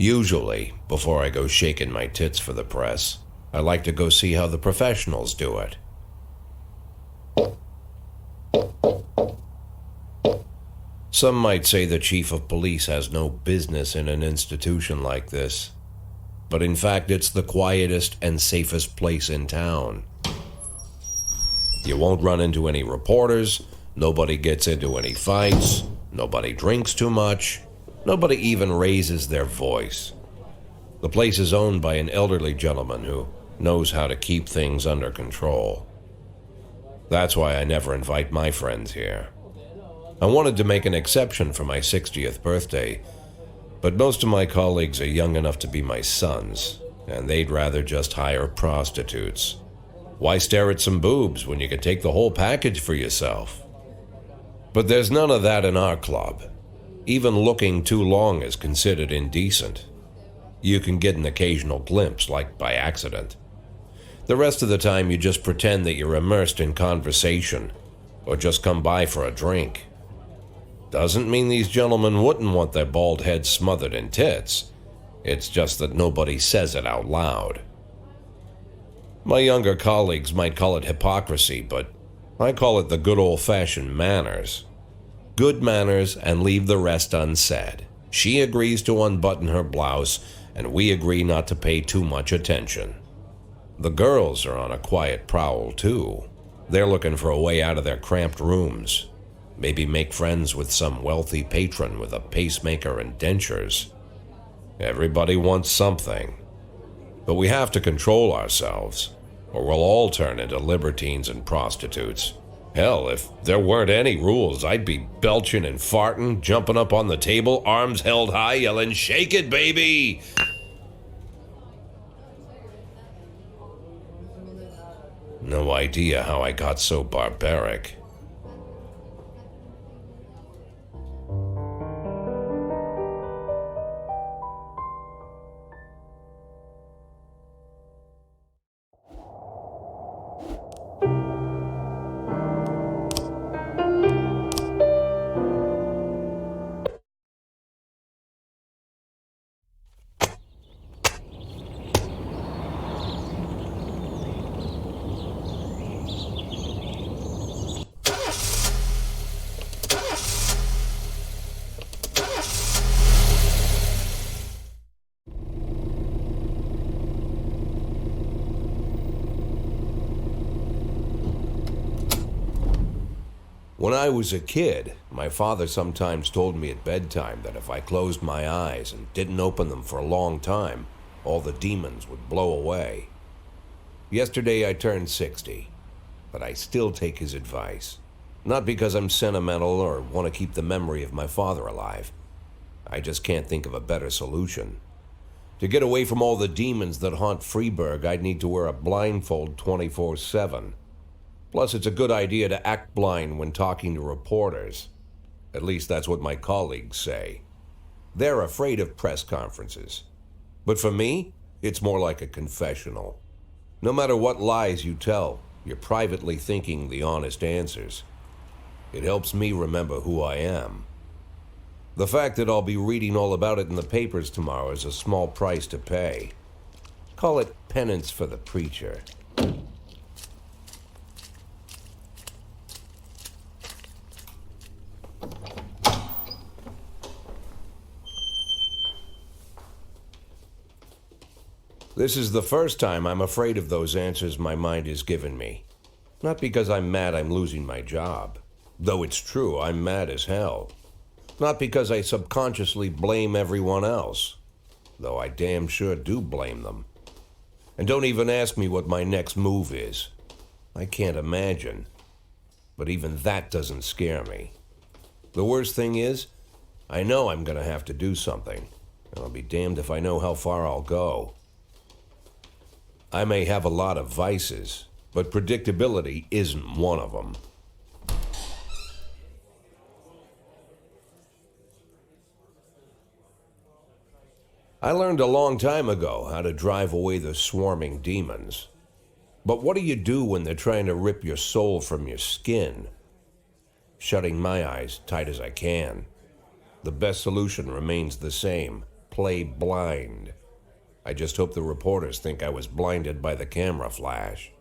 Usually, before I go shaking my tits for the press, I like to go see how the professionals do it. Some might say the chief of police has no business in an institution like this, but in fact it's the quietest and safest place in town. You won't run into any reporters, nobody gets into any fights, nobody drinks too much, nobody even raises their voice. The place is owned by an elderly gentleman who knows how to keep things under control. That's why I never invite my friends here. I wanted to make an exception for my 60th birthday, but most of my colleagues are young enough to be my sons, and they'd rather just hire prostitutes. Why stare at some boobs when you can take the whole package for yourself? But there's none of that in our club. Even looking too long is considered indecent. You can get an occasional glimpse, like by accident. The rest of the time you just pretend that you're immersed in conversation, or just come by for a drink. Doesn't mean these gentlemen wouldn't want their bald heads smothered in tits. It's just that nobody says it out loud. My younger colleagues might call it hypocrisy, but I call it the good old-fashioned manners. Good manners and leave the rest unsaid. She agrees to unbutton her blouse, and we agree not to pay too much attention. The girls are on a quiet prowl, too. They're looking for a way out of their cramped rooms. Maybe make friends with some wealthy patron with a pacemaker and dentures. Everybody wants something. But we have to control ourselves, or we'll all turn into libertines and prostitutes. Hell, if there weren't any rules, I'd be belching and farting, jumping up on the table, arms held high, yelling, "Shake it, baby!" No idea how I got so barbaric. When I was a kid, my father sometimes told me at bedtime that if I closed my eyes and didn't open them for a long time, all the demons would blow away. Yesterday I turned 60, but I still take his advice. Not because I'm sentimental or want to keep the memory of my father alive. I just can't think of a better solution. To get away from all the demons that haunt Freeburg, I'd need to wear a blindfold 24/7. Plus, it's a good idea to act blind when talking to reporters. At least that's what my colleagues say. They're afraid of press conferences. But for me, it's more like a confessional. No matter what lies you tell, you're privately thinking the honest answers. It helps me remember who I am. The fact that I'll be reading all about it in the papers tomorrow is a small price to pay. Call it penance for the preacher. This is the first time I'm afraid of those answers my mind has given me. Not because I'm mad I'm losing my job. Though it's true, I'm mad as hell. Not because I subconsciously blame everyone else. Though I damn sure do blame them. And don't even ask me what my next move is. I can't imagine. But even that doesn't scare me. The worst thing is, I know I'm gonna have to do something. And I'll be damned if I know how far I'll go. I may have a lot of vices, but predictability isn't one of them. I learned a long time ago how to drive away the swarming demons. But what do you do when they're trying to rip your soul from your skin? Shutting my eyes tight as I can. The best solution remains the same. play blind. I just hope the reporters think I was blinded by the camera flash.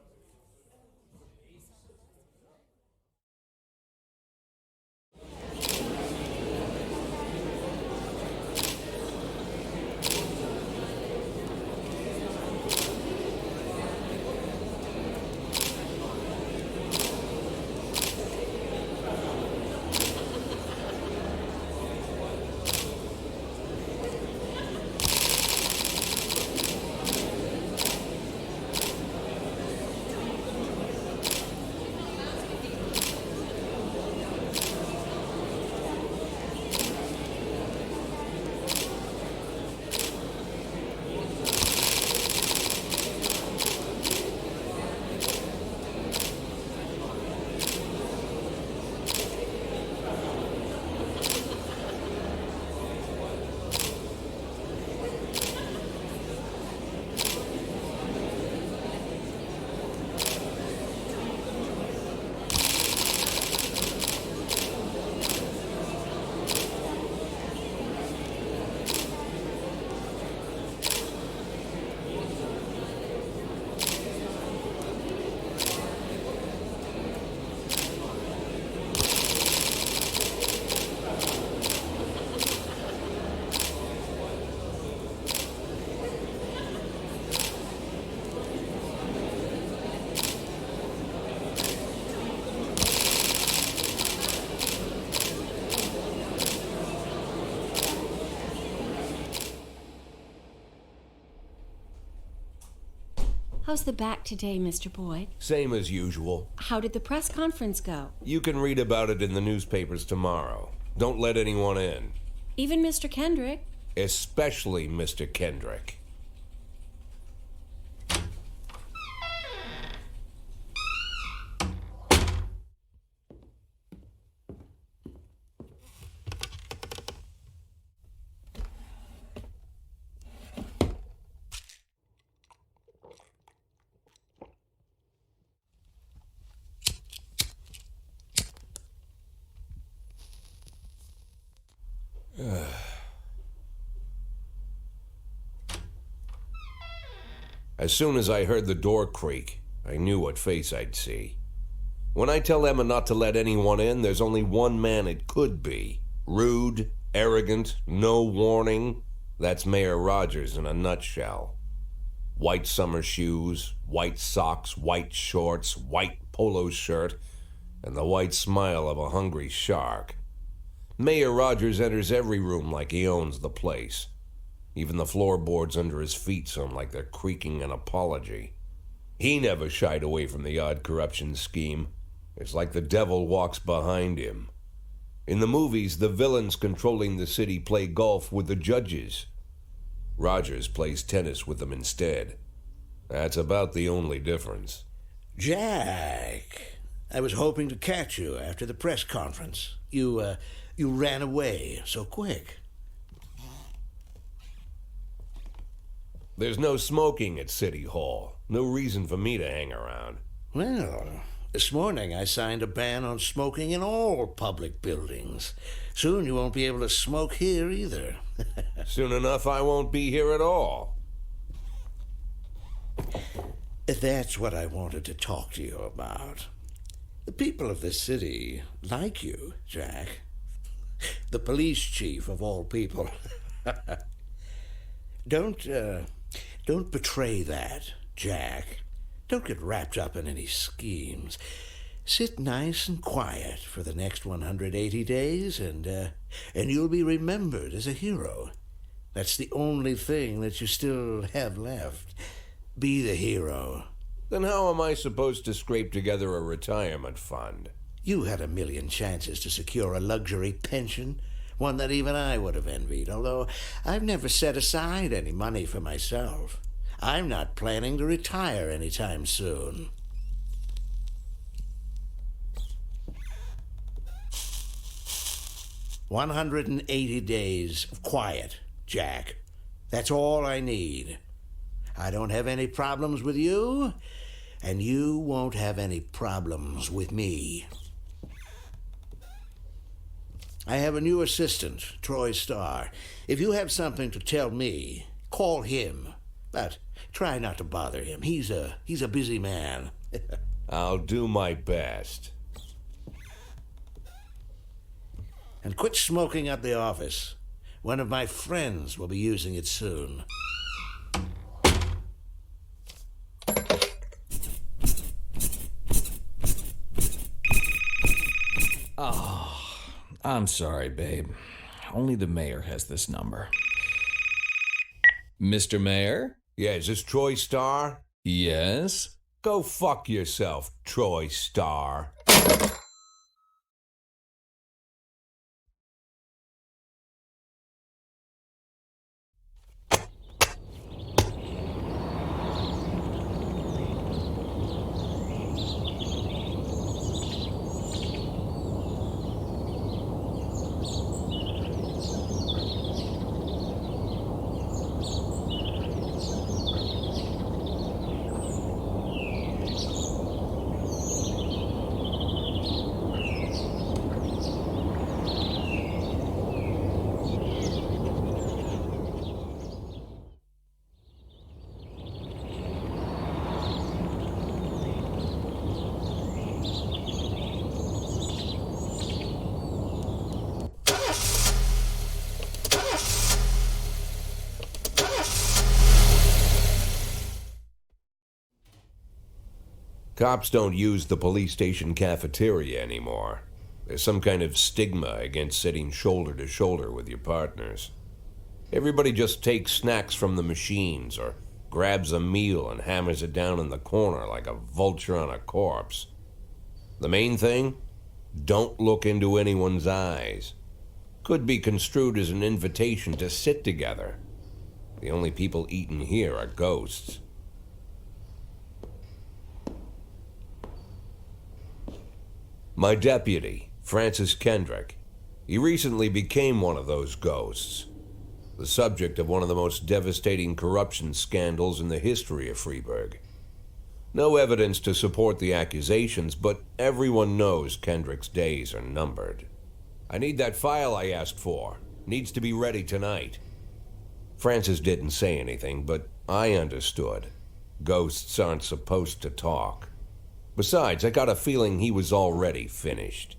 How's the back today, Mr. Boyd? Same as usual. How did the press conference go? You can read about it in the newspapers tomorrow. Don't let anyone in. Even Mr. Kendrick? Especially Mr. Kendrick. As soon as I heard the door creak, I knew what face I'd see. When I tell Emma not to let anyone in, there's only one man it could be. Rude, arrogant, no warning. That's Mayor Rogers in a nutshell. White summer shoes, white socks, white shorts, white polo shirt, and the white smile of a hungry shark. Mayor Rogers enters every room like he owns the place. Even the floorboards under his feet sound like they're creaking an apology. He never shied away from the odd corruption scheme. It's like the devil walks behind him. In the movies, the villains controlling the city play golf with the judges. Rogers plays tennis with them instead. That's about the only difference. Jack, I was hoping to catch you after the press conference. You ran away so quick. There's no smoking at City Hall. No reason for me to hang around. Well, this morning I signed a ban on smoking in all public buildings. Soon you won't be able to smoke here either. Soon enough, I won't be here at all. That's what I wanted to talk to you about. The people of this city like you, Jack. The police chief of all people. Don't betray that, Jack. Don't get wrapped up in any schemes. Sit nice and quiet for the next 180 days, and you'll be remembered as a hero. That's the only thing that you still have left. Be the hero. Then how am I supposed to scrape together a retirement fund? You had a million chances to secure a luxury pension, one that even I would have envied, although I've never set aside any money for myself. I'm not planning to retire anytime soon. "180 days of quiet, Jack. That's all I need. I don't have any problems with you, and you won't have any problems with me." I have a new assistant, Troy Starr. If you have something to tell me, call him. But try not to bother him. He's a busy man. I'll do my best. And quit smoking at the office. One of my friends will be using it soon. I'm sorry, babe. Only the mayor has this number. Mr. Mayor? Yeah, is this Troy Starr? Yes? Go fuck yourself, Troy Starr. Cops don't use the police station cafeteria anymore. There's some kind of stigma against sitting shoulder to shoulder with your partners. Everybody just takes snacks from the machines or grabs a meal and hammers it down in the corner like a vulture on a corpse. The main thing? Don't look into anyone's eyes. Could be construed as an invitation to sit together. The only people eating here are ghosts. My deputy, Francis Kendrick, he recently became one of those ghosts, the subject of one of the most devastating corruption scandals in the history of Freeburg. No evidence to support the accusations, but everyone knows Kendrick's days are numbered. I need that file I asked for. Needs to be ready tonight. Francis didn't say anything, but I understood. Ghosts aren't supposed to talk. Besides, I got a feeling he was already finished.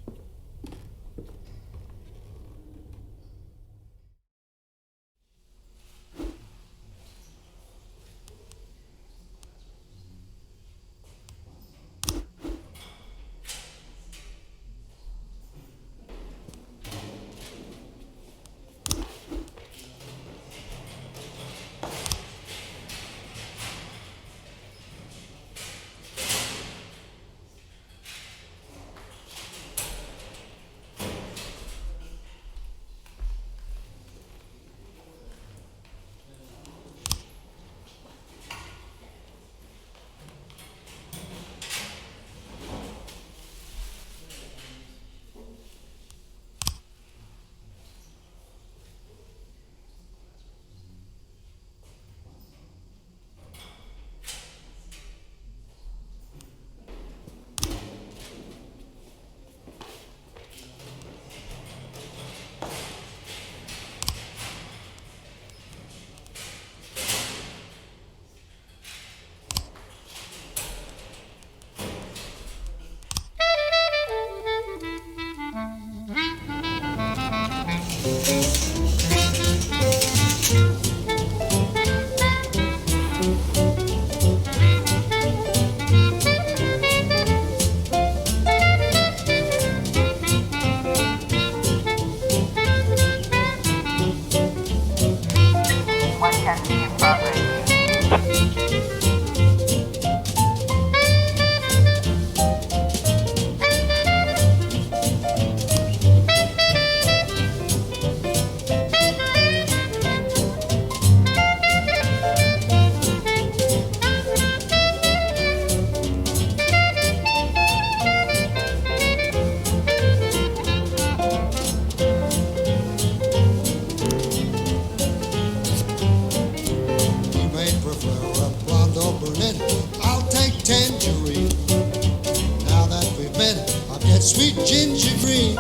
Sweet ginger green.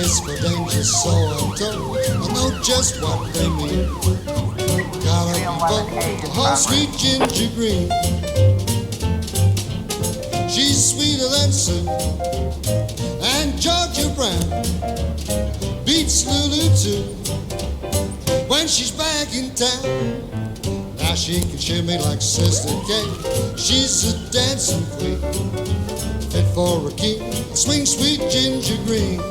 is for danger, so I'm told. I know just what they mean. Gotta be bold, the whole sweet Ginger Green. She's sweeter than Sue and Georgia Brown. Beats Lulu too when she's back in town. Now she can shimmy like Sister Kate. She's a dancing queen, fit for a king. Swing sweet Ginger Green.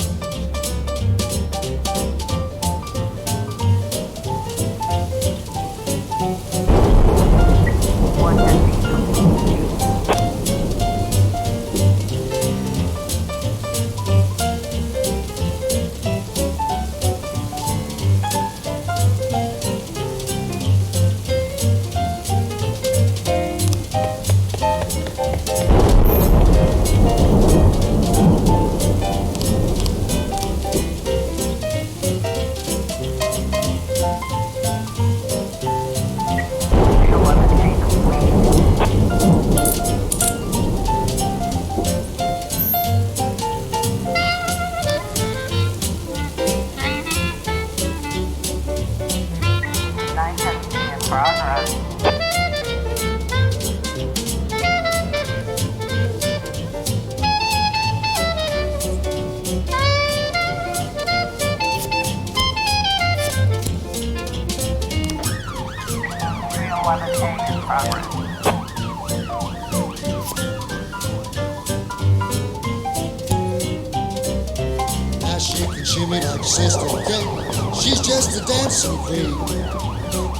Now she can shimmy like Sister Kate. She's just a dancing queen,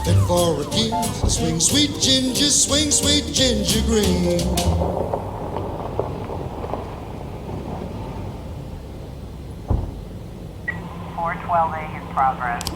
fit for a king. Swing sweet Ginger, swing sweet Ginger Green. 412A in progress.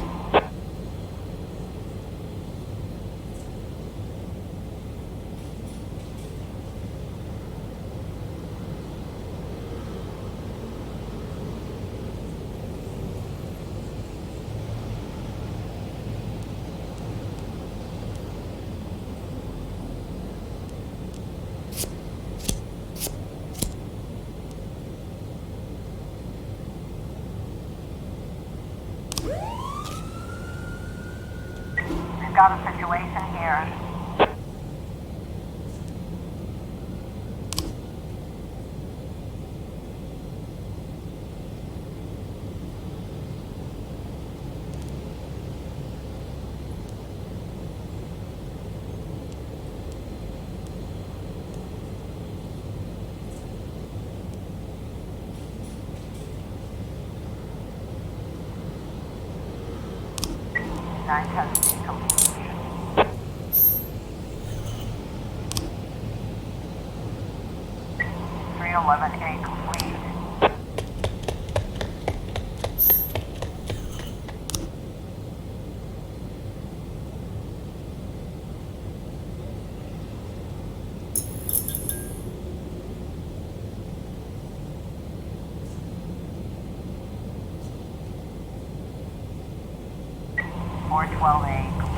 We've got a situation here. Nine testing complete. 311A complete. Four 12A complete.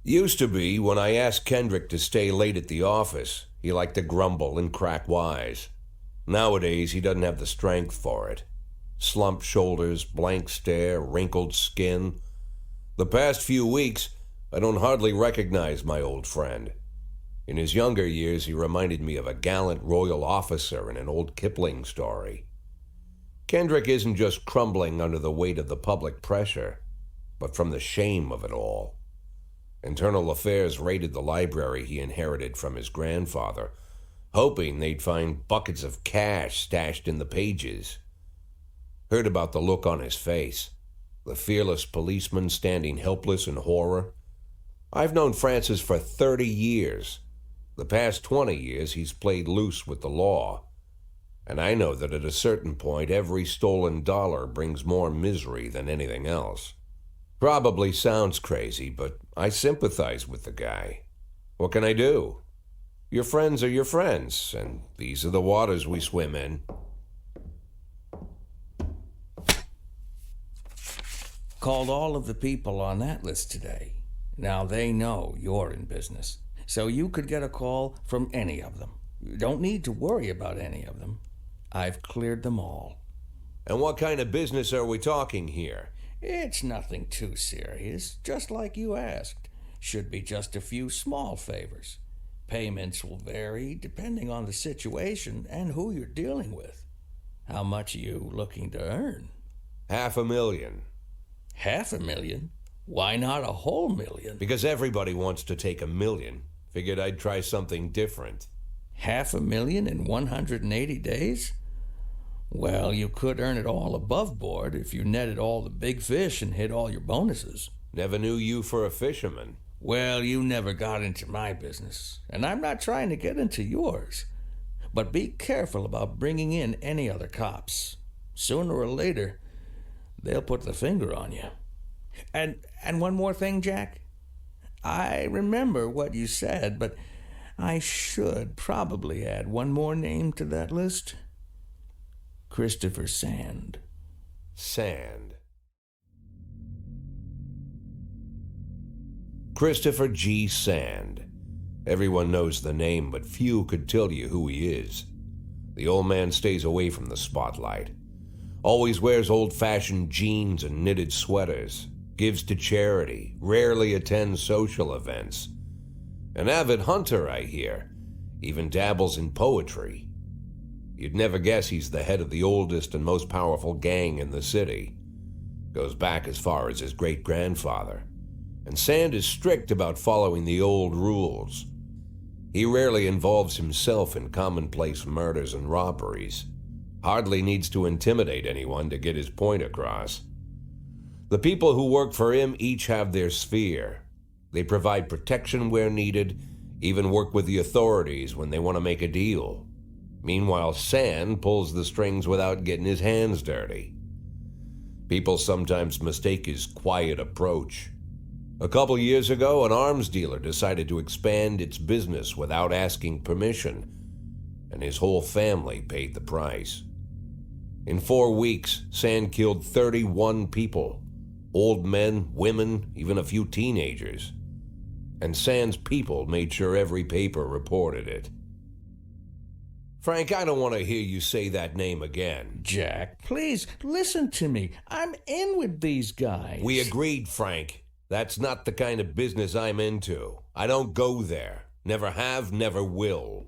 Used to be, when I asked Kendrick to stay late at the office, he liked to grumble and crack wise. Nowadays, he doesn't have the strength for it. Slumped shoulders, blank stare, wrinkled skin. The past few weeks, I don't hardly recognize my old friend. In his younger years, he reminded me of a gallant royal officer in an old Kipling story. Kendrick isn't just crumbling under the weight of the public pressure, but from the shame of it all. Internal Affairs raided the library he inherited from his grandfather, hoping they'd find buckets of cash stashed in the pages. Heard about the look on his face. The fearless policeman standing helpless in horror. I've known Francis for 30 years. The past 20 years he's played loose with the law. And I know that at a certain point every stolen dollar brings more misery than anything else. Probably sounds crazy, but I sympathize with the guy. What can I do? Your friends are your friends, and these are the waters we swim in. Called all of the people on that list today. Now they know you're in business, so you could get a call from any of them. You don't need to worry about any of them. I've cleared them all. And what kind of business are we talking here? It's nothing too serious, just like you asked. Should be just a few small favors. Payments will vary depending on the situation and who you're dealing with. How much are you looking to earn? $500,000. $500,000? Why not a whole million? Because everybody wants to take $1 million. Figured I'd try something different. $500,000 in 180 days? Well, you could earn it all above board if you netted all the big fish and hit all your bonuses. Never knew you for a fisherman. Well, you never got into my business, and I'm not trying to get into yours. But be careful about bringing in any other cops. Sooner or later, they'll put the finger on you. And one more thing, Jack. I remember what you said, but I should probably add one more name to that list. Christopher Sand. Sand. Christopher G. Sand. Everyone knows the name, but few could tell you who he is. The old man stays away from the spotlight. Always wears old-fashioned jeans and knitted sweaters. Gives to charity. Rarely attends social events. An avid hunter, I hear. Even dabbles in poetry. You'd never guess he's the head of the oldest and most powerful gang in the city. Goes back as far as his great-grandfather. And Sand is strict about following the old rules. He rarely involves himself in commonplace murders and robberies. Hardly needs to intimidate anyone to get his point across. The people who work for him each have their sphere. They provide protection where needed, even work with the authorities when they want to make a deal. Meanwhile, Sand pulls the strings without getting his hands dirty. People sometimes mistake his quiet approach. A couple years ago, an arms dealer decided to expand its business without asking permission, and his whole family paid the price. In 4 weeks, Sand killed 31 people. Old men, women, even a few teenagers. And Sand's people made sure every paper reported it. Frank, I don't want to hear you say that name again. Jack, please, listen to me. I'm in with these guys. We agreed, Frank. That's not the kind of business I'm into. I don't go there. Never have, never will.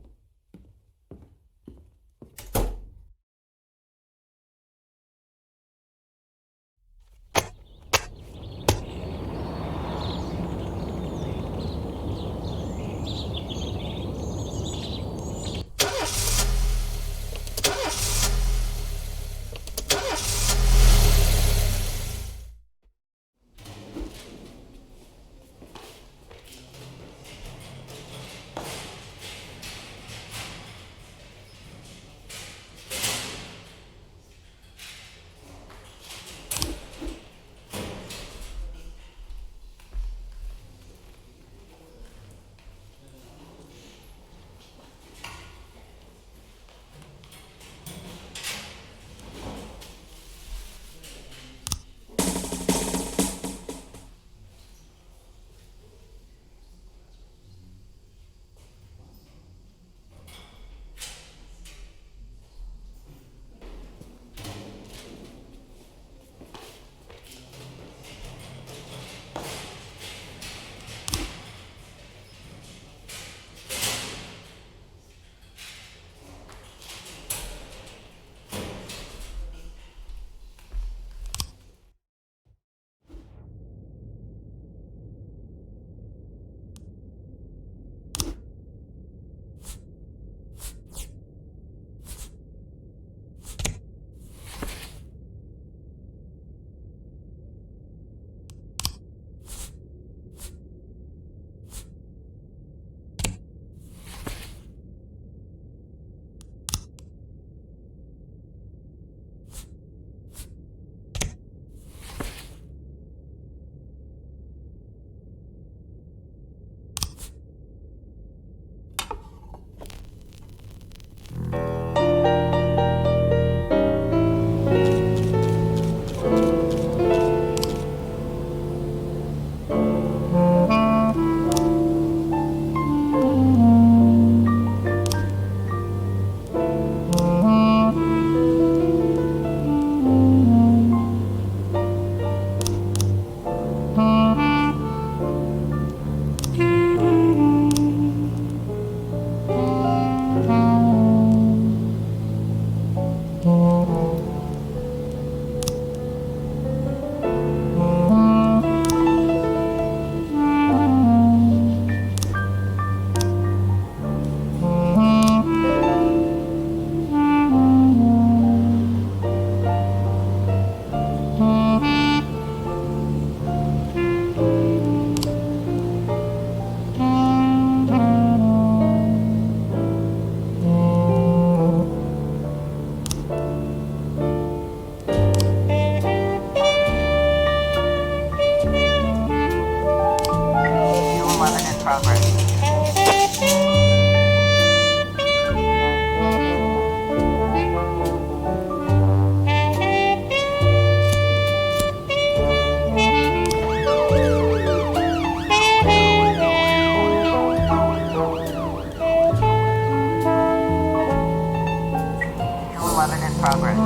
progress.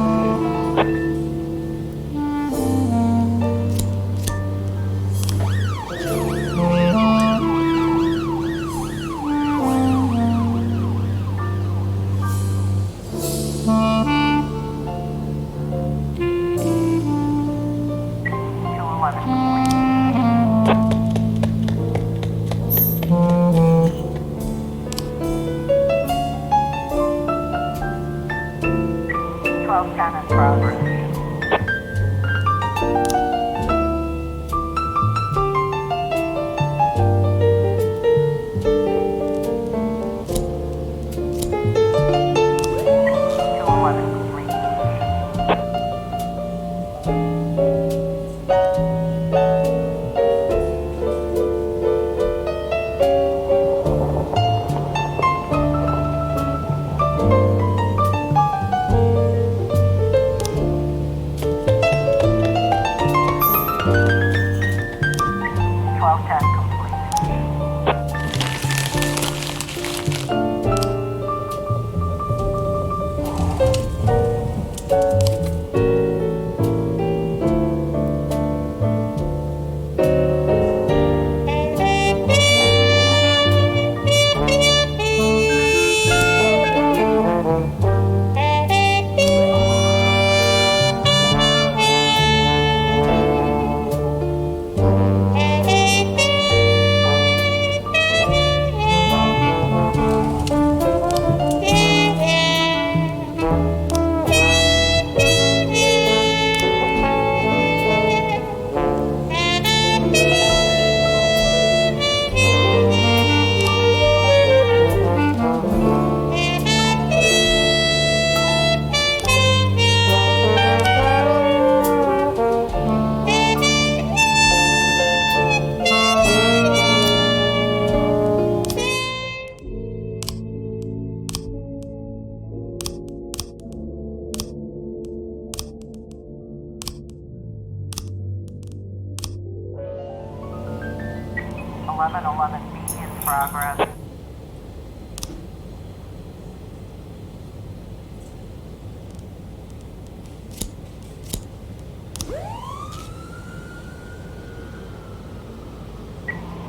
Progress.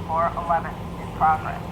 Four 11 in progress.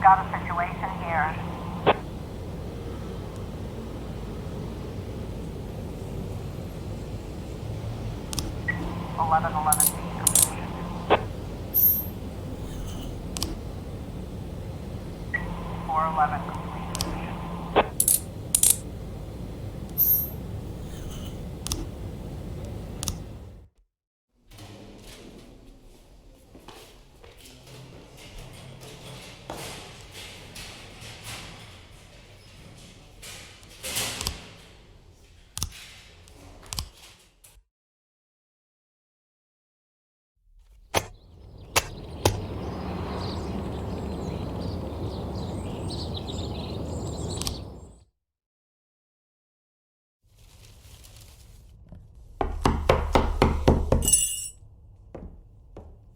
Got a situation here. Eleven B complete. 411 complete.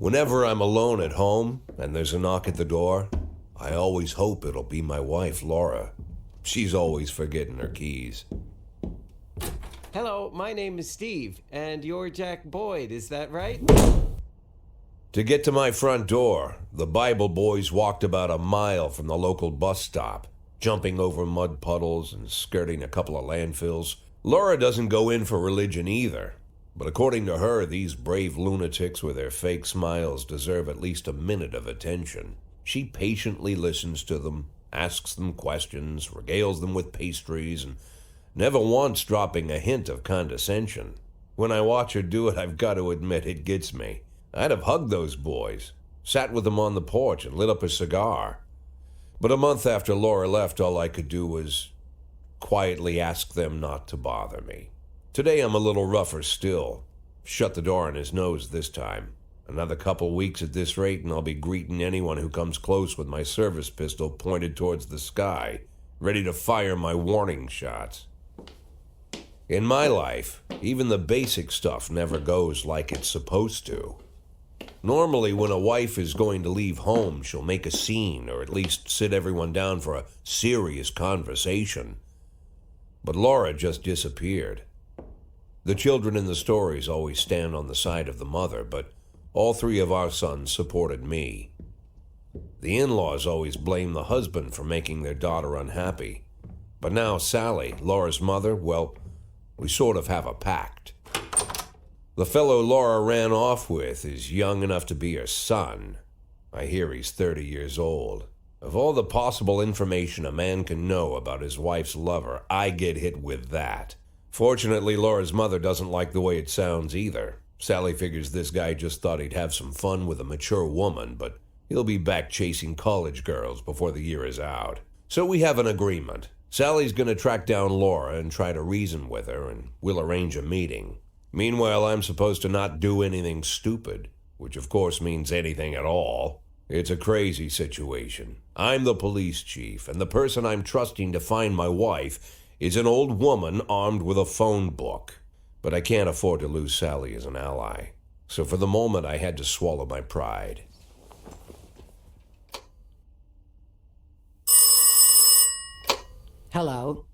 Whenever I'm alone at home and there's a knock at the door, I always hope it'll be my wife, Laura. She's always forgetting her keys. Hello, my name is Steve, and you're Jack Boyd, is that right? To get to my front door, the Bible boys walked about a mile from the local bus stop, jumping over mud puddles and skirting a couple of landfills. Laura doesn't go in for religion either. But according to her, these brave lunatics with their fake smiles deserve at least a minute of attention. She patiently listens to them, asks them questions, regales them with pastries, and never once dropping a hint of condescension. When I watch her do it, I've got to admit it gets me. I'd have hugged those boys, sat with them on the porch and lit up a cigar. But a month after Laura left, all I could do was quietly ask them not to bother me. Today I'm a little rougher still. Shut the door on his nose this time. Another couple weeks at this rate and I'll be greeting anyone who comes close with my service pistol pointed towards the sky, ready to fire my warning shots. In my life, even the basic stuff never goes like it's supposed to. Normally, when a wife is going to leave home, she'll make a scene or at least sit everyone down for a serious conversation. But Laura just disappeared. The children in the stories always stand on the side of the mother, but all three of our sons supported me. The in-laws always blame the husband for making their daughter unhappy. But now Sally, Laura's mother, well, we sort of have a pact. The fellow Laura ran off with is young enough to be her son. I hear he's 30 years old. Of all the possible information a man can know about his wife's lover, I get hit with that. Fortunately, Laura's mother doesn't like the way it sounds either. Sally figures this guy just thought he'd have some fun with a mature woman, but he'll be back chasing college girls before the year is out. So we have an agreement. Sally's going to track down Laura and try to reason with her, and we'll arrange a meeting. Meanwhile, I'm supposed to not do anything stupid, which of course means anything at all. It's a crazy situation. I'm the police chief, and the person I'm trusting to find my wife is an old woman armed with a phone book. But I can't afford to lose Sally as an ally. So for the moment, I had to swallow my pride. Hello.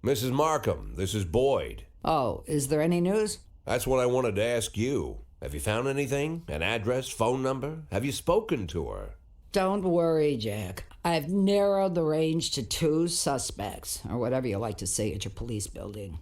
Mrs. Markham, this is Boyd. Oh, is there any news? That's what I wanted to ask you. Have you found anything? An address, phone number? Have you spoken to her? Don't worry, Jack. I've narrowed the range to 2 suspects, or whatever you like to say at your police building.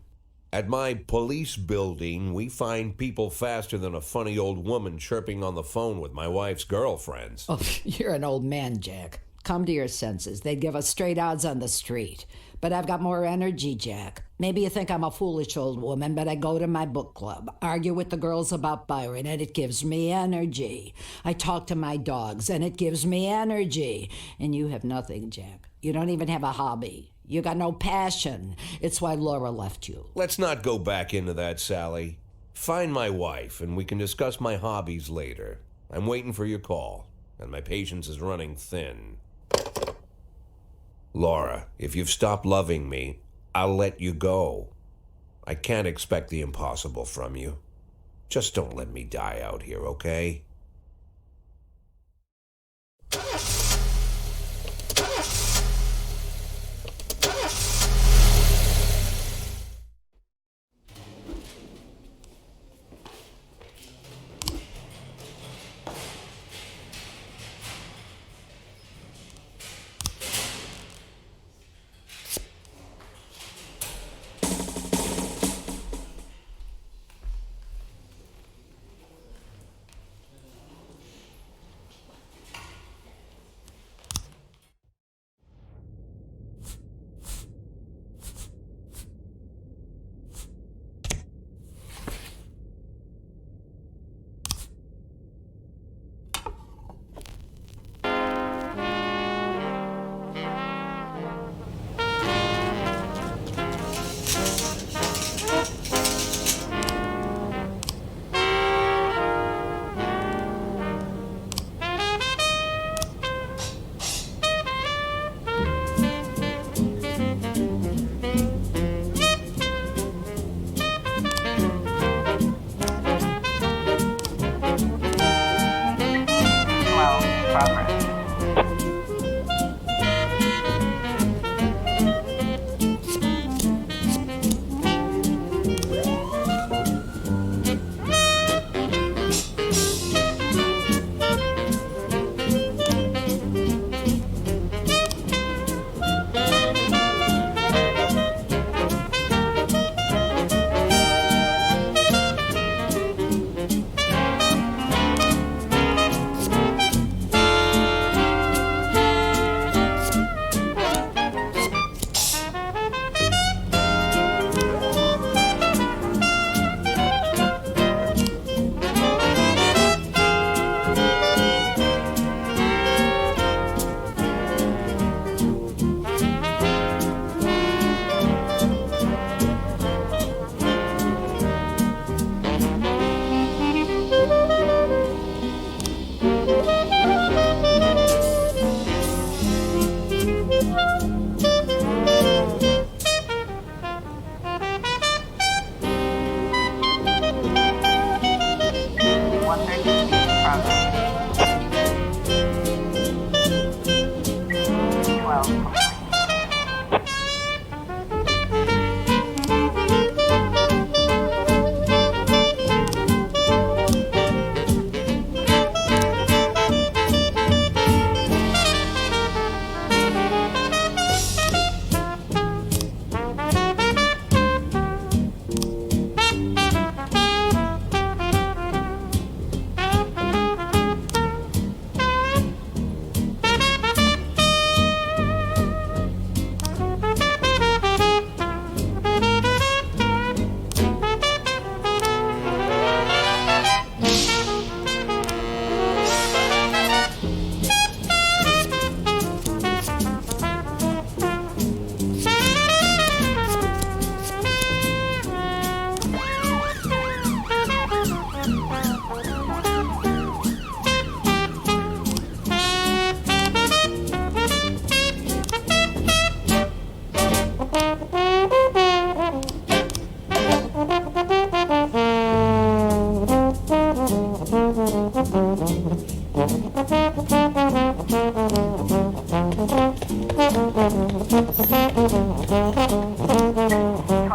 At my police building, we find people faster than a funny old woman chirping on the phone with my wife's girlfriends. Oh, you're an old man, Jack. Come to your senses. They'd give us straight odds on the street. But I've got more energy, Jack. Maybe you think I'm a foolish old woman, but I go to my book club, argue with the girls about Byron, and it gives me energy. I talk to my dogs, and it gives me energy. And you have nothing, Jack. You don't even have a hobby. You got no passion. It's why Laura left you. Let's not go back into that, Sally. Find my wife, and we can discuss my hobbies later. I'm waiting for your call, and my patience is running thin. Laura, if you've stopped loving me, I'll let you go. I can't expect the impossible from you. Just don't let me die out here, okay?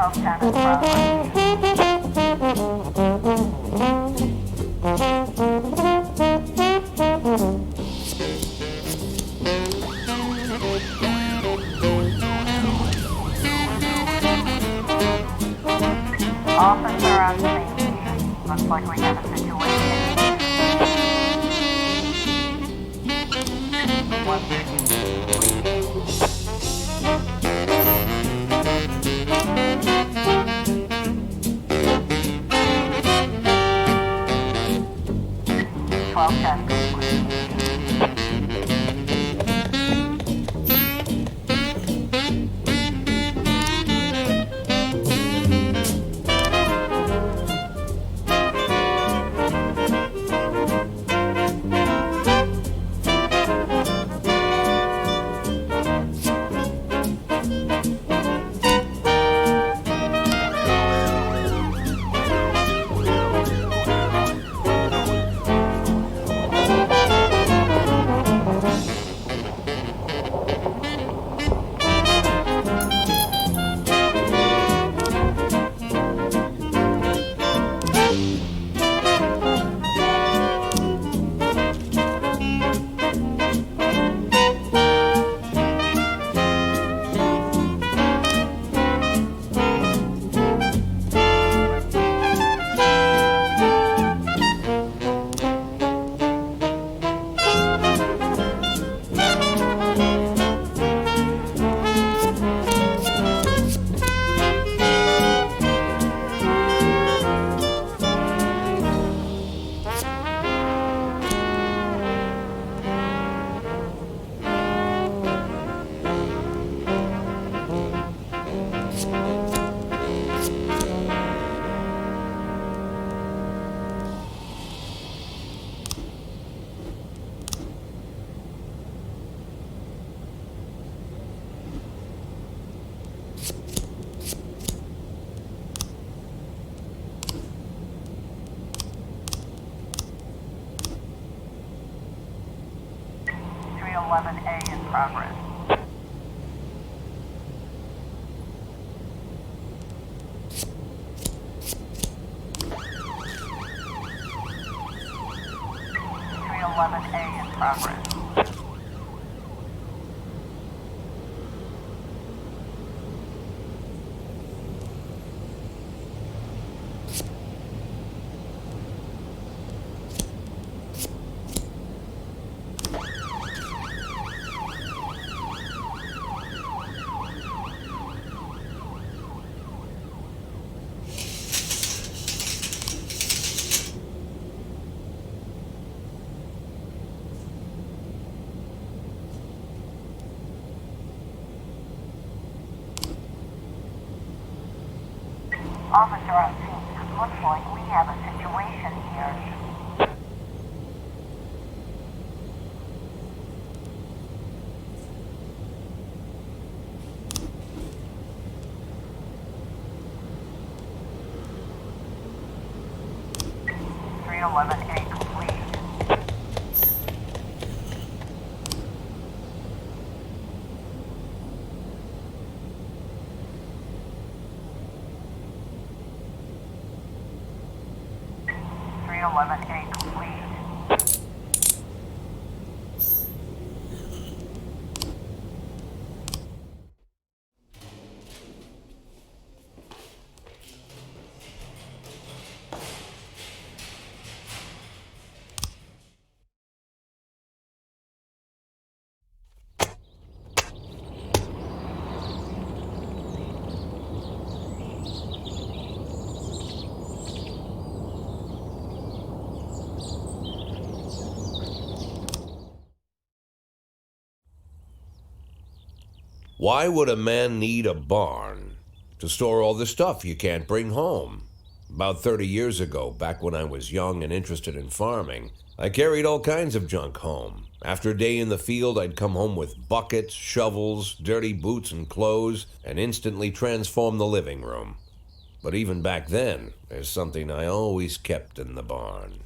1210 in progress. Officer on scene. Looks like we have a situation. Twelve ten complete. A in progress. A in progress. Officer on scene, looks like we have a situation here. A complete. A complete. Why would a man need a barn? To store all the stuff you can't bring home. About 30 years ago, back when I was young and interested in farming, I carried all kinds of junk home. After a day in the field, I'd come home with buckets, shovels, dirty boots and clothes, and instantly transform the living room. But even back then, there's something I always kept in the barn.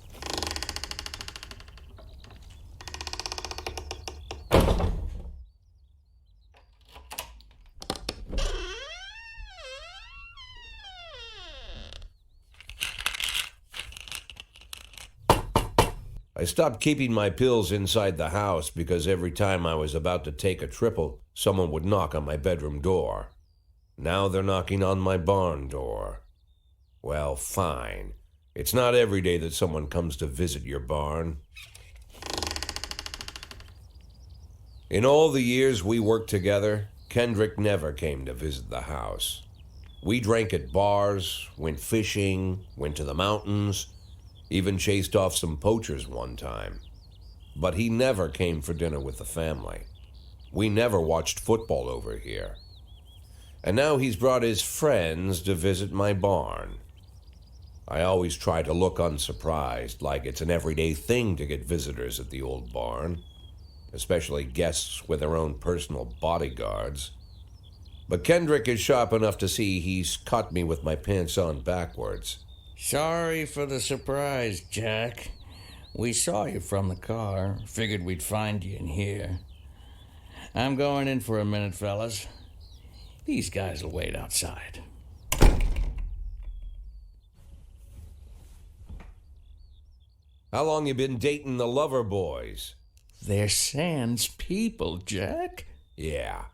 I stopped keeping my pills inside the house because every time I was about to take a triple, someone would knock on my bedroom door. Now they're knocking on my barn door. Well, fine. It's not every day that someone comes to visit your barn. In all the years we worked together, Kendrick never came to visit the house. We drank at bars, went fishing, went to the mountains, even chased off some poachers one time. But he never came for dinner with the family. We never watched football over here. And now he's brought his friends to visit my barn. I always try to look unsurprised, like it's an everyday thing to get visitors at the old barn, especially guests with their own personal bodyguards. But Kendrick is sharp enough to see he's caught me with my pants on backwards. Sorry for the surprise, Jack. We saw you from the car. Figured we'd find you in here. I'm going in for a minute, fellas. These guys will wait outside. How long you been dating the Lover Boys? They're Sans people, Jack. Yeah.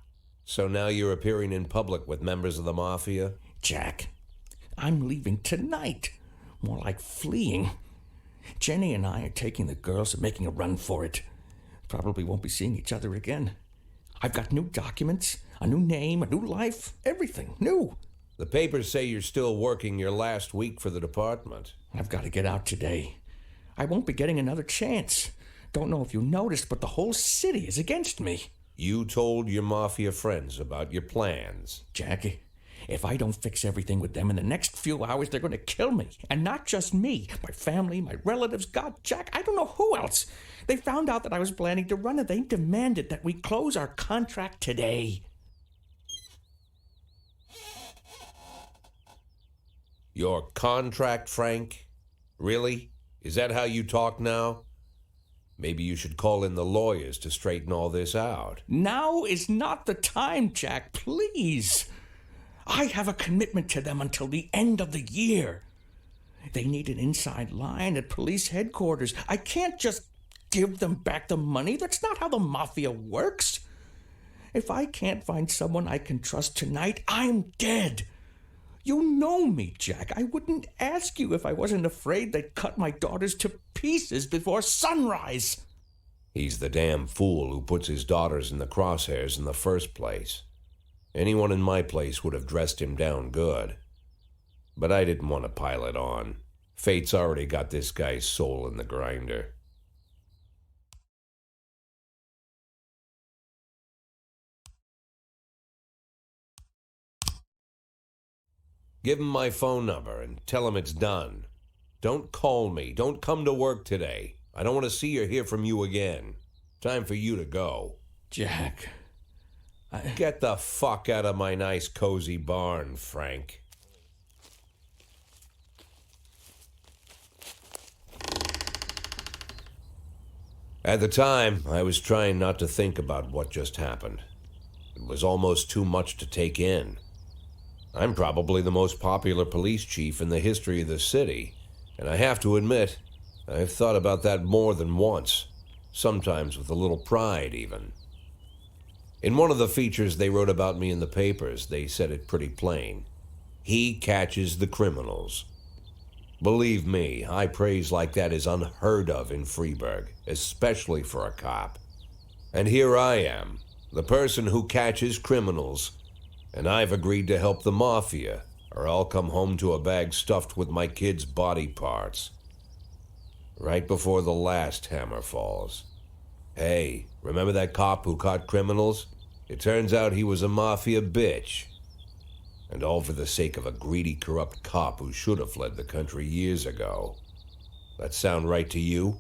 So now you're appearing in public with members of the Mafia? Jack, I'm leaving tonight. More like fleeing. Jenny and I are taking the girls and making a run for it. Probably won't be seeing each other again. I've got new documents, a new name, a new life, everything new. The papers say you're still working your last week for the department. I've got to get out today. I won't be getting another chance. Don't know if you noticed, but the whole city is against me. You told your Mafia friends about your plans. Jackie, if I don't fix everything with them in the next few hours, they're going to kill me. And not just me. My family, my relatives, God, Jack, I don't know who else. They found out that I was planning to run and they demanded that we close our contract today. Your contract, Frank? Really? Is that how you talk now? Maybe you should call in the lawyers to straighten all this out. Now is not the time, Jack, please. I have a commitment to them until the end of the year. They need an inside line at police headquarters. I can't just give them back the money. That's not how the Mafia works. If I can't find someone I can trust tonight, I'm dead. You know me, Jack. I wouldn't ask you if I wasn't afraid they'd cut my daughters to pieces before sunrise. He's the damn fool who puts his daughters in the crosshairs in the first place. Anyone in my place would have dressed him down good. But I didn't want to pile it on. Fate's already got this guy's soul in the grinder. Give him my phone number and tell him it's done. Don't call me. Don't come to work today. I don't want to see or hear from you again. Time for you to go. Jack, Get the fuck out of my nice cozy barn, Frank. At the time, I was trying not to think about what just happened. It was almost too much to take in. I'm probably the most popular police chief in the history of the city, and I have to admit, I've thought about that more than once, sometimes with a little pride even. In one of the features they wrote about me in the papers, they said it pretty plain. He catches the criminals. Believe me, high praise like that is unheard of in Freeburg, especially for a cop. And here I am, the person who catches criminals, and I've agreed to help the Mafia, or I'll come home to a bag stuffed with my kids' body parts. Right before the last hammer falls. Hey, remember that cop who caught criminals? It turns out he was a Mafia bitch. And all for the sake of a greedy, corrupt cop who should have fled the country years ago. That sound right to you?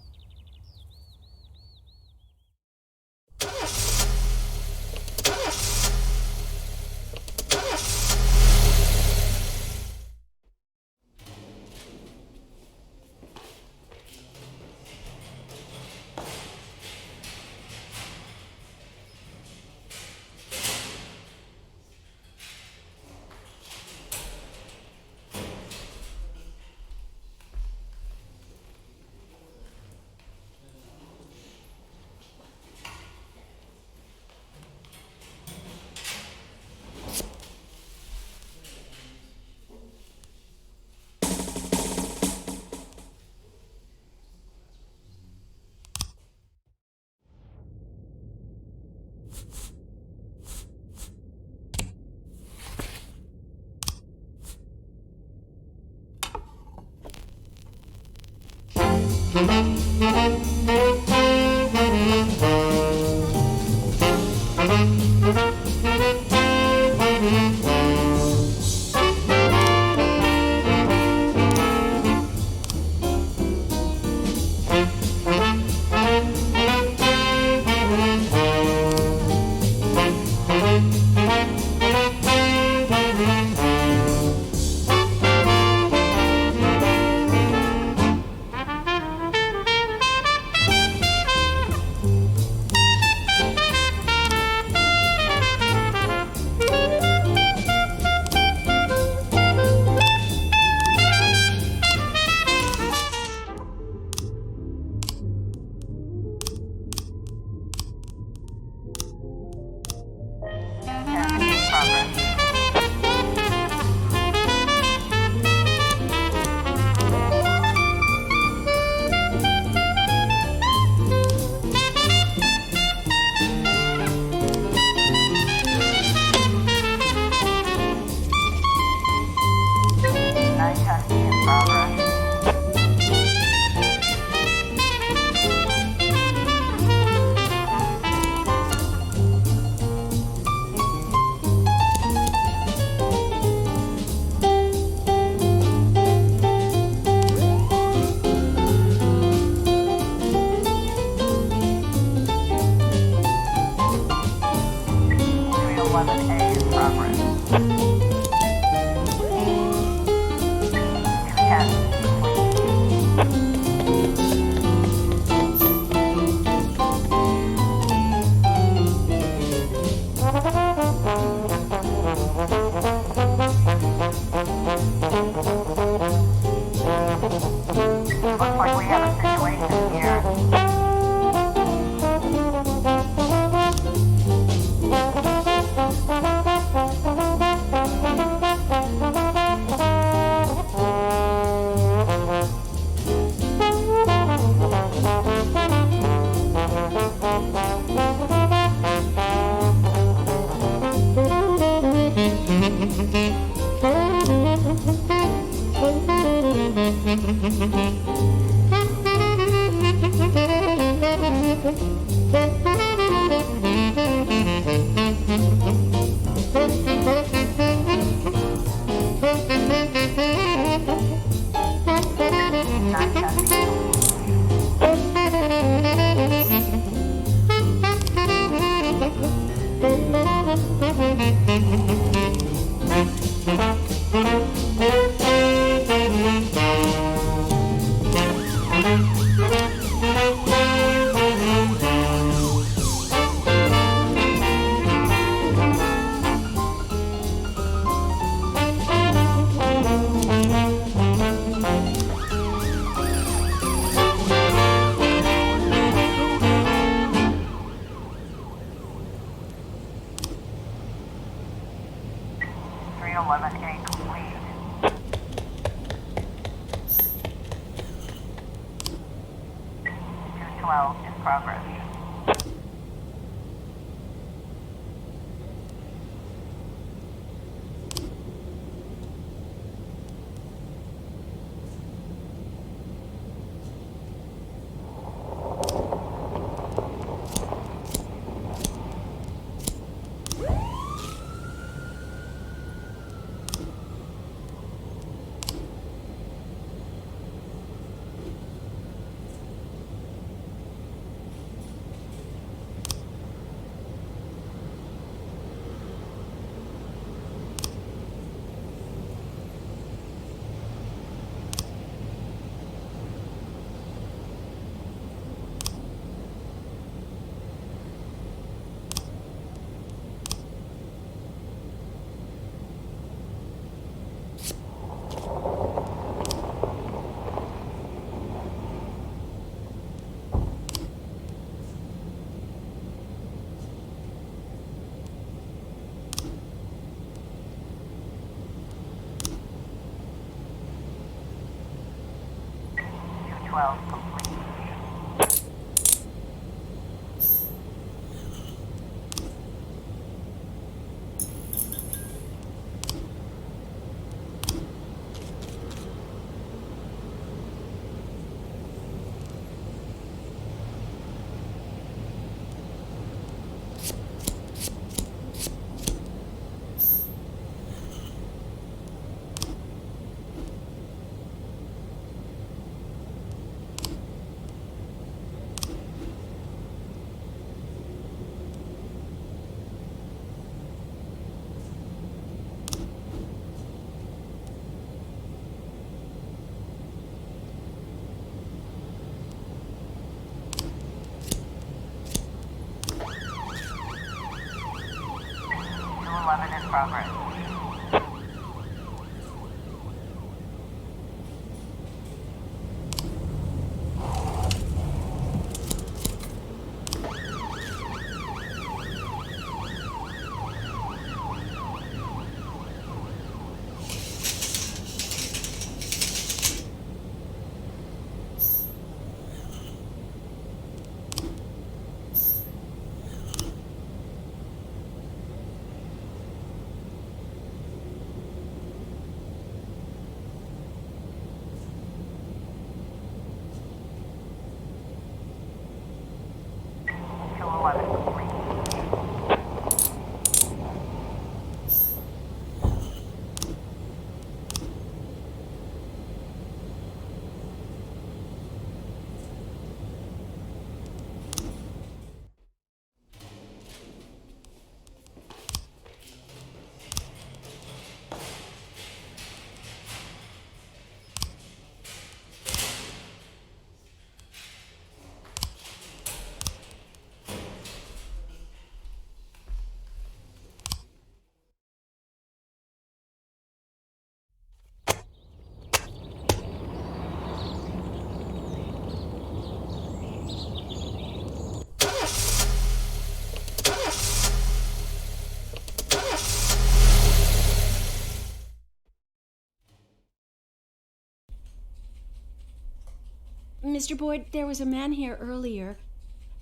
Mr. Boyd, there was a man here earlier.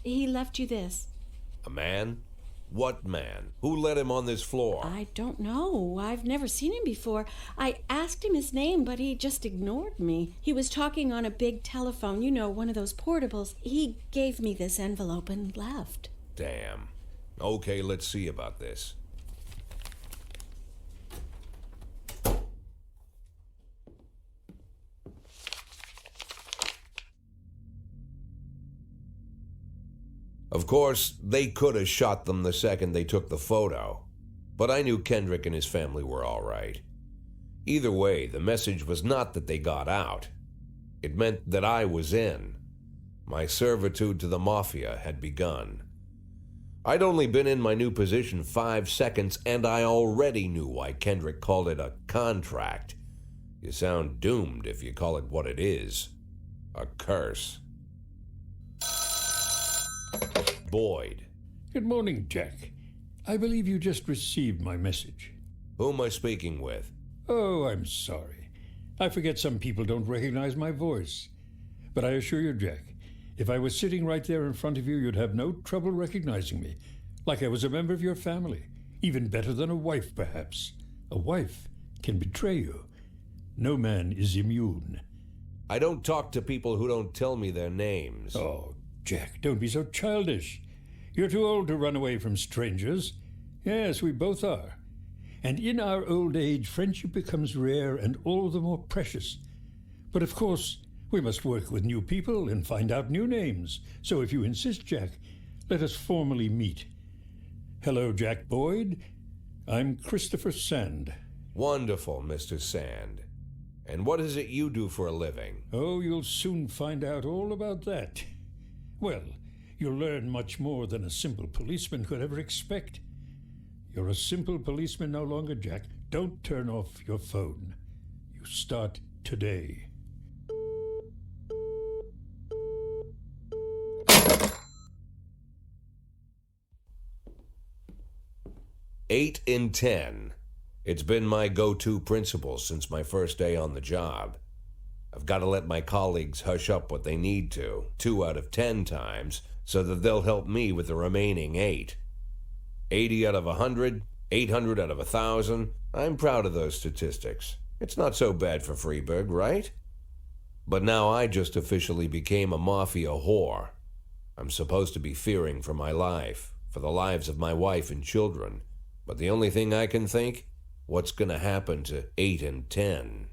He left you this. A man? What man? Who let him on this floor? I don't know. I've never seen him before. I asked him his name, but he just ignored me. He was talking on a big telephone, you know, one of those portables. He gave me this envelope and left. Damn. Okay, let's see about this. Of course, they could have shot them the second they took the photo, but I knew Kendrick and his family were all right. Either way, the message was not that they got out. It meant that I was in. My servitude to the Mafia had begun. I'd only been in my new position 5 seconds, and I already knew why Kendrick called it a contract. You sound doomed if you call it what it is. A curse. Boyd. Good morning, Jack. I believe you just received my message. Who am I speaking with? Oh, I'm sorry. I forget some people don't recognize my voice. But I assure you, Jack, if I was sitting right there in front of you, you'd have no trouble recognizing me, like I was a member of your family. Even better than a wife, perhaps. A wife can betray you. No man is immune. I don't talk to people who don't tell me their names. Oh, Jack, don't be so childish. You're too old to run away from strangers. Yes, we both are. And in our old age, friendship becomes rare and all the more precious. But of course, we must work with new people and find out new names. So if you insist, Jack, let us formally meet. Hello, Jack Boyd. I'm Christopher Sand. Wonderful, Mr. Sand. And what is it you do for a living? Oh, you'll soon find out all about that. Well, you'll learn much more than a simple policeman could ever expect. You're a simple policeman no longer, Jack. Don't turn off your phone. You start today. Eight in 10. It's been my go-to principle since my first day on the job. I've got to let my colleagues hush up what they need to, 2 out of 10 times, so that they'll help me with the remaining 8. 80 out of 100, 800 out of 1,000. I'm proud of those statistics. It's not so bad for Freeburg, right? But now I just officially became a Mafia whore. I'm supposed to be fearing for my life, for the lives of my wife and children. But the only thing I can think, what's going to happen to 8 and 10?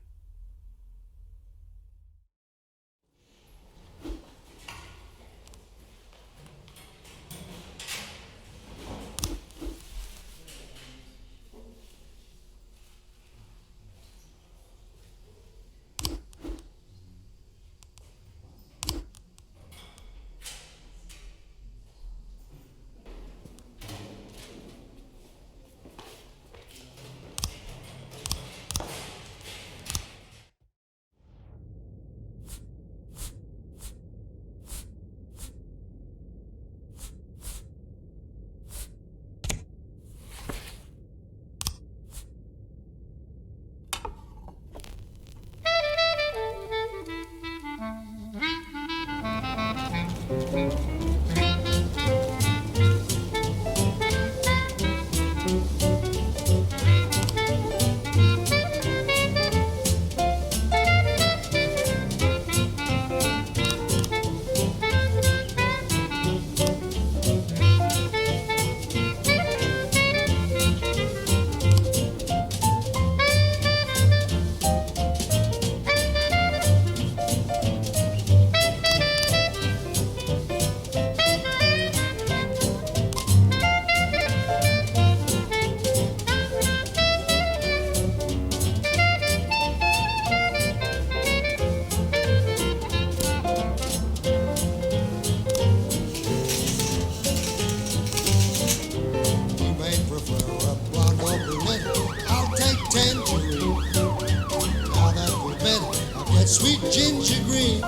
Sweet ginger green,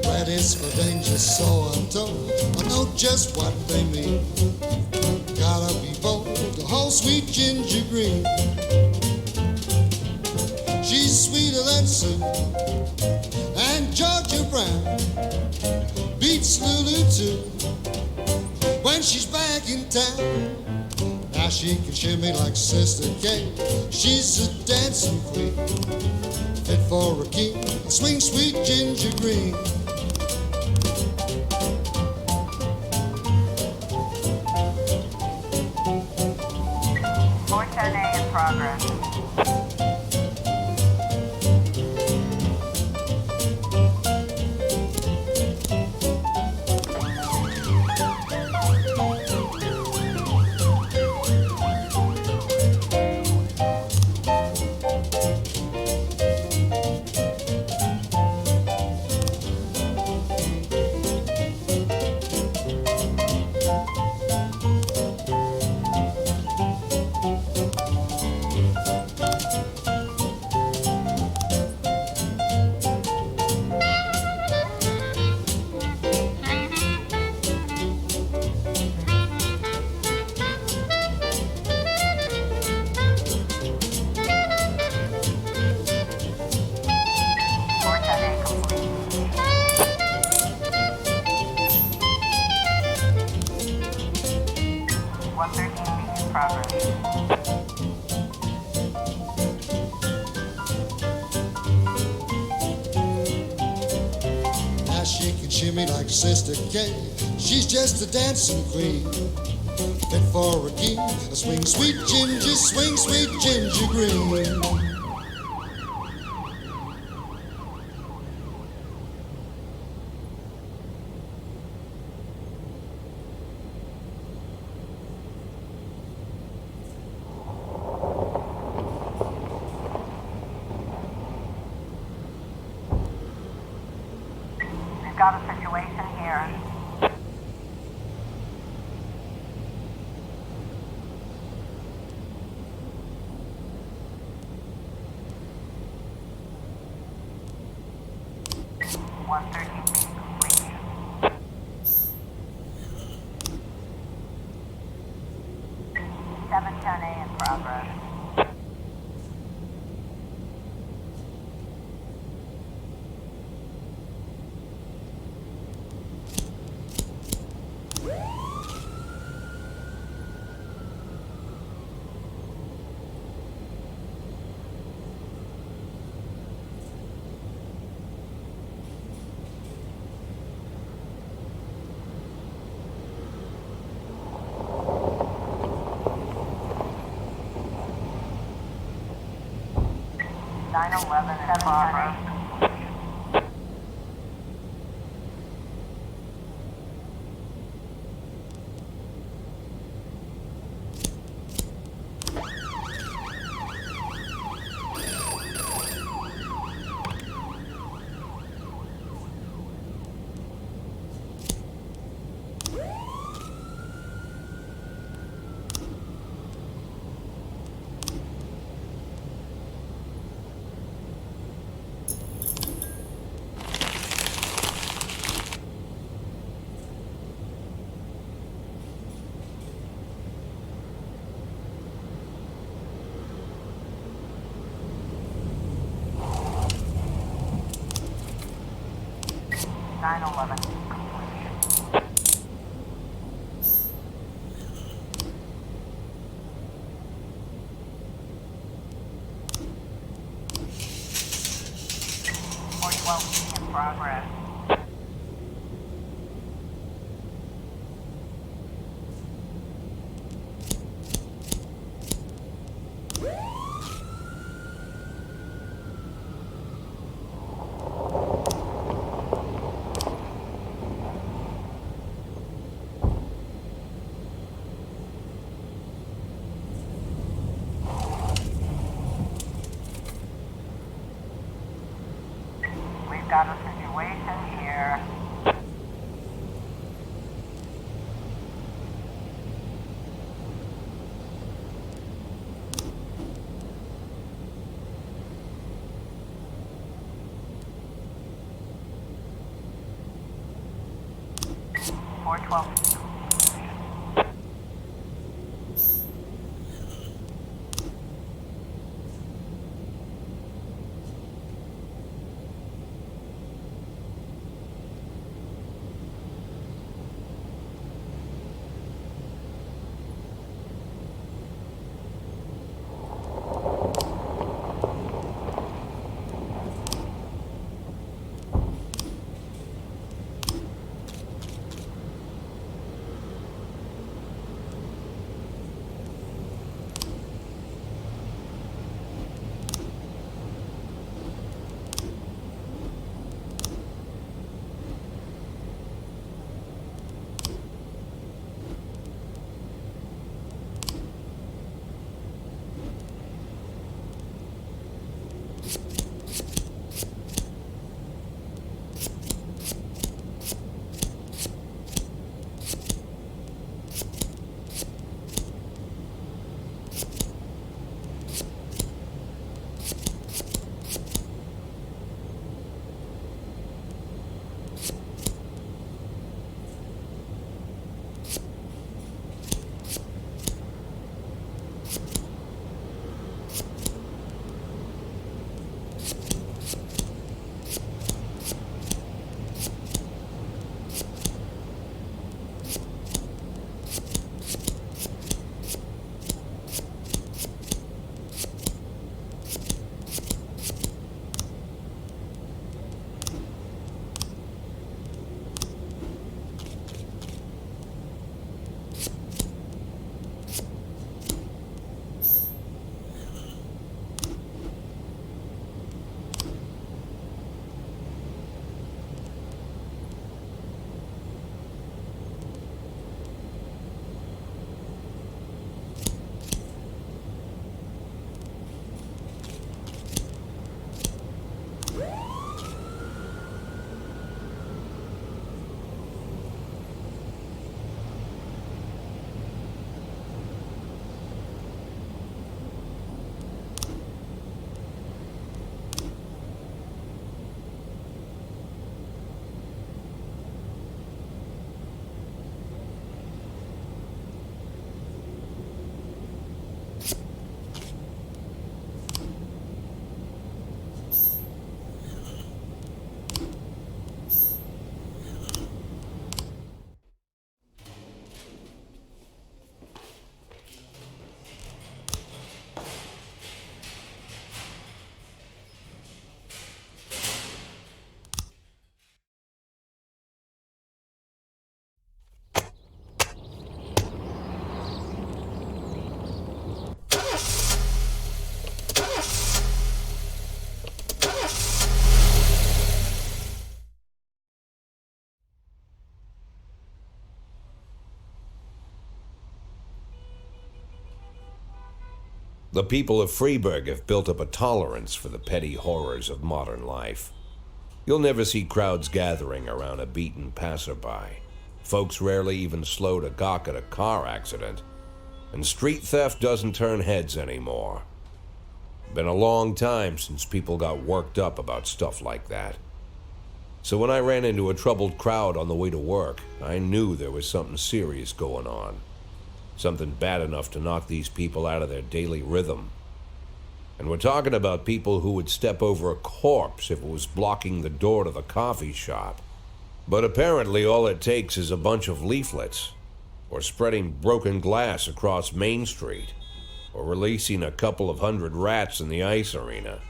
radish for danger so untold. I know just what they mean. Gotta be bold to hold sweet ginger green. She's sweeter than soup when she's back in town. Now she can shimmy like Sister Kate. She's a dancing queen, fit for a king. Swing sweet ginger green. A in progress. Now she can shimmy like Sister Kate. She's just a dancing queen, fit for a king. Swing sweet ginger green. We've got a situation here. A in progress. in progress. In progress. We've got a situation here. Four 12. The people of Freeburg have built up a tolerance for the petty horrors of modern life. You'll never see crowds gathering around a beaten passerby. Folks rarely even slow to gawk at a car accident. And street theft doesn't turn heads anymore. Been a long time since people got worked up about stuff like that. So when I ran into a troubled crowd on the way to work, I knew there was something serious going on. Something bad enough to knock these people out of their daily rhythm. And we're talking about people who would step over a corpse if it was blocking the door to the coffee shop. But apparently all it takes is a bunch of leaflets, or spreading broken glass across Main Street, or releasing a couple of hundred rats in the ice arena.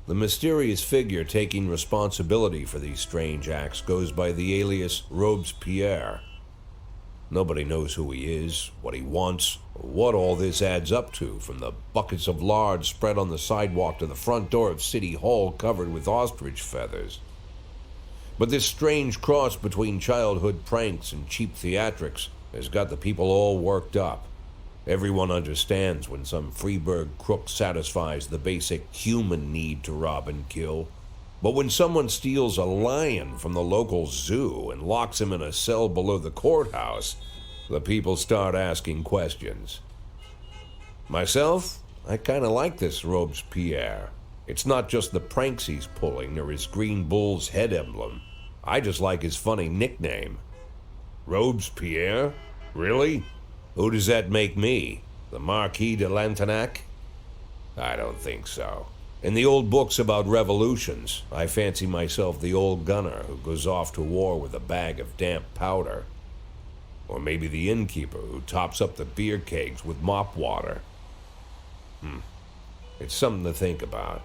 The mysterious figure taking responsibility for these strange acts goes by the alias Robespierre. Nobody knows who he is, what he wants, or what all this adds up to, from the buckets of lard spread on the sidewalk to the front door of City Hall covered with ostrich feathers. But this strange cross between childhood pranks and cheap theatrics has got the people all worked up. Everyone understands when some Freeburg crook satisfies the basic human need to rob and kill. But when someone steals a lion from the local zoo and locks him in a cell below the courthouse, the people start asking questions. Myself, I kind of like this Robespierre. It's not just the pranks he's pulling or his green bull's head emblem. I just like his funny nickname. Robespierre? Really? Who does that make me? The Marquis de Lantenac? I don't think so. In the old books about revolutions, I fancy myself the old gunner who goes off to war with a bag of damp powder. Or maybe the innkeeper who tops up the beer kegs with mop water. It's something to think about.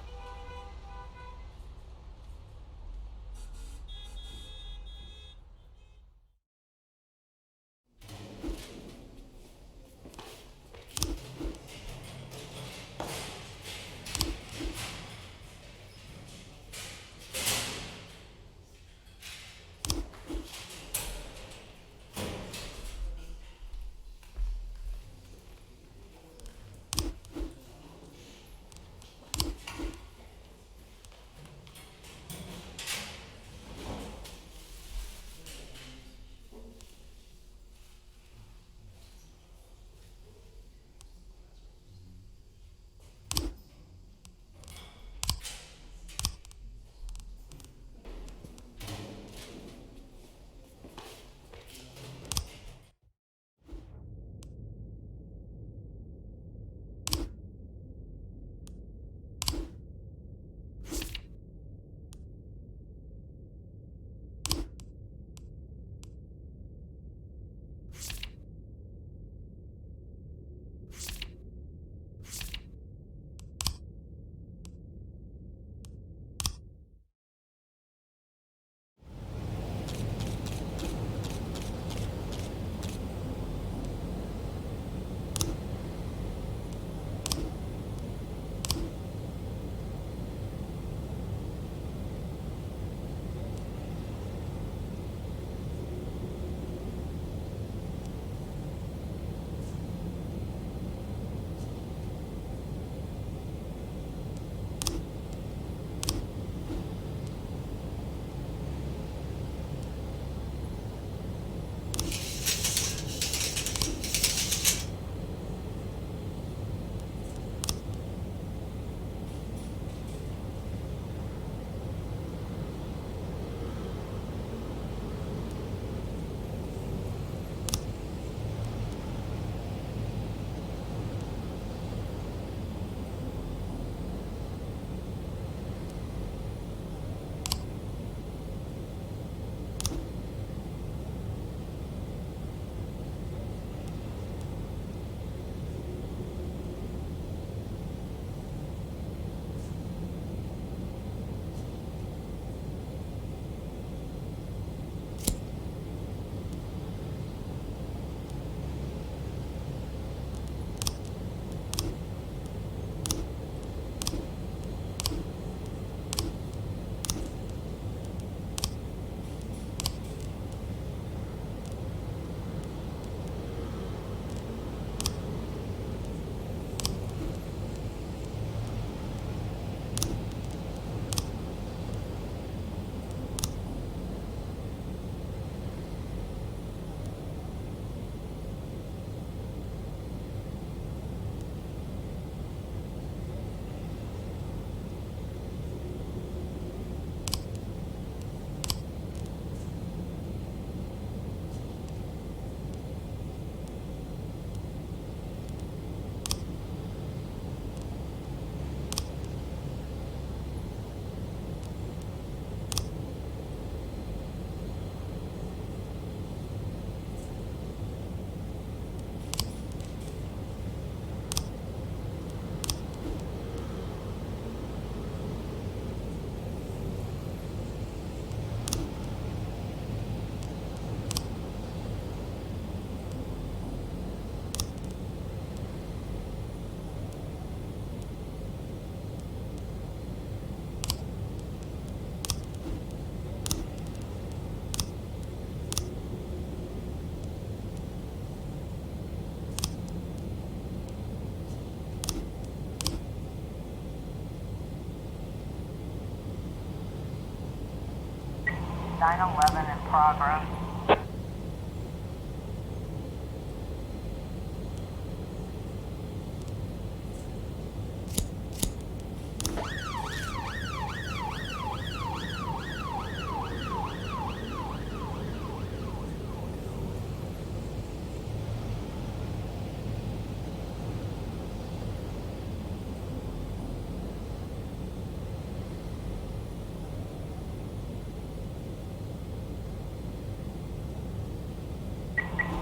911 in progress.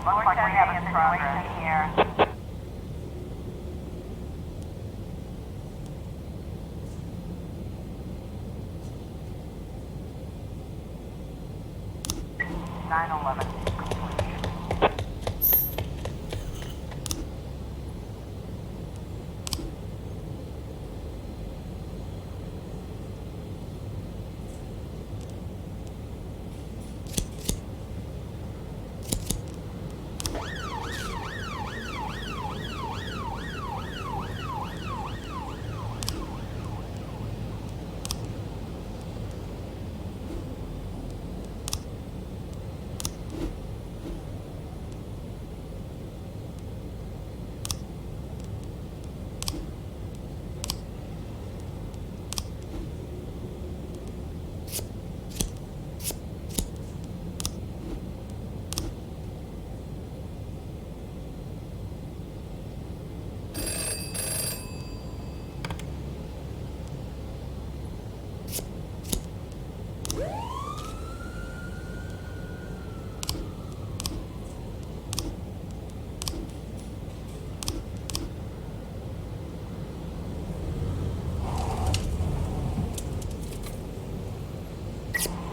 Looks like we have a situation here. Nine 11 complete.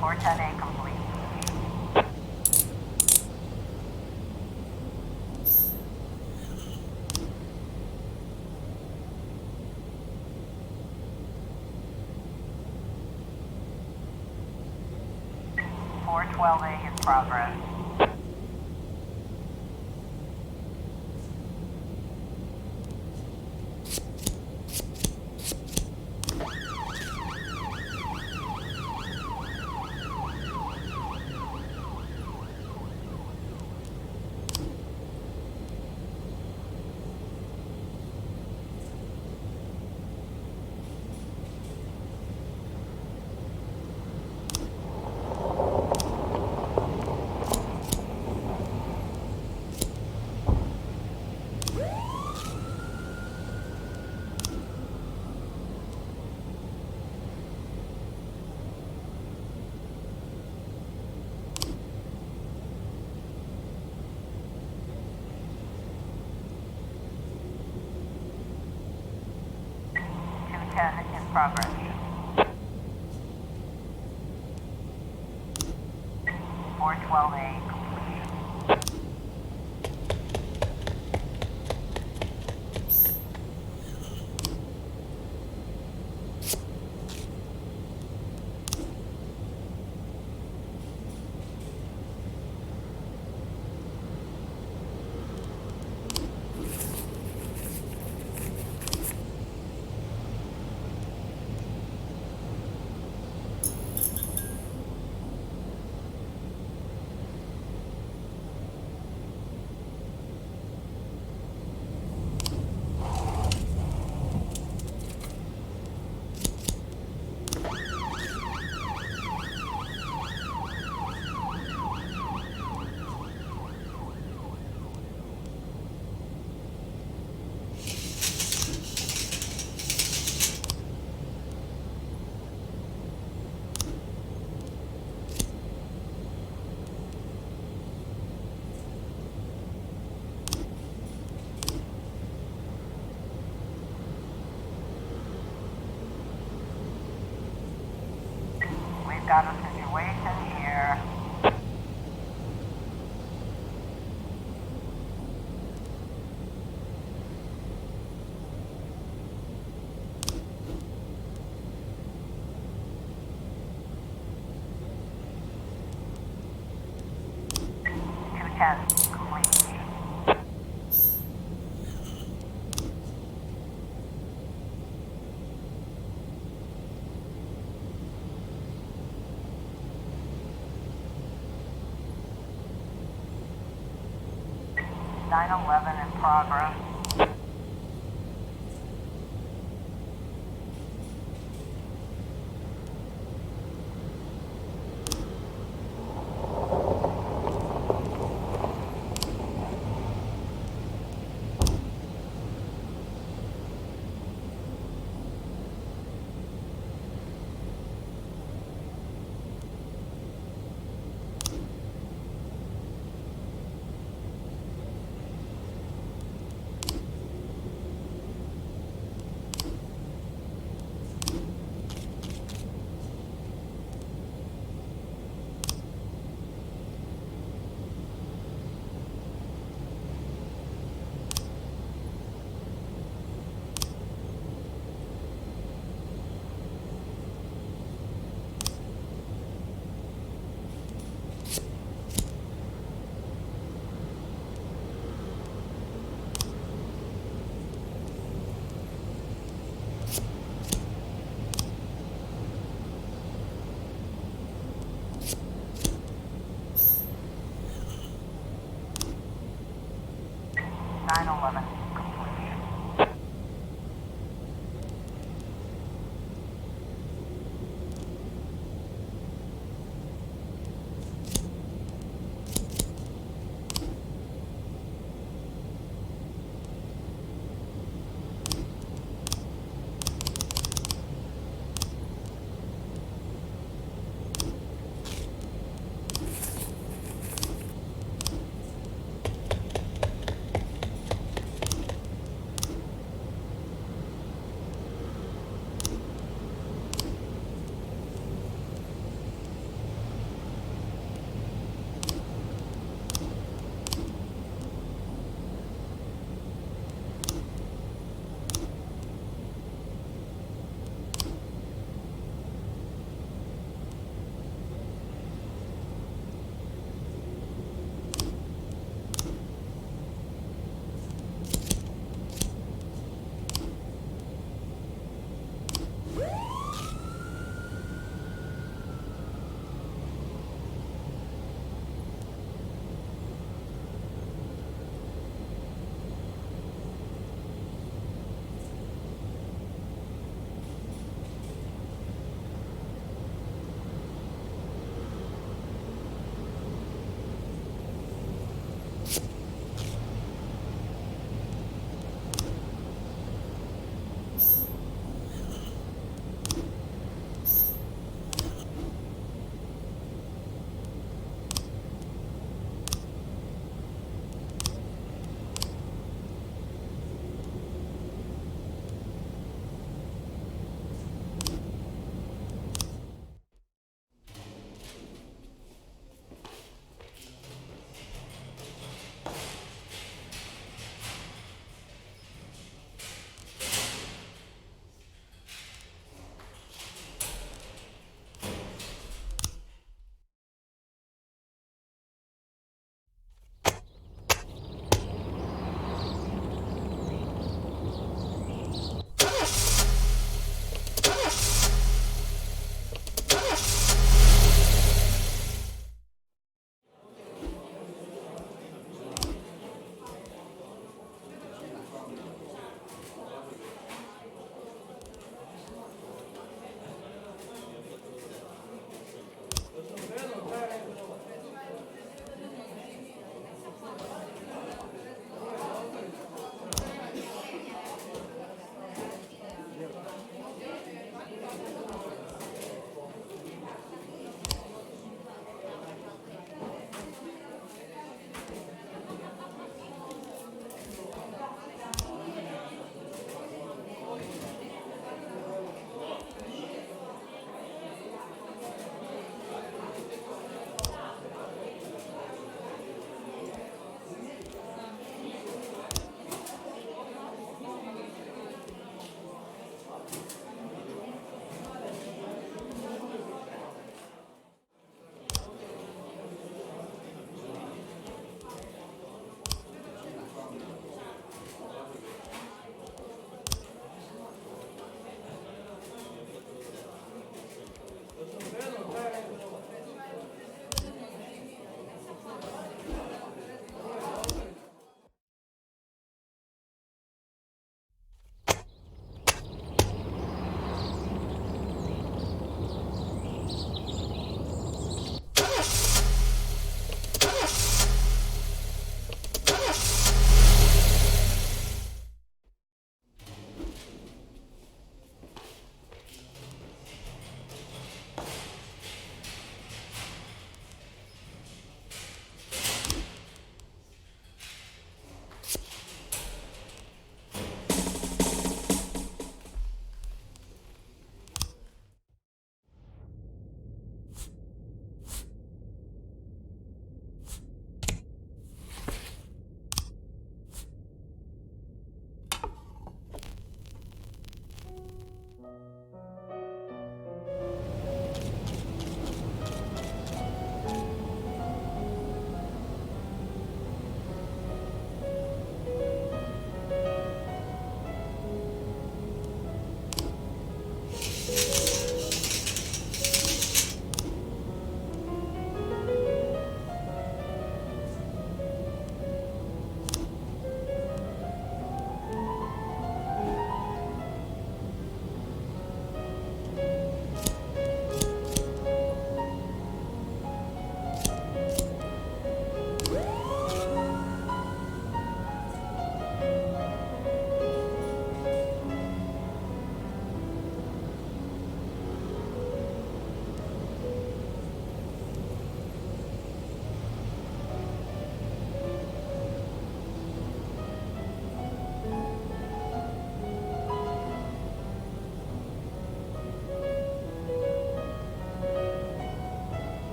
Four 10A complete. Four 12A in progress. Two 10 in progress. Four 12A complete. We've got a situation here. Two 10 complete. 911 in progress.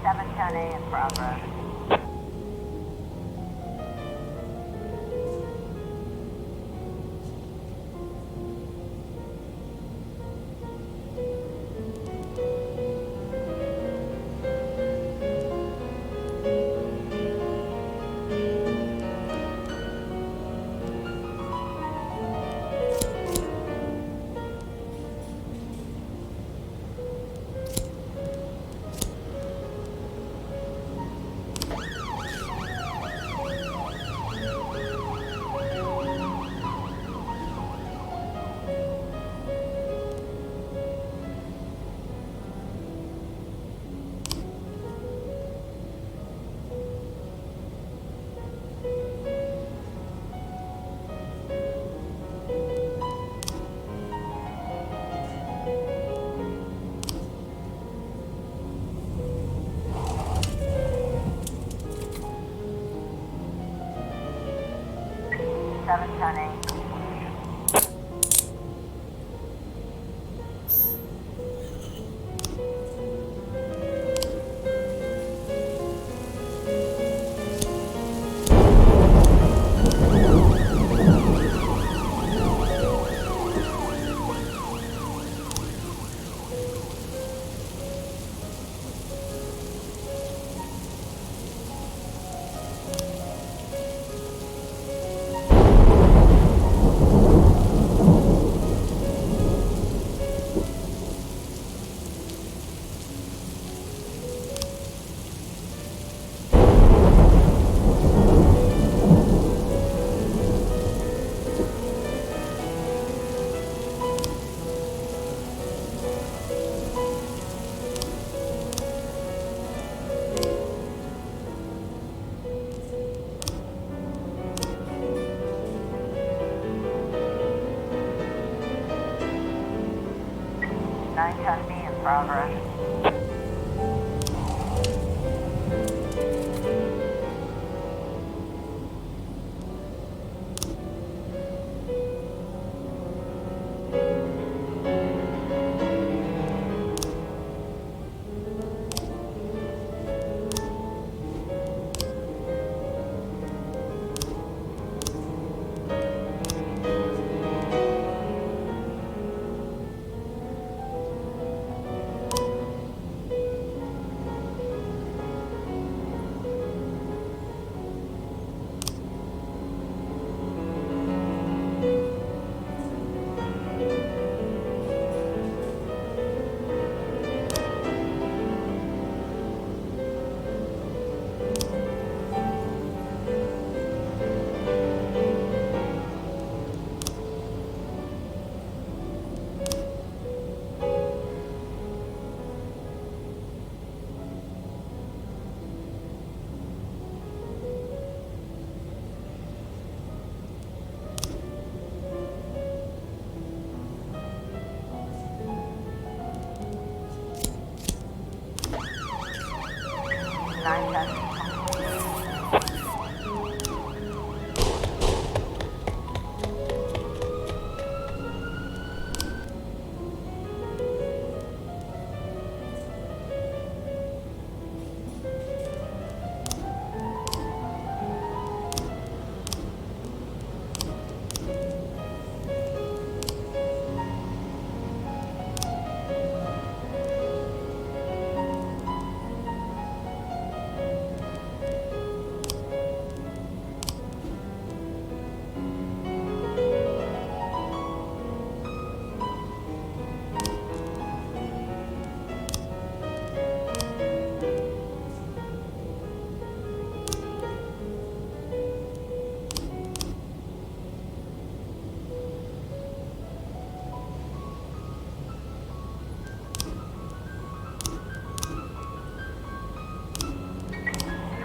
710A in progress. Seven ten eight. Nine ten B in progress.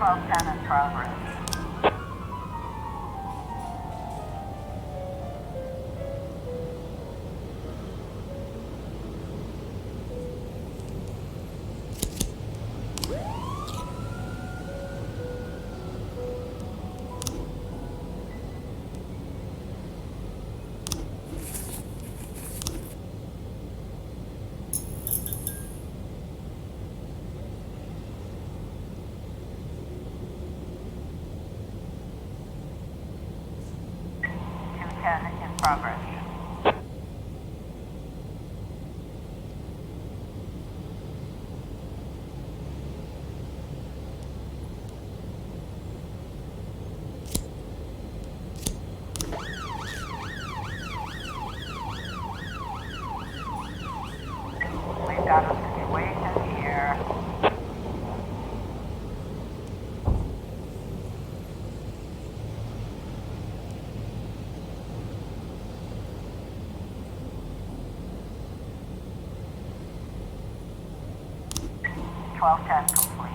1210 in progress. In progress. We've got a situation here. Twelve ten complete.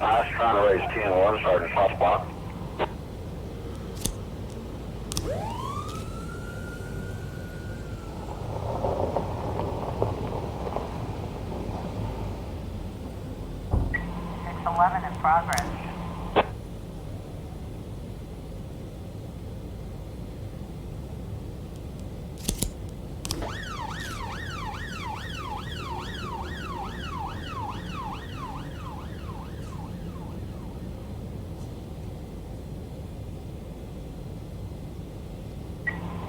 I was trying to raise 10-1, Sergeant Hotspot. Six 11 in progress.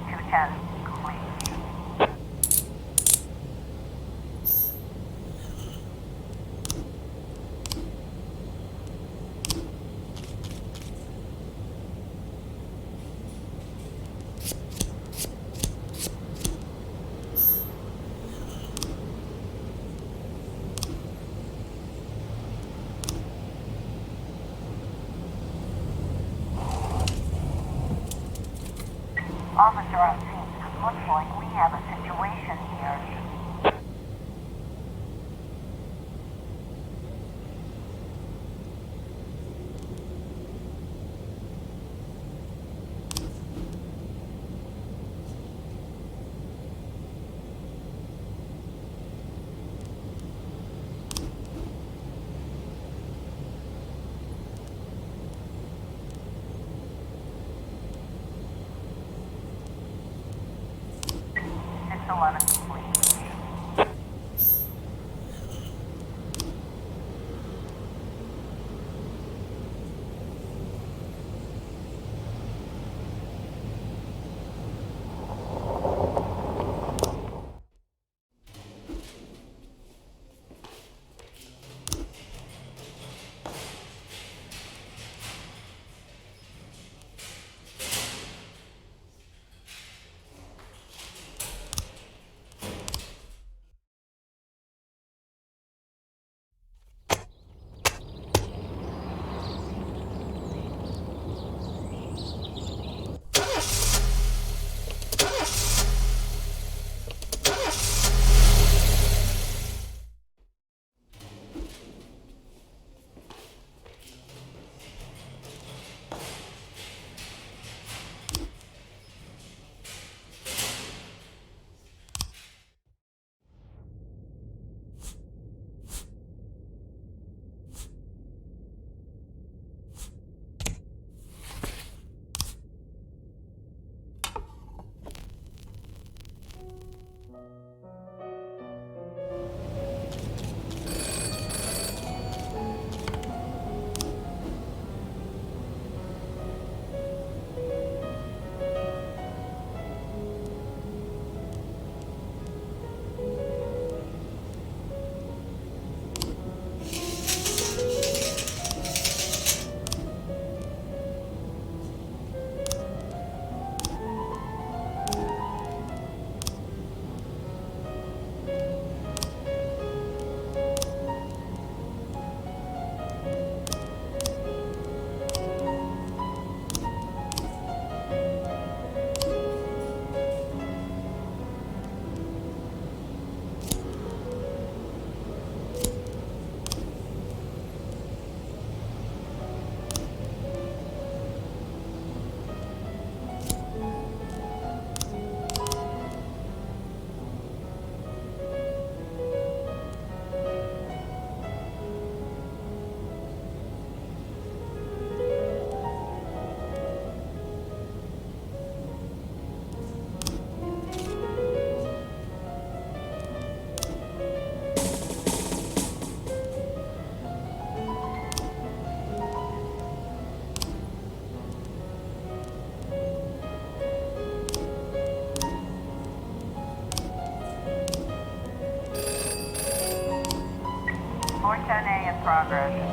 Two 10 complete. Officer on scene, it looks like we have a situation here. Six 11 complete. progress.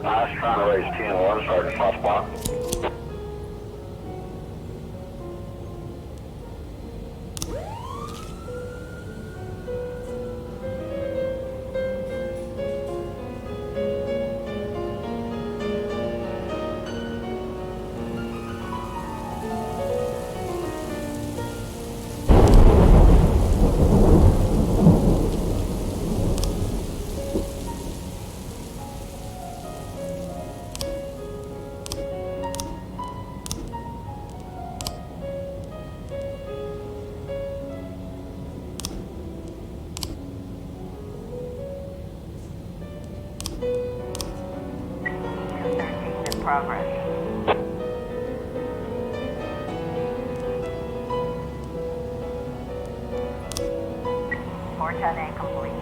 I was trying to raise 10-1, Sergeant Hotspot. Progress. 410A complete.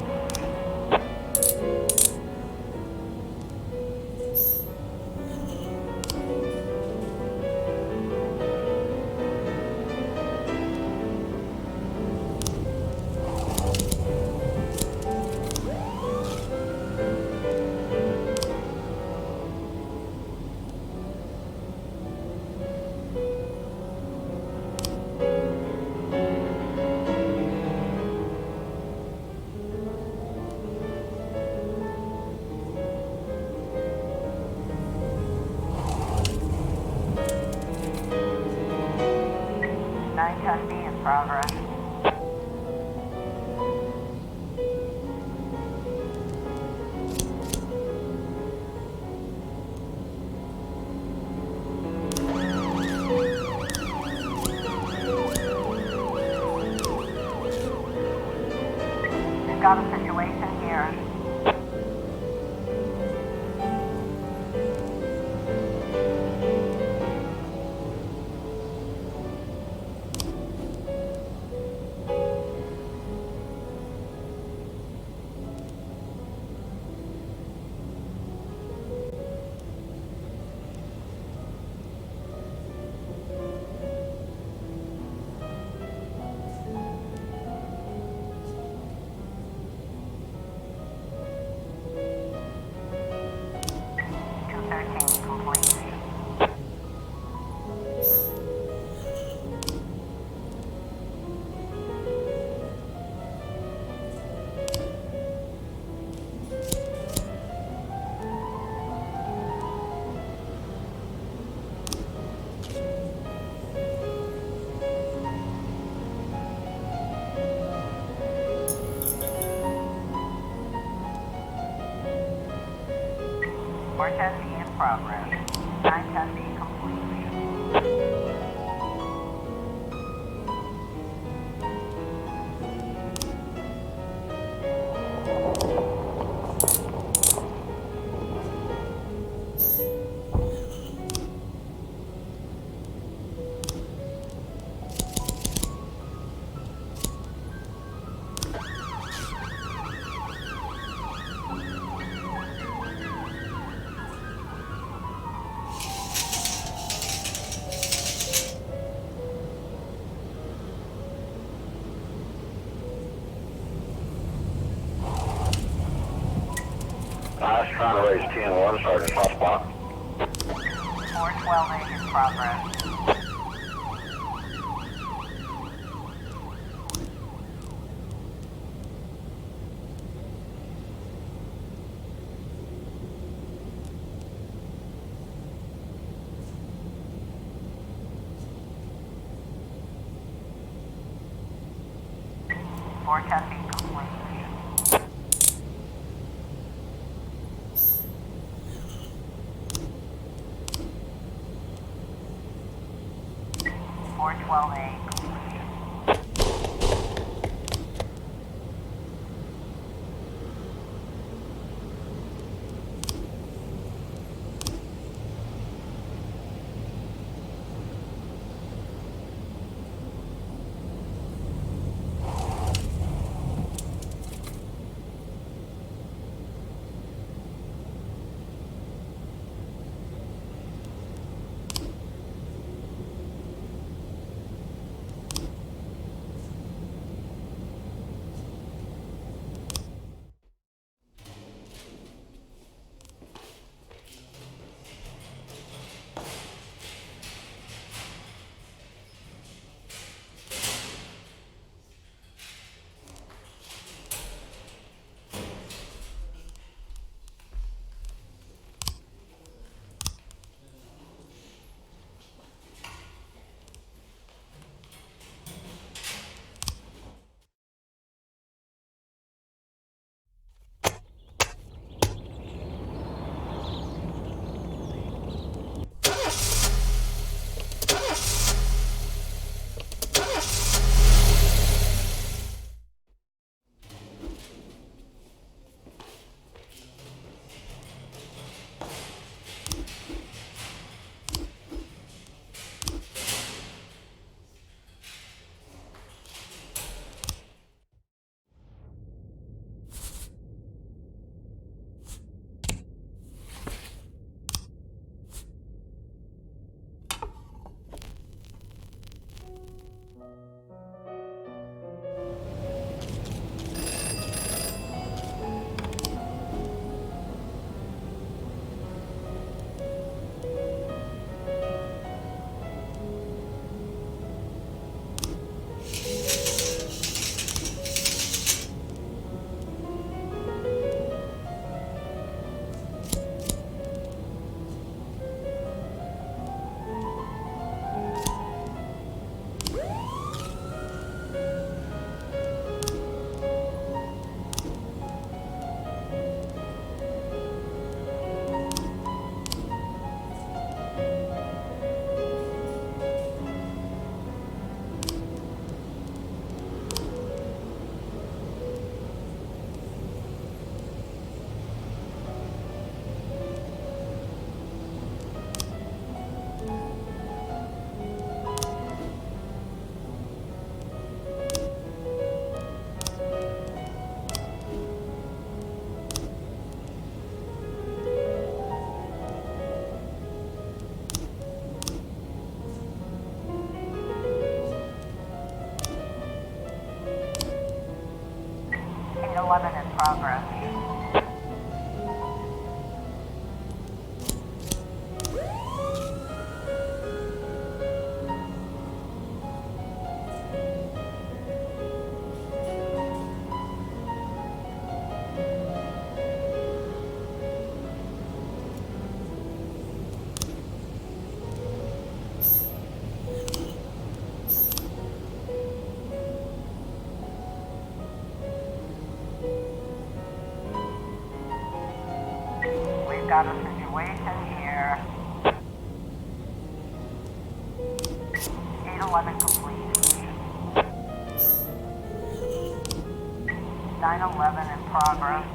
Progress. We've got a situation here. Vortex in progress. 910B complete. trying to raise TN1, Sergeant Hotspot. 412A in progress. Forecasting complete. Four 12A completion. in progress. Got a situation here. 811 complete. 911 in progress.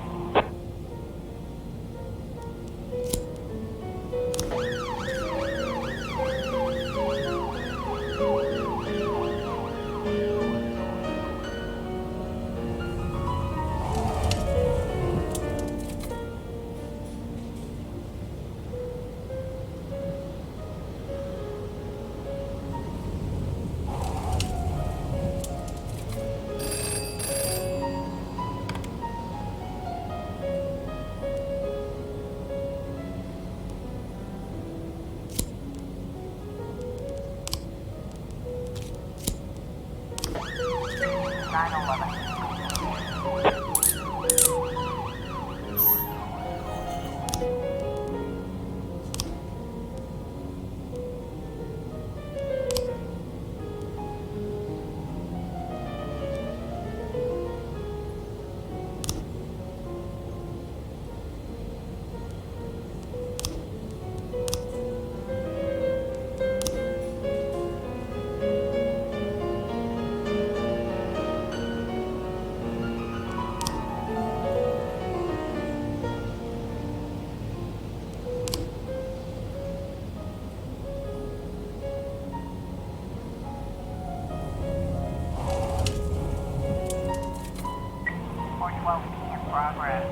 412P in progress.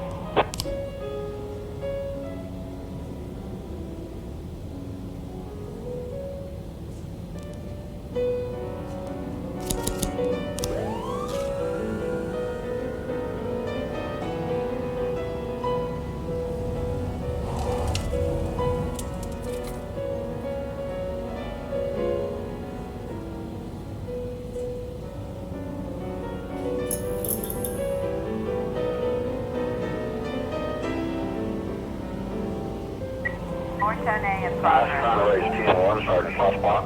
A in Ash progress. trying to raise 10-1, Sergeant Hotspot.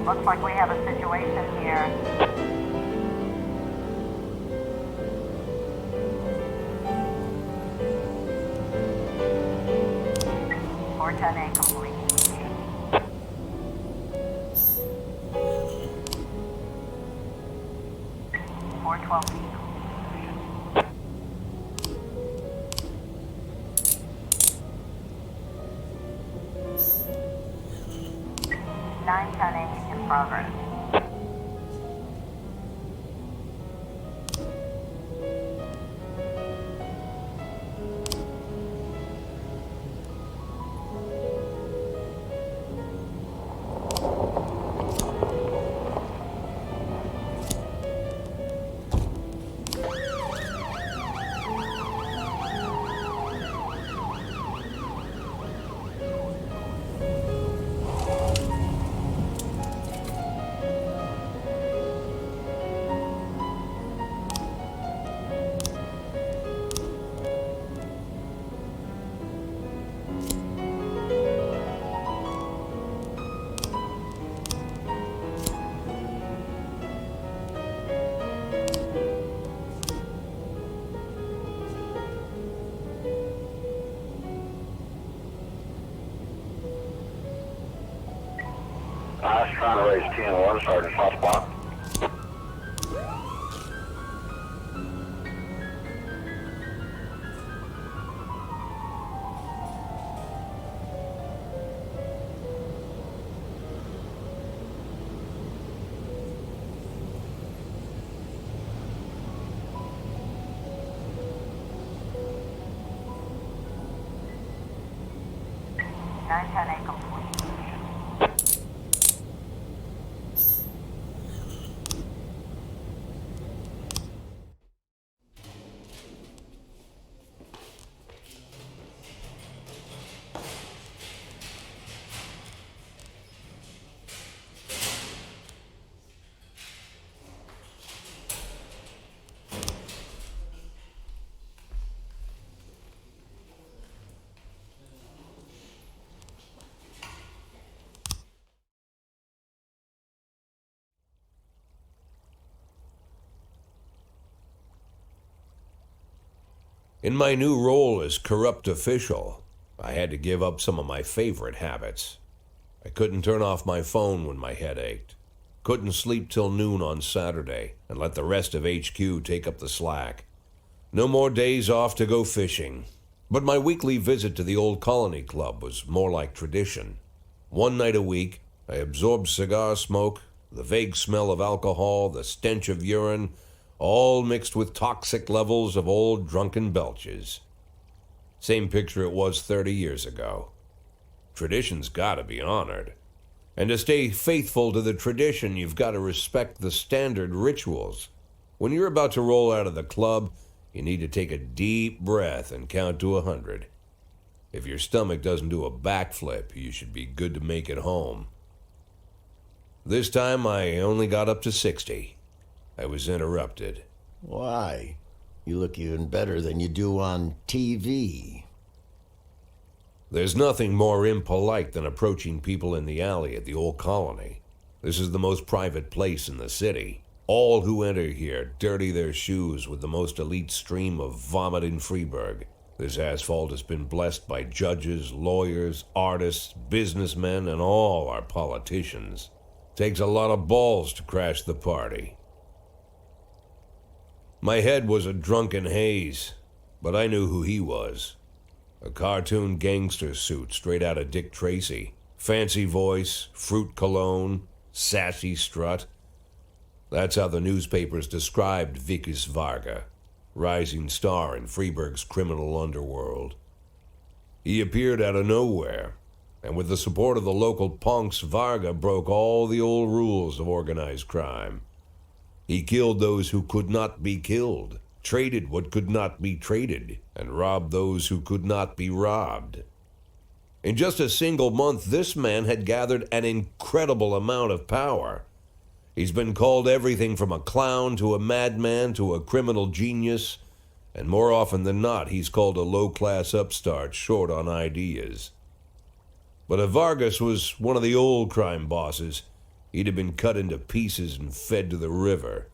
Looks like we have a situation here. A complete. 412B. Nine ten A in progress. Ash trying to raise 10-1, Sergeant Hotspot. Nine ten A complete. In my new role as corrupt official, I had to give up some of my favorite habits. I couldn't turn off my phone when my head ached. Couldn't sleep till noon on Saturday and let the rest of HQ take up the slack. No more days off to go fishing. But my weekly visit to the Old Colony Club was more like tradition. One night a week, I absorbed cigar smoke, the vague smell of alcohol, the stench of urine, all mixed with toxic levels of old drunken belches. Same picture it was 30 years ago. Tradition's gotta be honored. And to stay faithful to the tradition, you've got to respect the standard rituals. When you're about to roll out of the club, you need to take a deep breath and count to 100. If your stomach doesn't do a backflip, you should be good to make it home. This time I only got up to 60. I was interrupted. Why? You look even better than you do on TV. There's nothing more impolite than approaching people in the alley at the Old Colony. This is the most private place in the city. All who enter here dirty their shoes with the most elite stream of vomit in Freeburg. This asphalt has been blessed by judges, lawyers, artists, businessmen, and all our politicians. Takes a lot of balls to crash the party. My head was a drunken haze, but I knew who he was. A cartoon gangster suit straight out of Dick Tracy. Fancy voice, fruit cologne, sassy strut. That's how the newspapers described Vikas Varga, rising star in Freeburg's criminal underworld. He appeared out of nowhere, and with the support of the local punks, Varga broke all the old rules of organized crime. He killed those who could not be killed, traded what could not be traded, and robbed those who could not be robbed. In just a single month, this man had gathered an incredible amount of power. He's been called everything from a clown to a madman to a criminal genius, and more often than not, he's called a low-class upstart short on ideas. But if Vargas was one of the old crime bosses, he'd have been cut into pieces and fed to the river.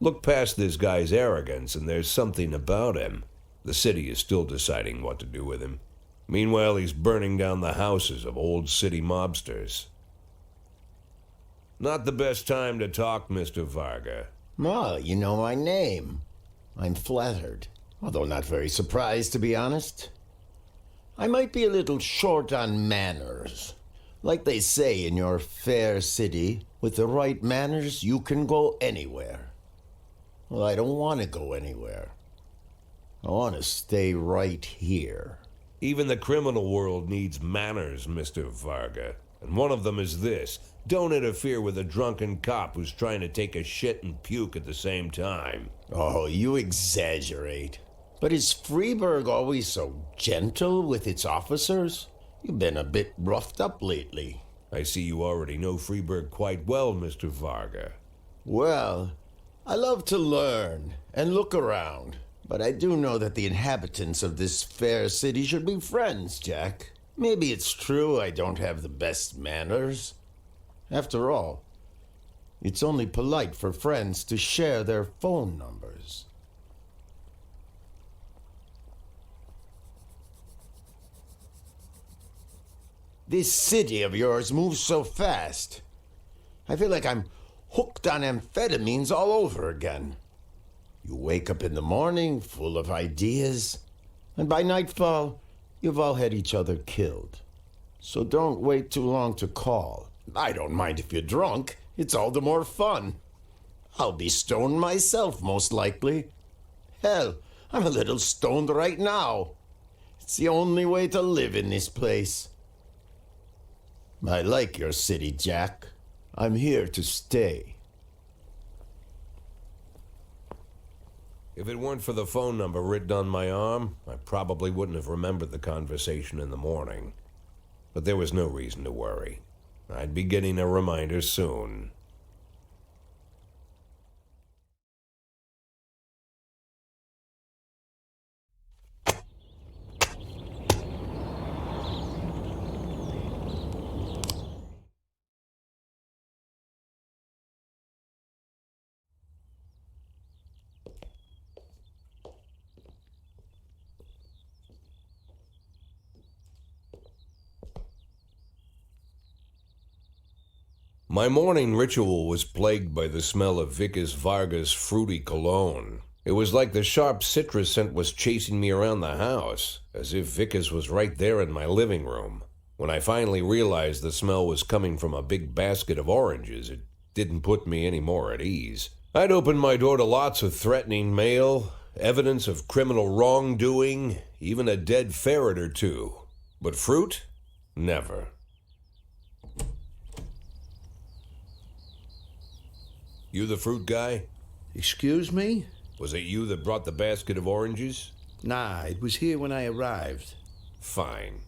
Look past this guy's arrogance, and there's something about him. The city is still deciding what to do with him. Meanwhile, he's burning down the houses of old city mobsters. Not the best time to talk, Mr. Varga. Well, you know my name. I'm flattered, although not very surprised, to be honest. I might be a little short on manners. Like they say in your fair city, with the right manners, you can go anywhere. Well, I don't want to go anywhere. I want to stay right here. Even the criminal world needs manners, Mr. Varga. And one of them is this. Don't interfere with a drunken cop who's trying to take a shit and puke at the same time. Oh, you exaggerate. But is Freeburg always so gentle with its officers? You've been a bit roughed up lately. I see you already know Freeburg quite well, Mr. Varga. Well, I love to learn and look around. But I do know that the inhabitants of this fair city should be friends, Jack. Maybe it's true I don't have the best manners. After all, it's only polite for friends to share their phone numbers. This city of yours moves so fast. I feel like I'm hooked on amphetamines all over again. You wake up in the morning full of ideas, and by nightfall, you've all had each other killed. So don't wait too long to call. I don't mind if you're drunk. It's all the more fun. I'll be stoned myself, most likely. Hell, I'm a little stoned right now. It's the only way to live in this place. I like your city, Jack. I'm here to stay. If it weren't for the phone number written on my arm, I probably wouldn't have remembered the conversation in the morning. But there was no reason to worry. I'd be getting a reminder soon. My morning ritual was plagued by the smell of Vikas Varga's fruity cologne. It was like the sharp citrus scent was chasing me around the house, as if Vickers was right there in my living room. When I finally realized the smell was coming from a big basket of oranges, it didn't put me any more at ease. I'd opened my door to lots of threatening mail, evidence of criminal wrongdoing, even a dead ferret or two. But fruit? Never. You the fruit guy? Excuse me? Was it you that brought the basket of oranges? Nah, it was here when I arrived. Fine.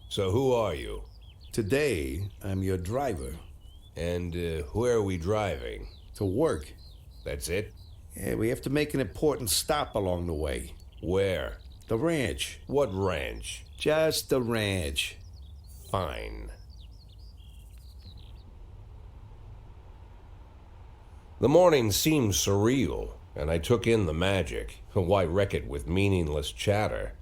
So who are you? Today, I'm your driver. And where are we driving? To work. That's it? Yeah, we have to make an important stop along the way. Where? The ranch. What ranch? Just the ranch. Fine. The morning seemed surreal, and I took in the magic. Why wreck it with meaningless chatter?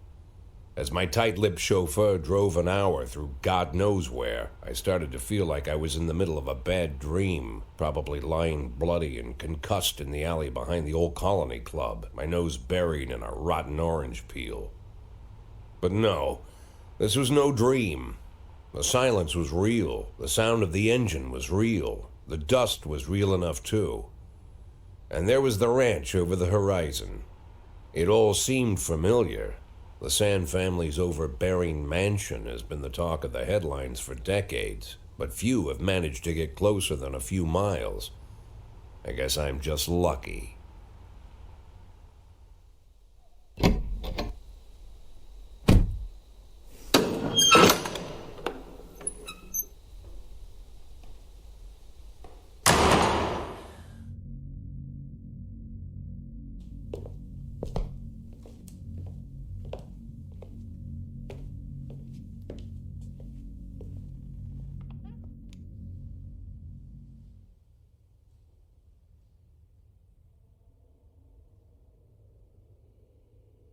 As my tight-lipped chauffeur drove an hour through God knows where, I started to feel like I was in the middle of a bad dream, probably lying bloody and concussed in the alley behind the old Colony Club, my nose buried in a rotten orange peel. But no, this was no dream. The silence was real. The sound of the engine was real. The dust was real enough, too. And there was the ranch over the horizon. It all seemed familiar. The Sand family's overbearing mansion has been the talk of the headlines for decades, but few have managed to get closer than a few miles. I guess I'm just lucky.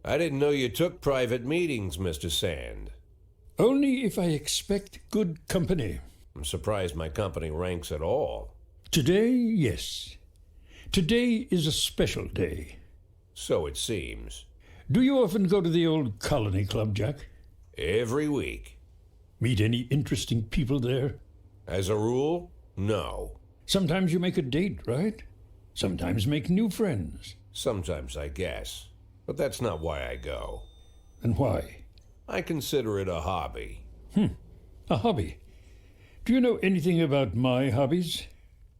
I didn't know you took private meetings, Mr. Sand. Only if I expect good company. I'm surprised my company ranks at all. Today, yes. Today is a special day. So it seems. Do you often go to the old Colony Club, Jack? Every week. Meet any interesting people there? As a rule, no. Sometimes you make a date, right? Sometimes make new friends. Sometimes, I guess. But that's not why I go. And why? I consider it a hobby. A hobby. Do you know anything about my hobbies?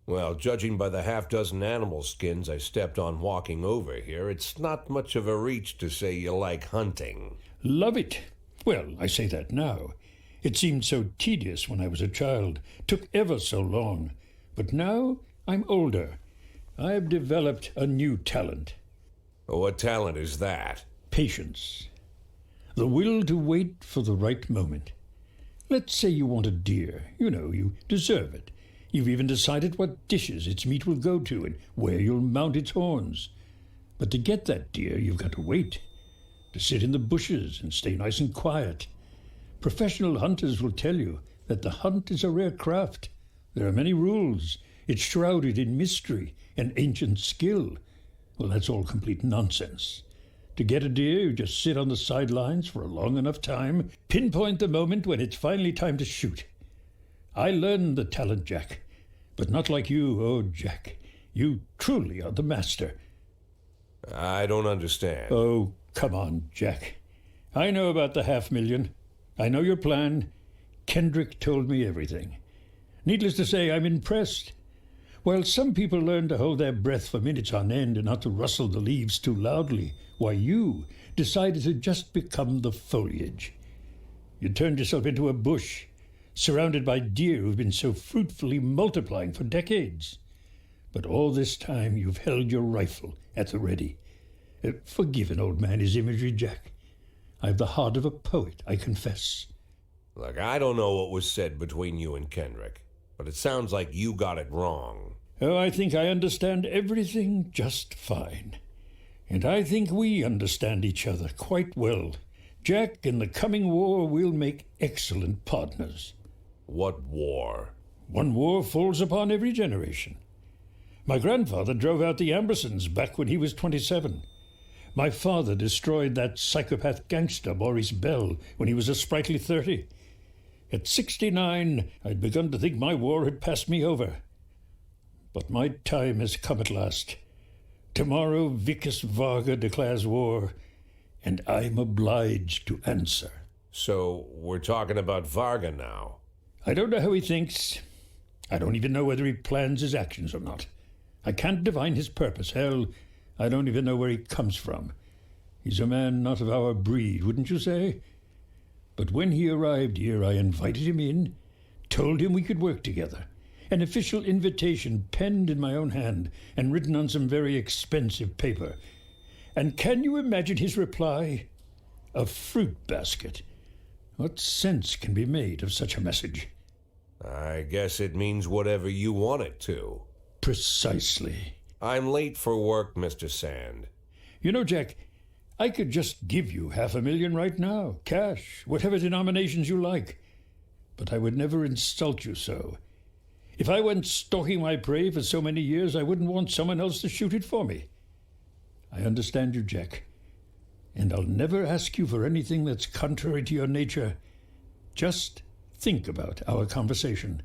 Well, judging by the half-dozen animal skins I stepped on walking over here, it's not much of a reach to say you like hunting. Love it. Well, I say that now. It seemed so tedious when I was a child. Took ever so long. But now I'm older. I've developed a new talent. What talent is that? Patience. The will to wait for the right moment. Let's say you want a deer. You know, you deserve it. You've even decided what dishes its meat will go to and where you'll mount its horns. But to get that deer, you've got to wait. To sit in the bushes and stay nice and quiet. Professional hunters will tell you that the hunt is a rare craft. There are many rules. It's shrouded in mystery and ancient skill. Well, that's all complete nonsense. To get a deer, you just sit on the sidelines for a long enough time, pinpoint the moment when it's finally time to shoot. I learned the talent, Jack, but not like you, oh, Jack. You truly are the master. I don't understand. Oh, come on, Jack. I know about the 500,000. I know your plan. Kendrick told me everything. Needless to say, I'm impressed. While some people learn to hold their breath for minutes on end and not to rustle the leaves too loudly, why you decided to just become the foliage. You turned yourself into a bush, surrounded by deer who've been so fruitfully multiplying for decades. But all this time you've held your rifle at the ready. Forgive an old man his imagery, Jack. I've the heart of a poet, I confess. Look, I don't know what was said between you and Kendrick, but it sounds like you got it wrong. Oh, I think I understand everything just fine. And I think we understand each other quite well. Jack, in the coming war, we'll make excellent partners. What war? One war falls upon every generation. My grandfather drove out the Ambersons back when he was 27. My father destroyed that psychopath gangster Maurice Bell when he was a sprightly 30. At 69, I'd begun to think my war had passed me over. But my time has come at last. Tomorrow Vickers Varga declares war, and I'm obliged to answer. So we're talking about Varga now. I don't know how he thinks. I don't even know whether he plans his actions or not. I can't divine his purpose. Hell, I don't even know where he comes from. He's a man not of our breed, wouldn't you say? But when he arrived here, I invited him in, told him we could work together. An official invitation penned in my own hand and written on some very expensive paper. And can you imagine his reply? A fruit basket. What sense can be made of such a message? I guess it means whatever you want it to. Precisely. I'm late for work, Mr. Sand. You know, Jack, I could just give you $500,000 right now, cash, whatever denominations you like. But I would never insult you so. If I went stalking my prey for so many years, I wouldn't want someone else to shoot it for me. I understand you, Jack. And I'll never ask you for anything that's contrary to your nature. Just think about our conversation.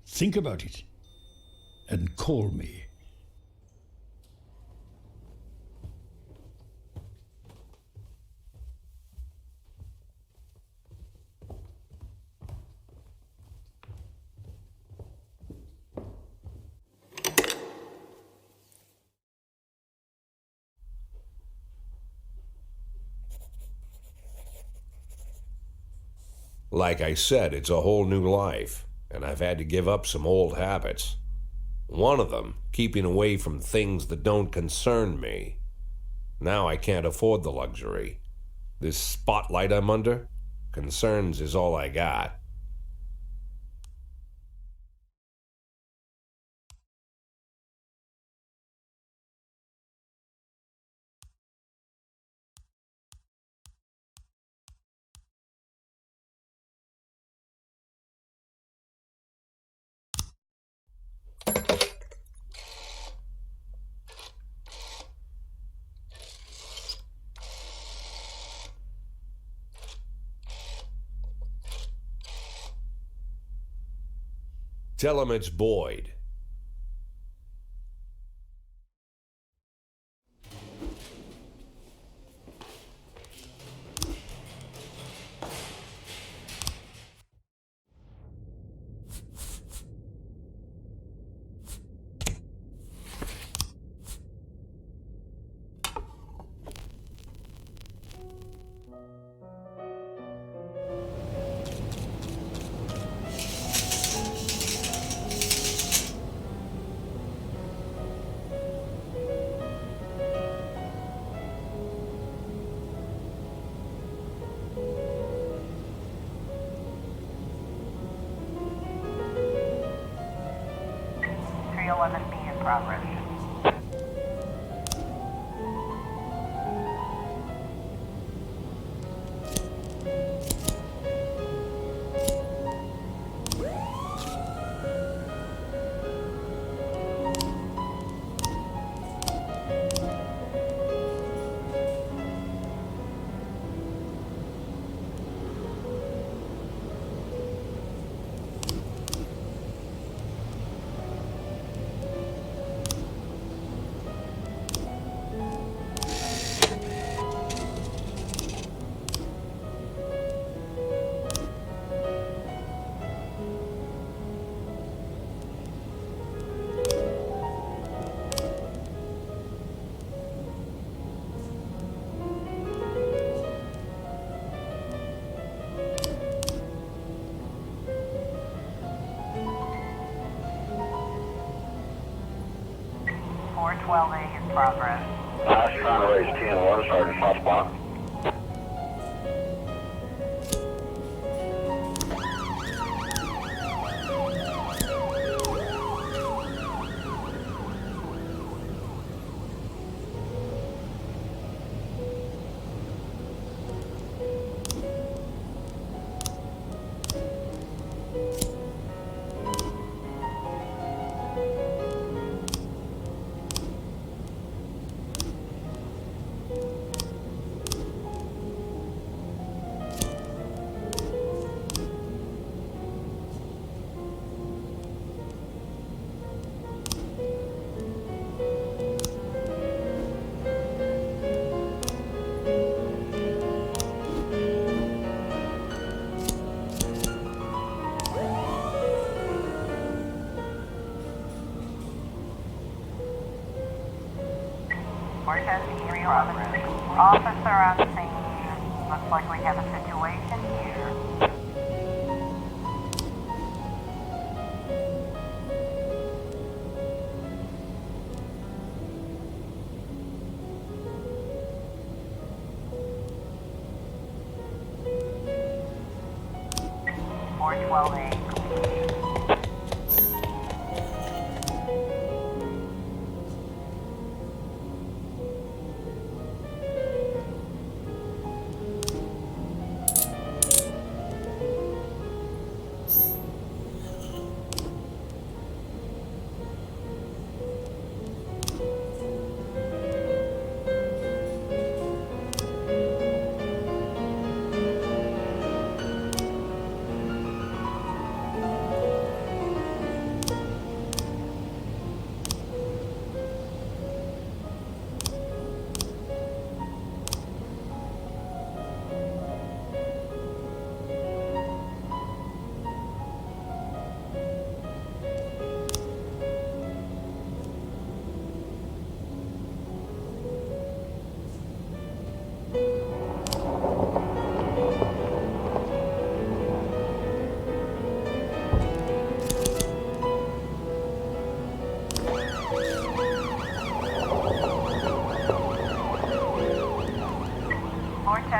Think about it. And call me. Like I said, it's a whole new life, and I've had to give up some old habits. One of them, keeping away from things that don't concern me. Now I can't afford the luxury. This spotlight I'm under, concerns is all I got. Tell him it's Boyd. B in progress. A in progress. I was trying to raise 10-1, Sergeant Hotspot. 410 area progress. Officer on scene. Looks like we have a situation here. Four 12A.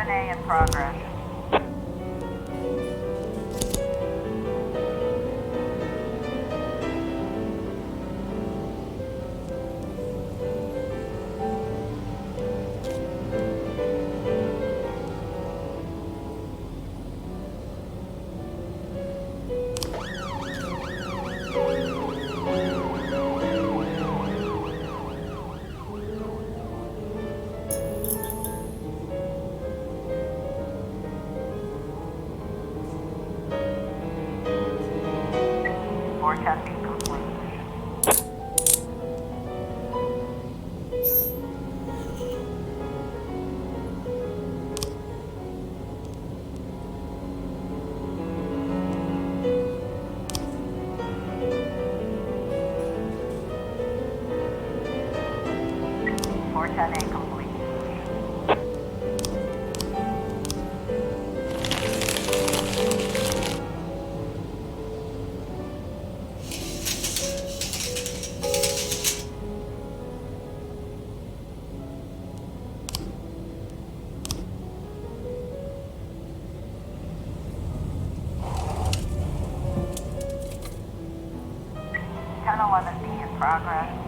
A in progress. Forecasting complete. Forecasting complete. Ten 11B in progress.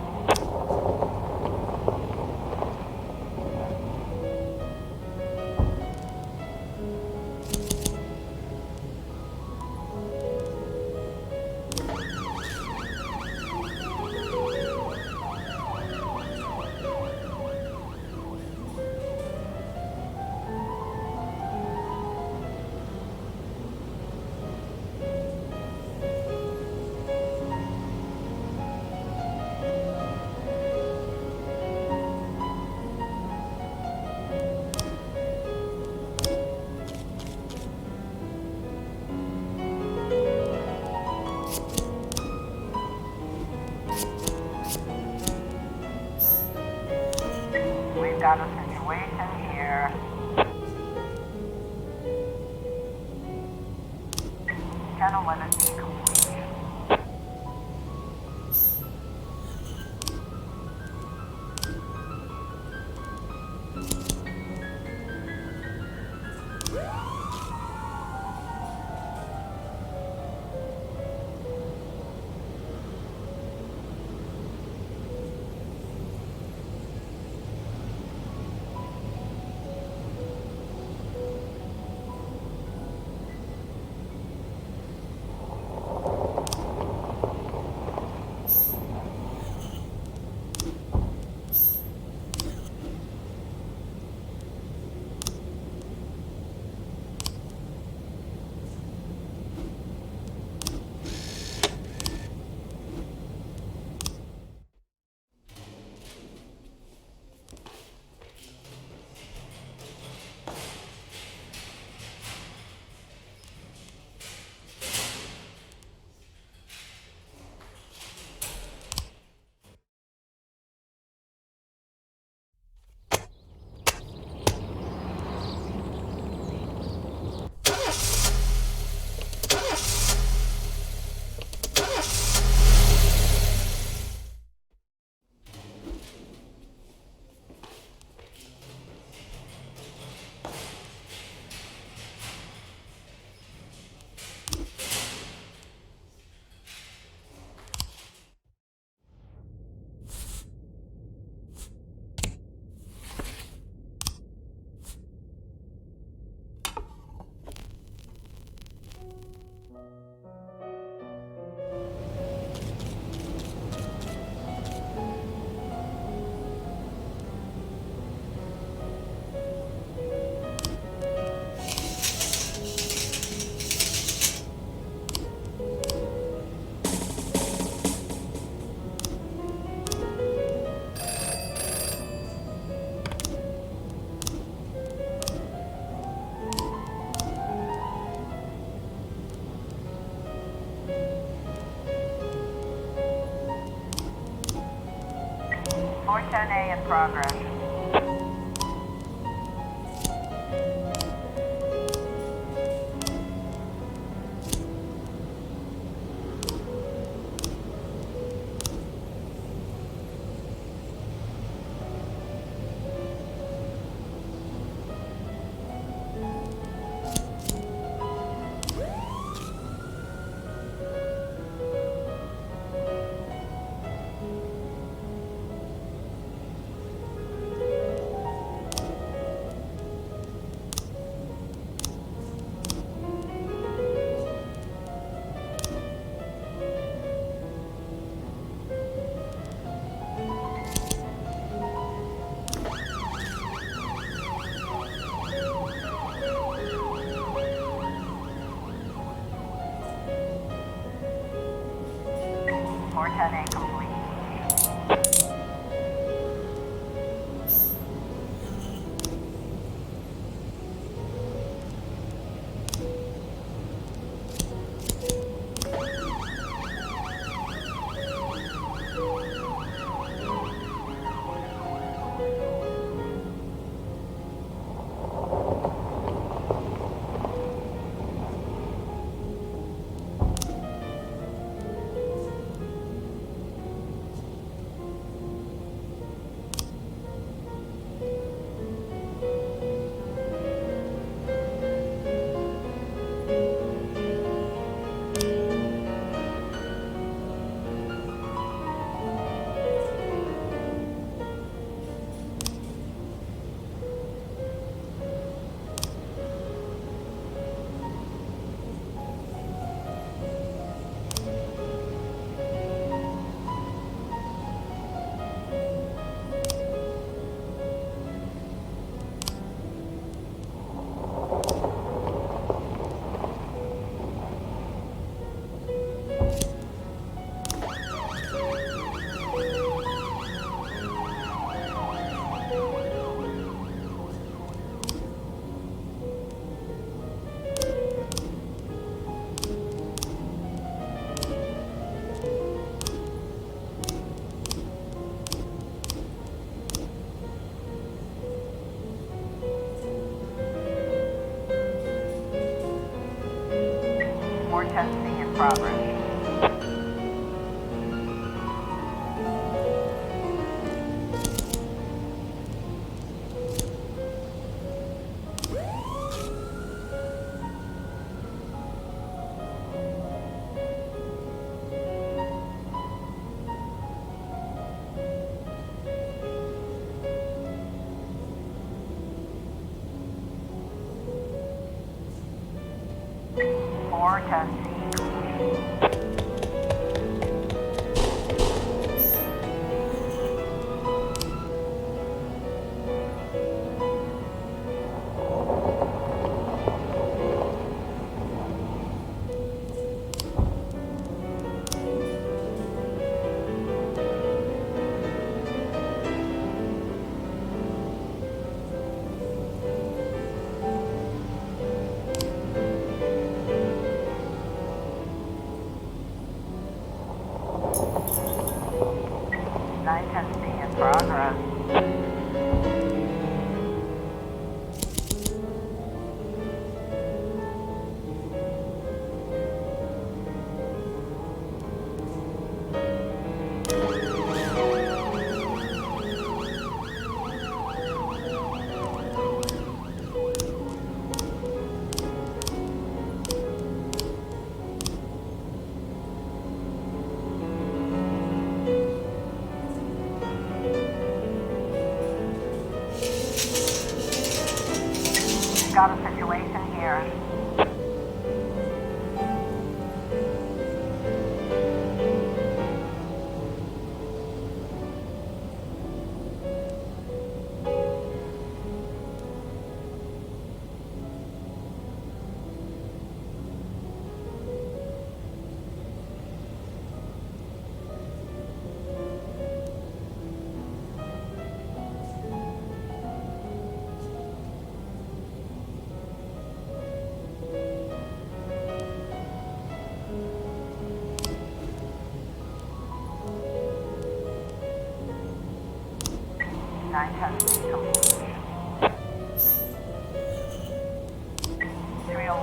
We've got a situation here. 1011B complete. in progress. Forte complete. More testing in progress. More testing complete. Night testing in progress. Got a situation here.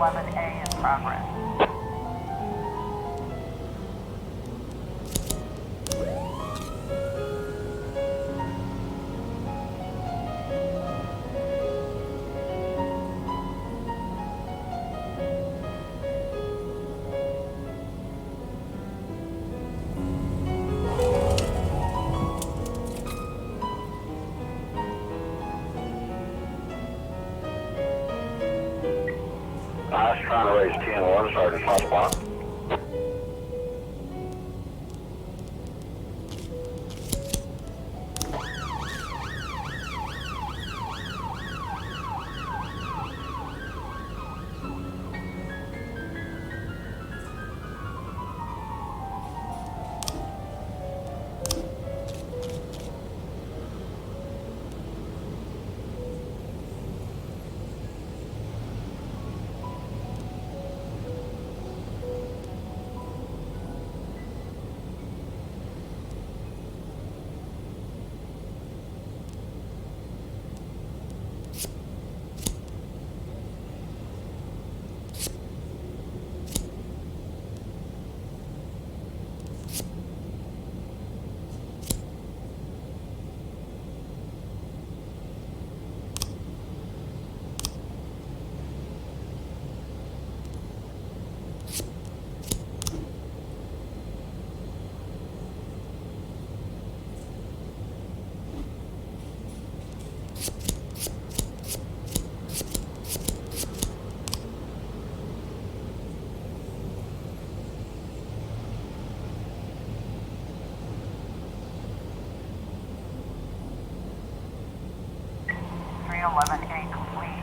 311A in progress. I was trying to raise 10-1, Sergeant Hotspot. Complete.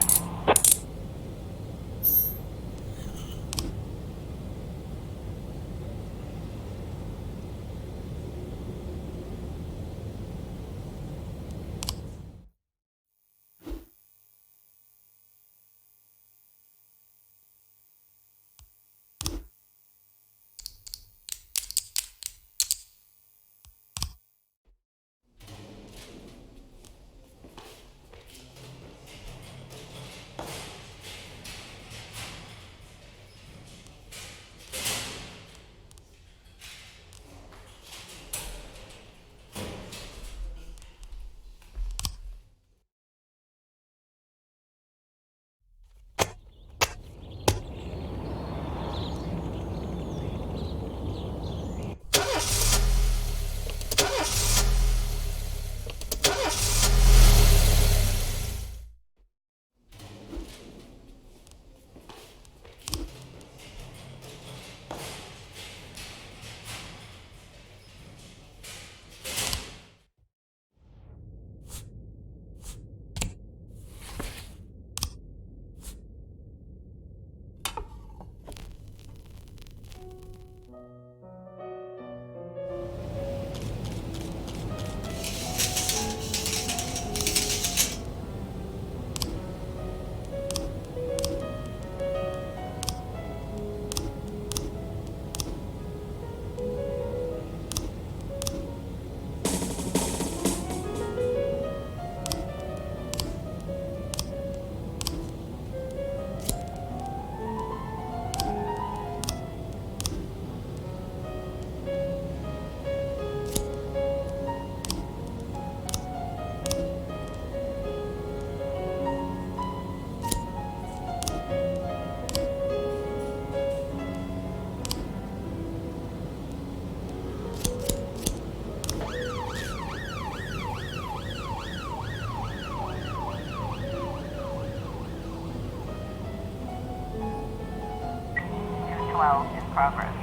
In progress.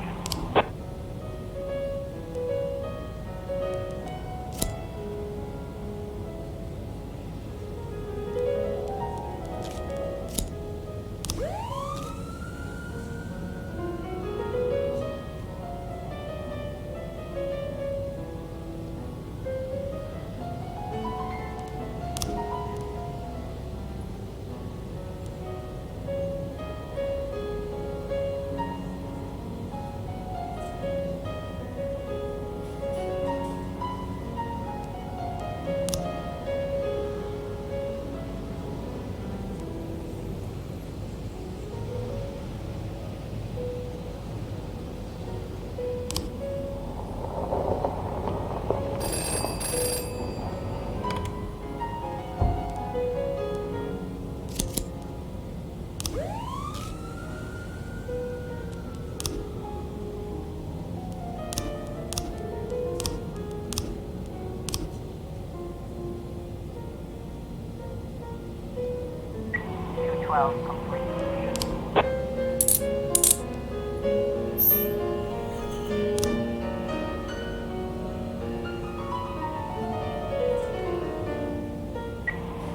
12 complete.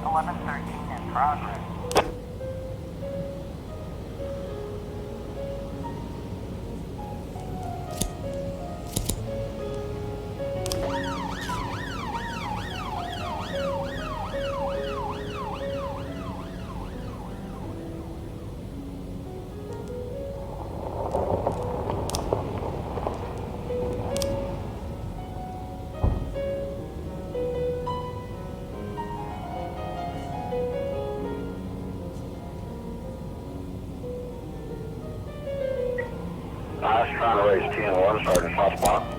Eleven 13 in progress. I was trying to raise 10-1, Sergeant Hotspot.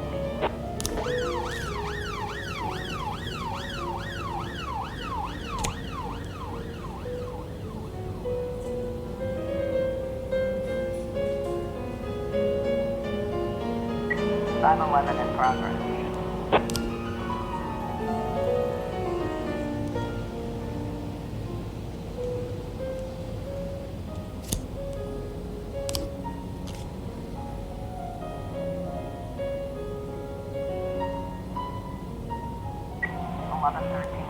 Five 11 in progress. Eleven 13.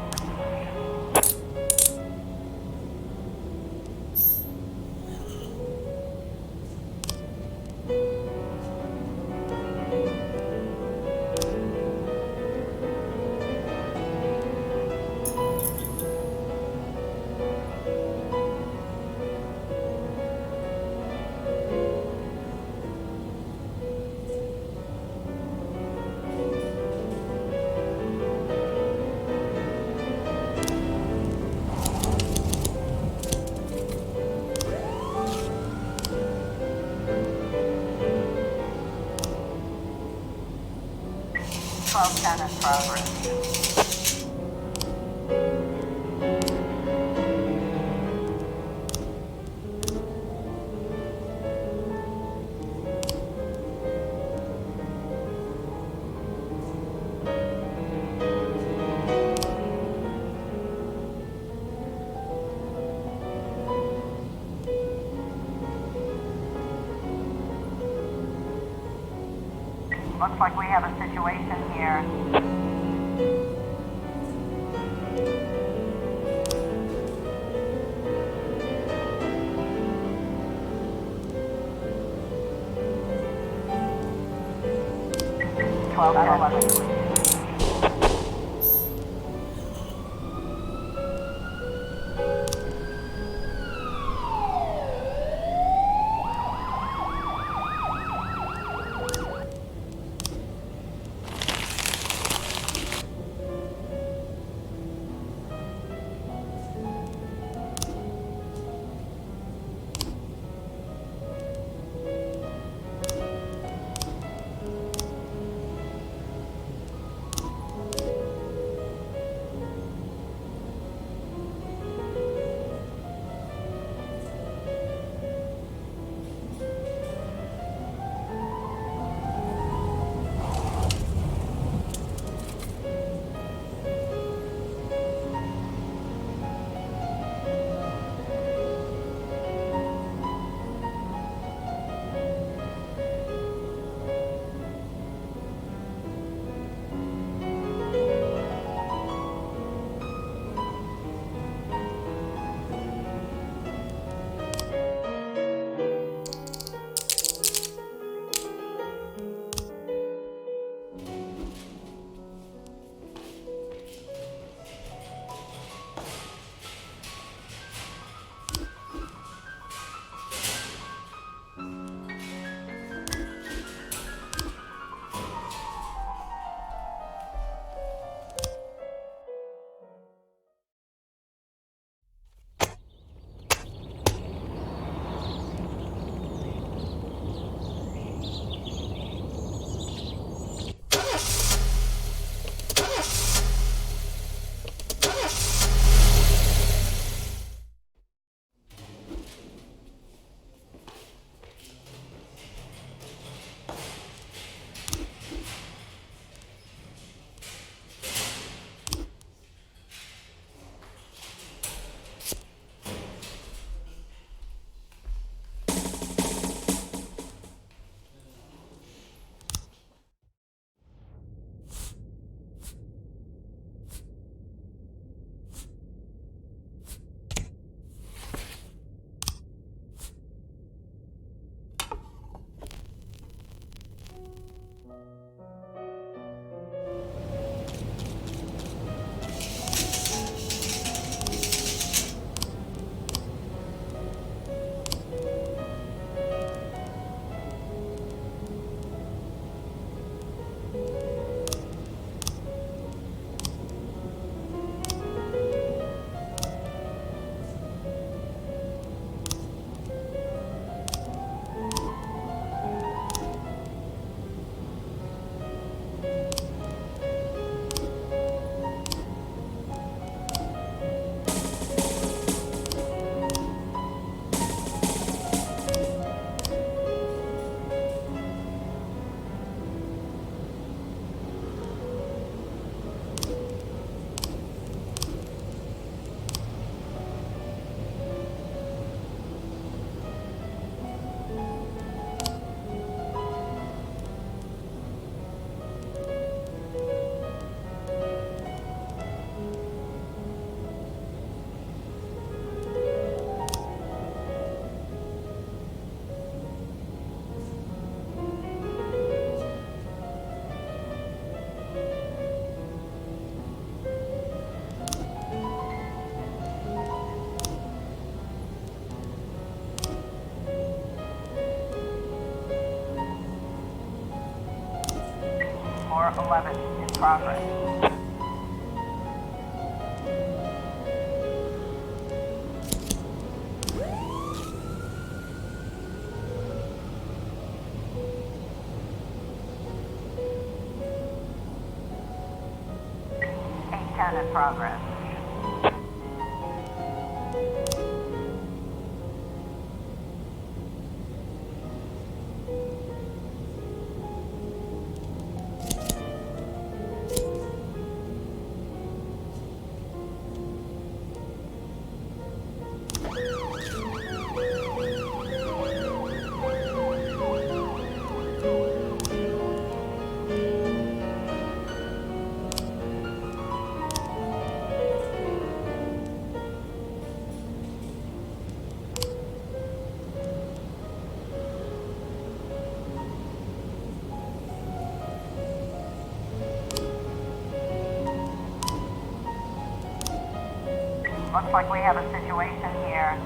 Twelve 10 in progress. Looks like we have a situation here. Twelve 11. 411 in progress. In progress. Looks like we have a situation here.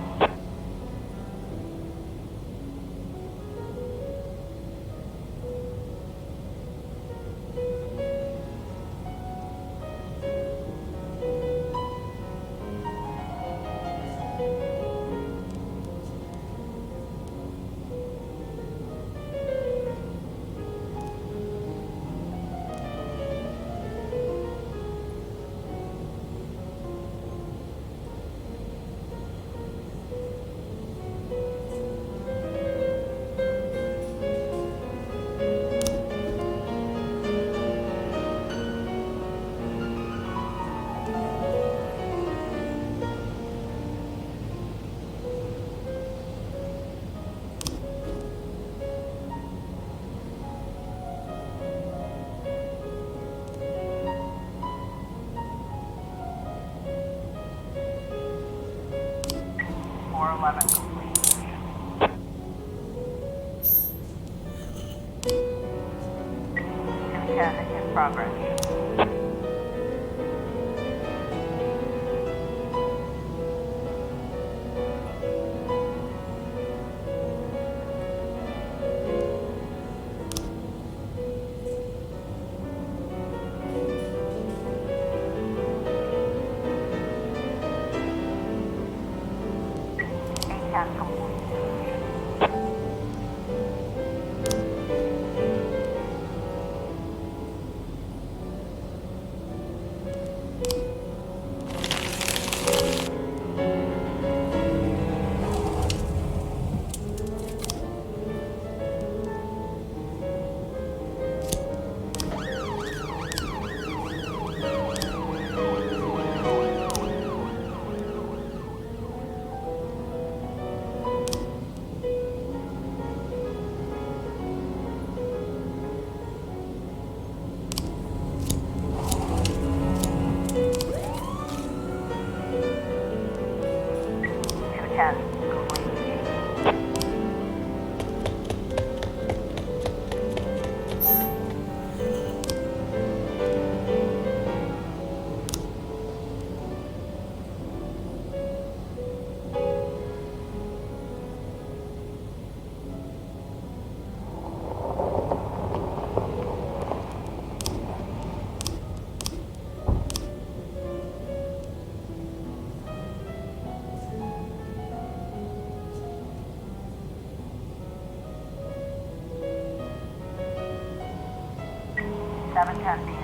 In progress.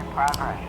in progress.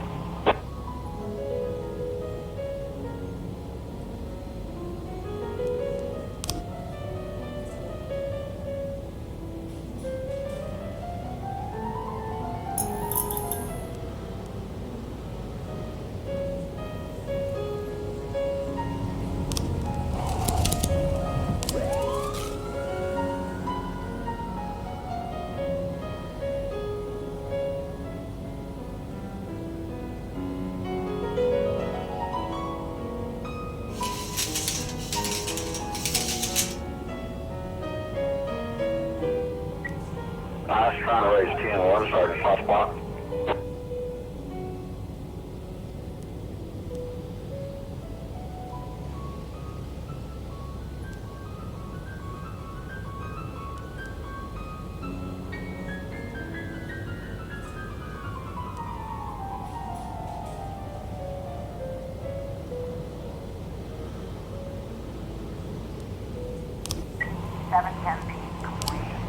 I was trying to raise 10-1, Sergeant Hotspot. can be completed.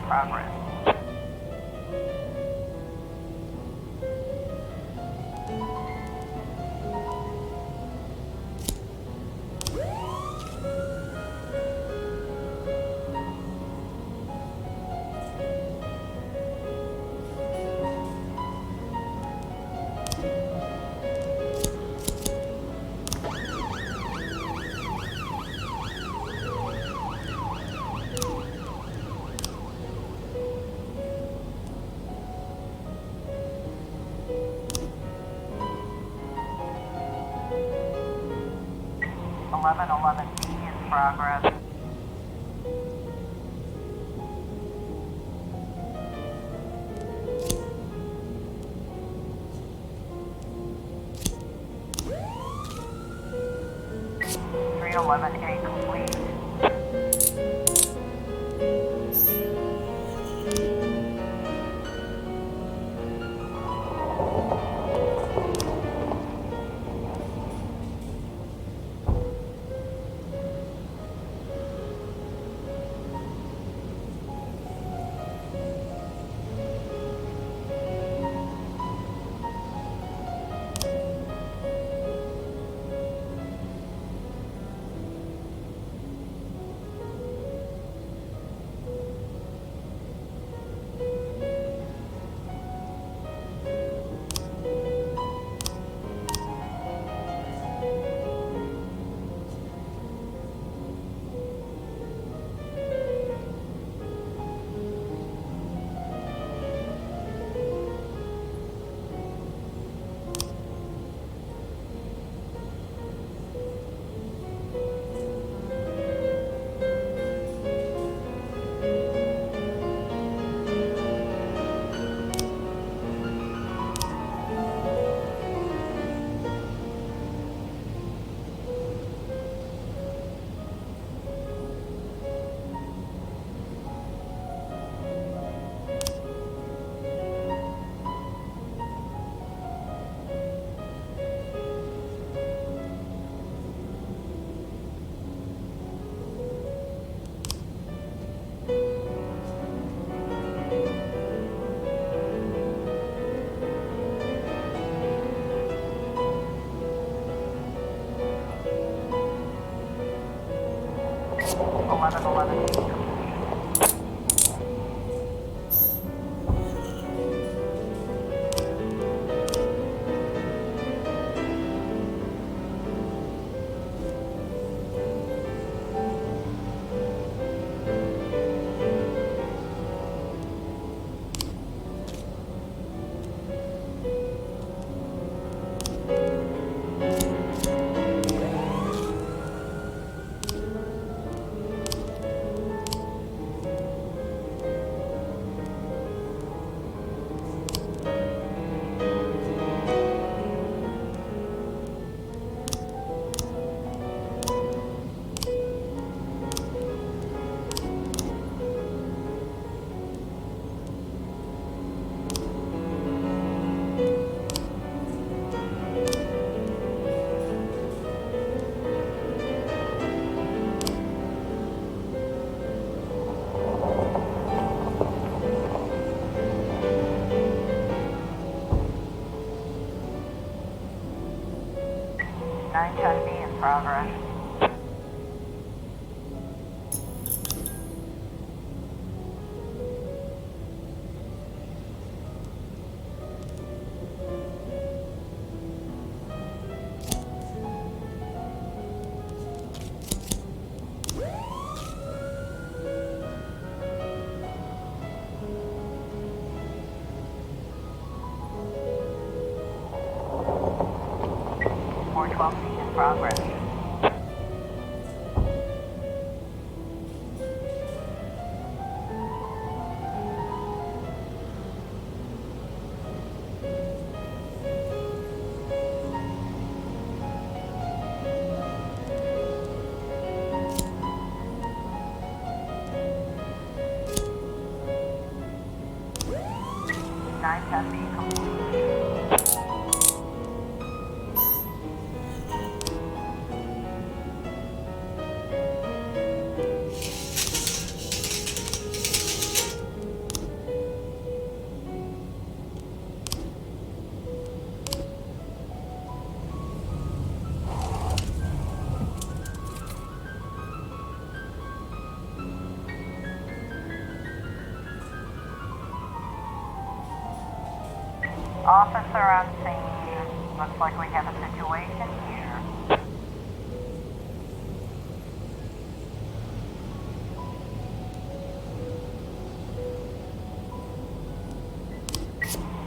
progress. B in progress. 11A complete. Eleven, 11A complete. Nine ten B in progress. Four 12C in progress. Nine ten B complete. Officer on scene. Looks like we have a situation here.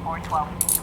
Four 12C complete.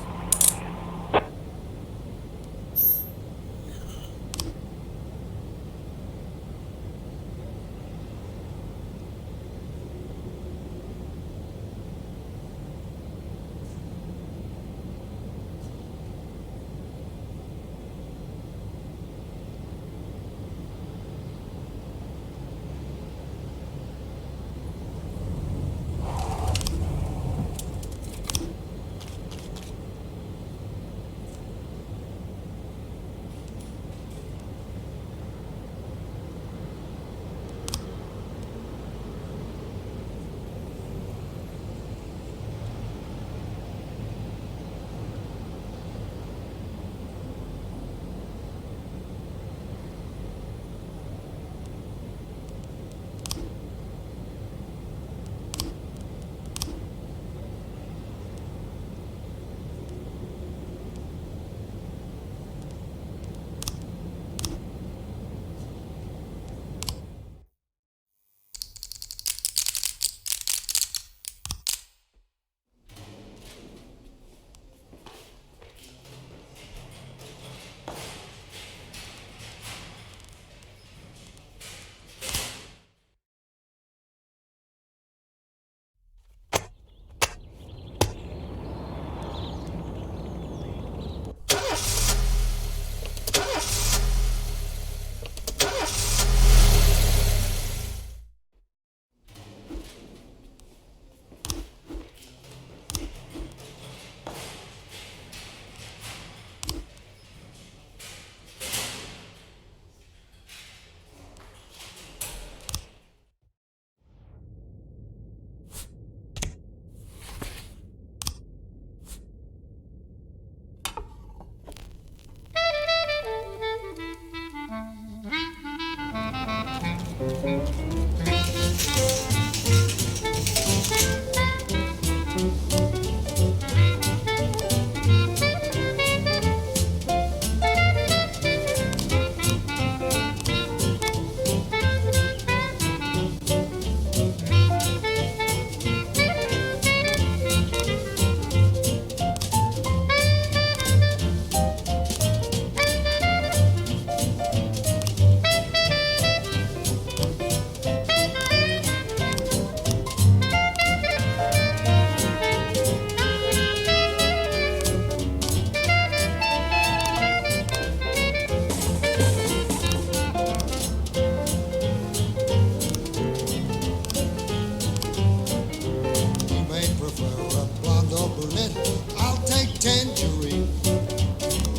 brunette, I'll take tangerine.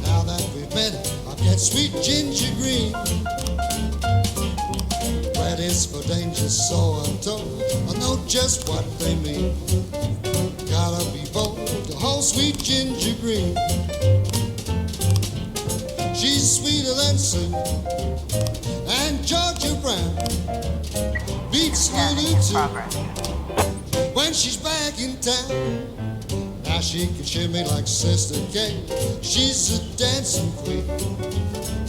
Now that we've met, I'll get sweet ginger green. Red is for danger, so I'm told. I know just what they mean. Gotta be bold to hold sweet ginger green. She's sweeter than Sue and Georgia Brown. Beats Lulu too when she's back in town. Now she can shimmy like Sister Kay. She's a dancing queen,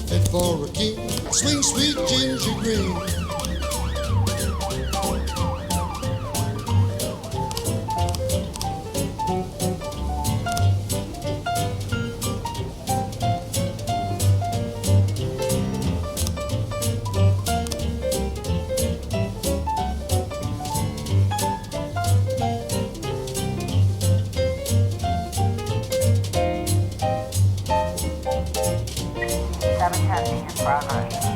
fit for a king. Swing sweet ginger green. 710 in progress.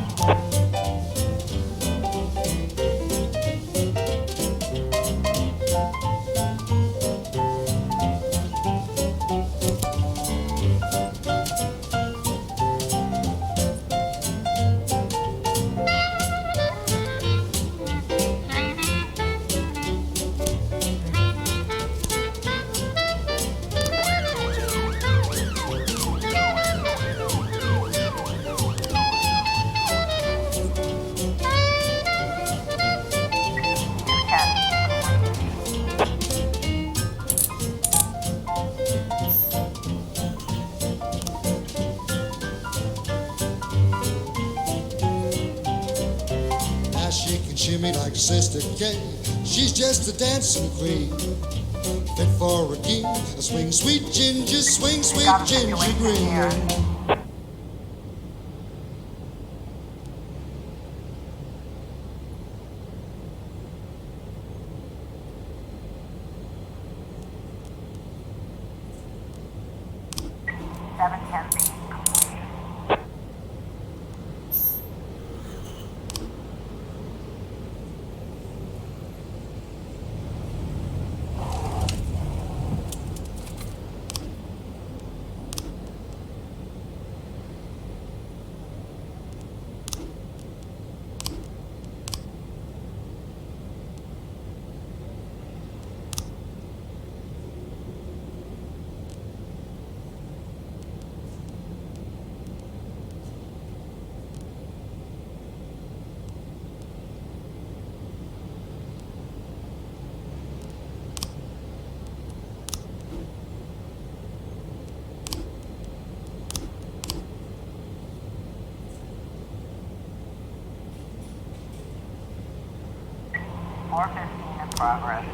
Now she can shimmy like Sister Kay. She's just a dancing queen, fit for a king. Swing sweet ginger, swing sweet ginger green. In progress.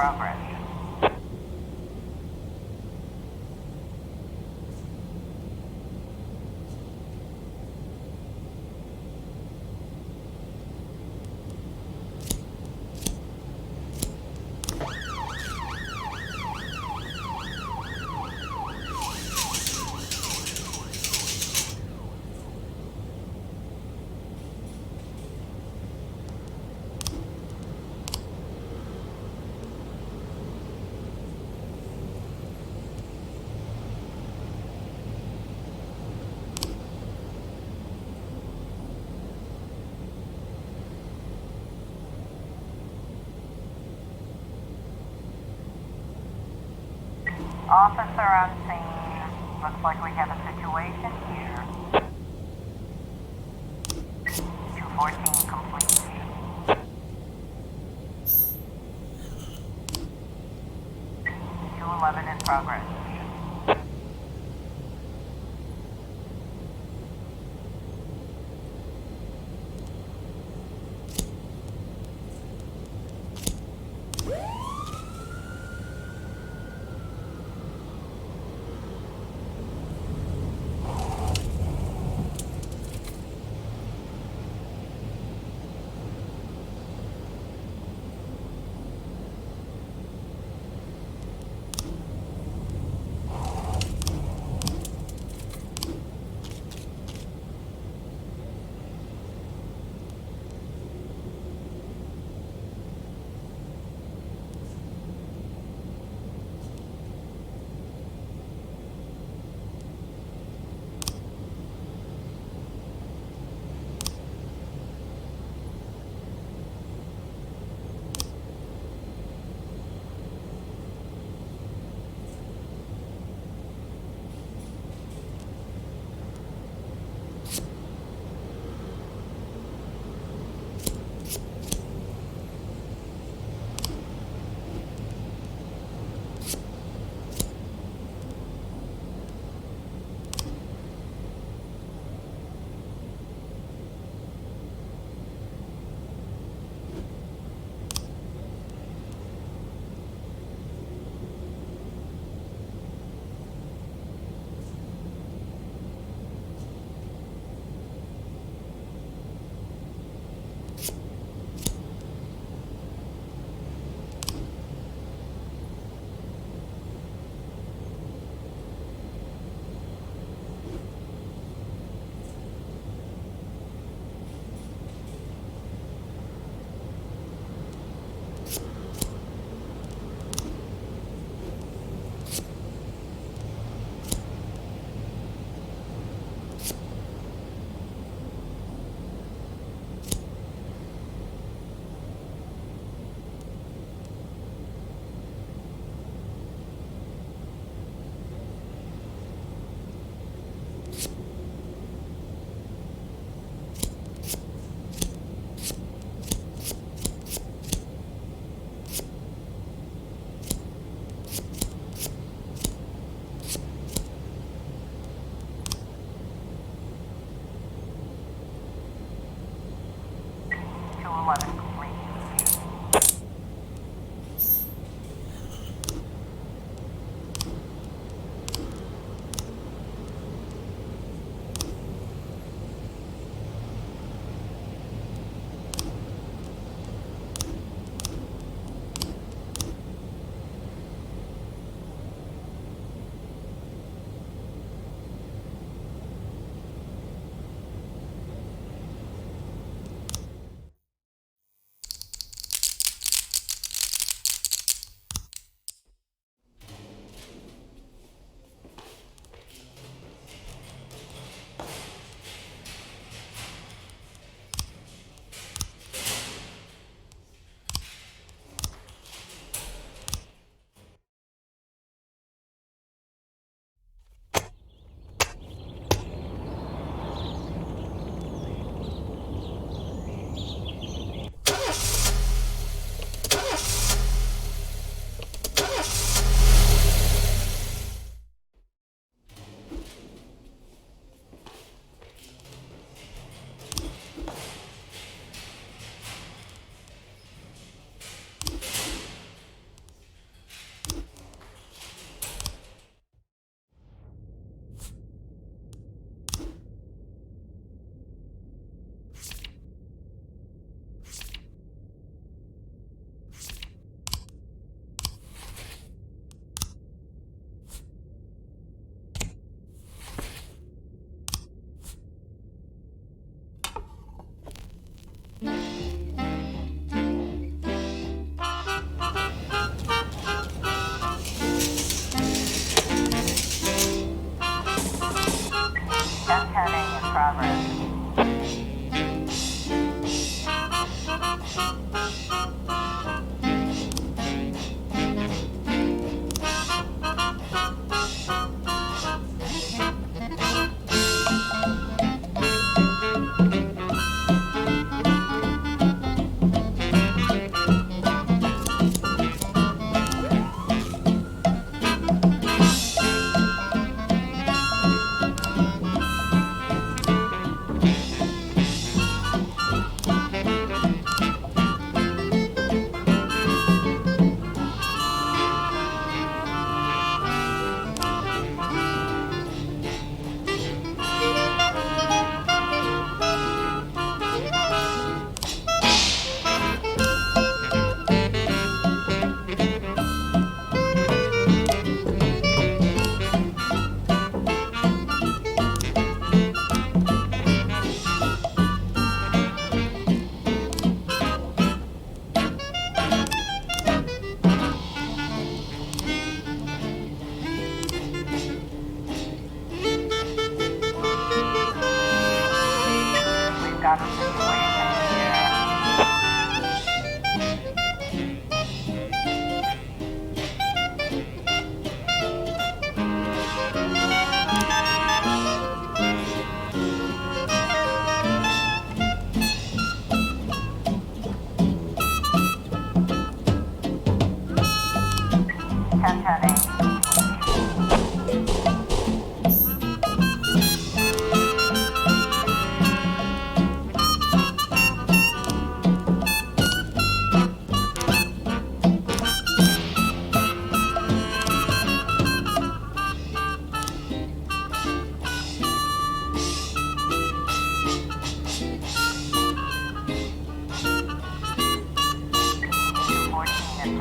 progress. Officer on scene. Looks like we have a situation here. 214 complete. 211 in progress.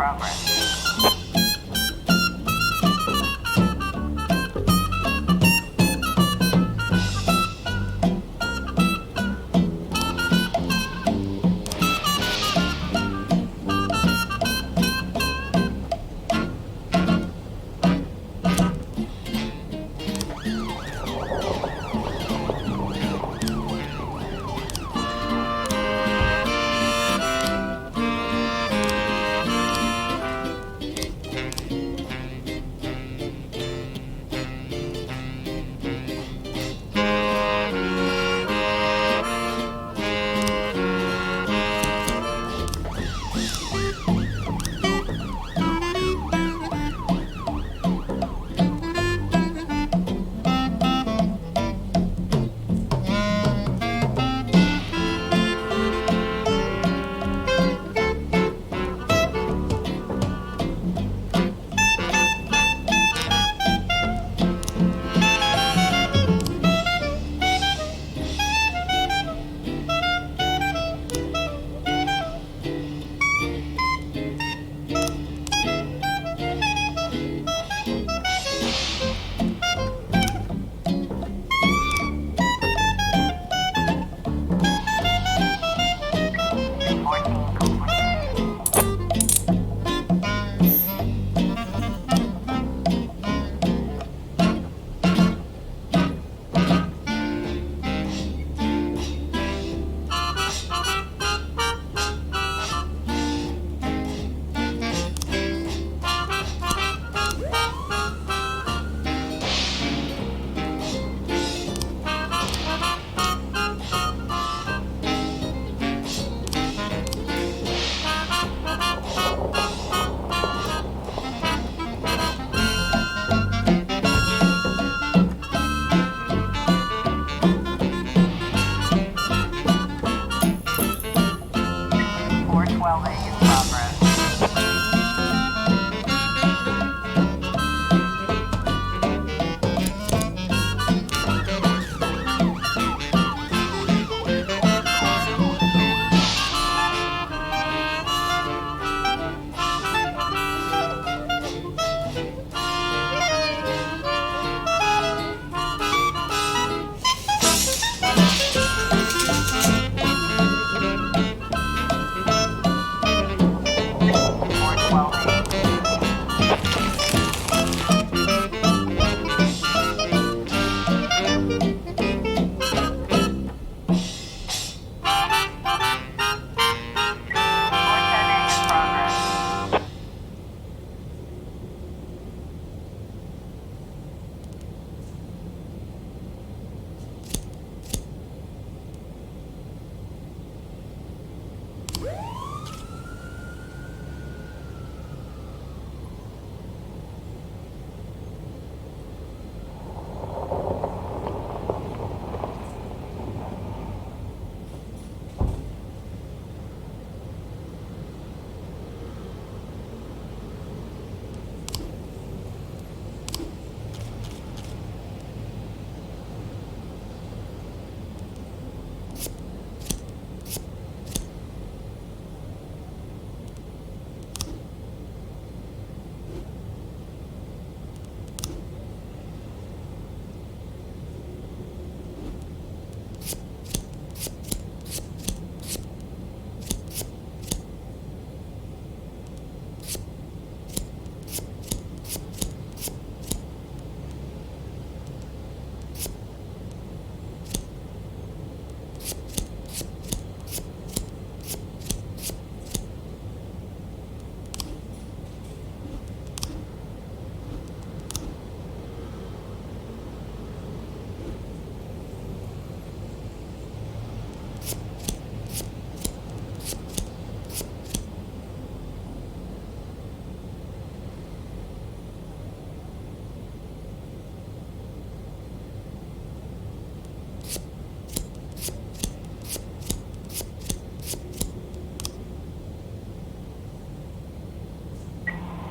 progress.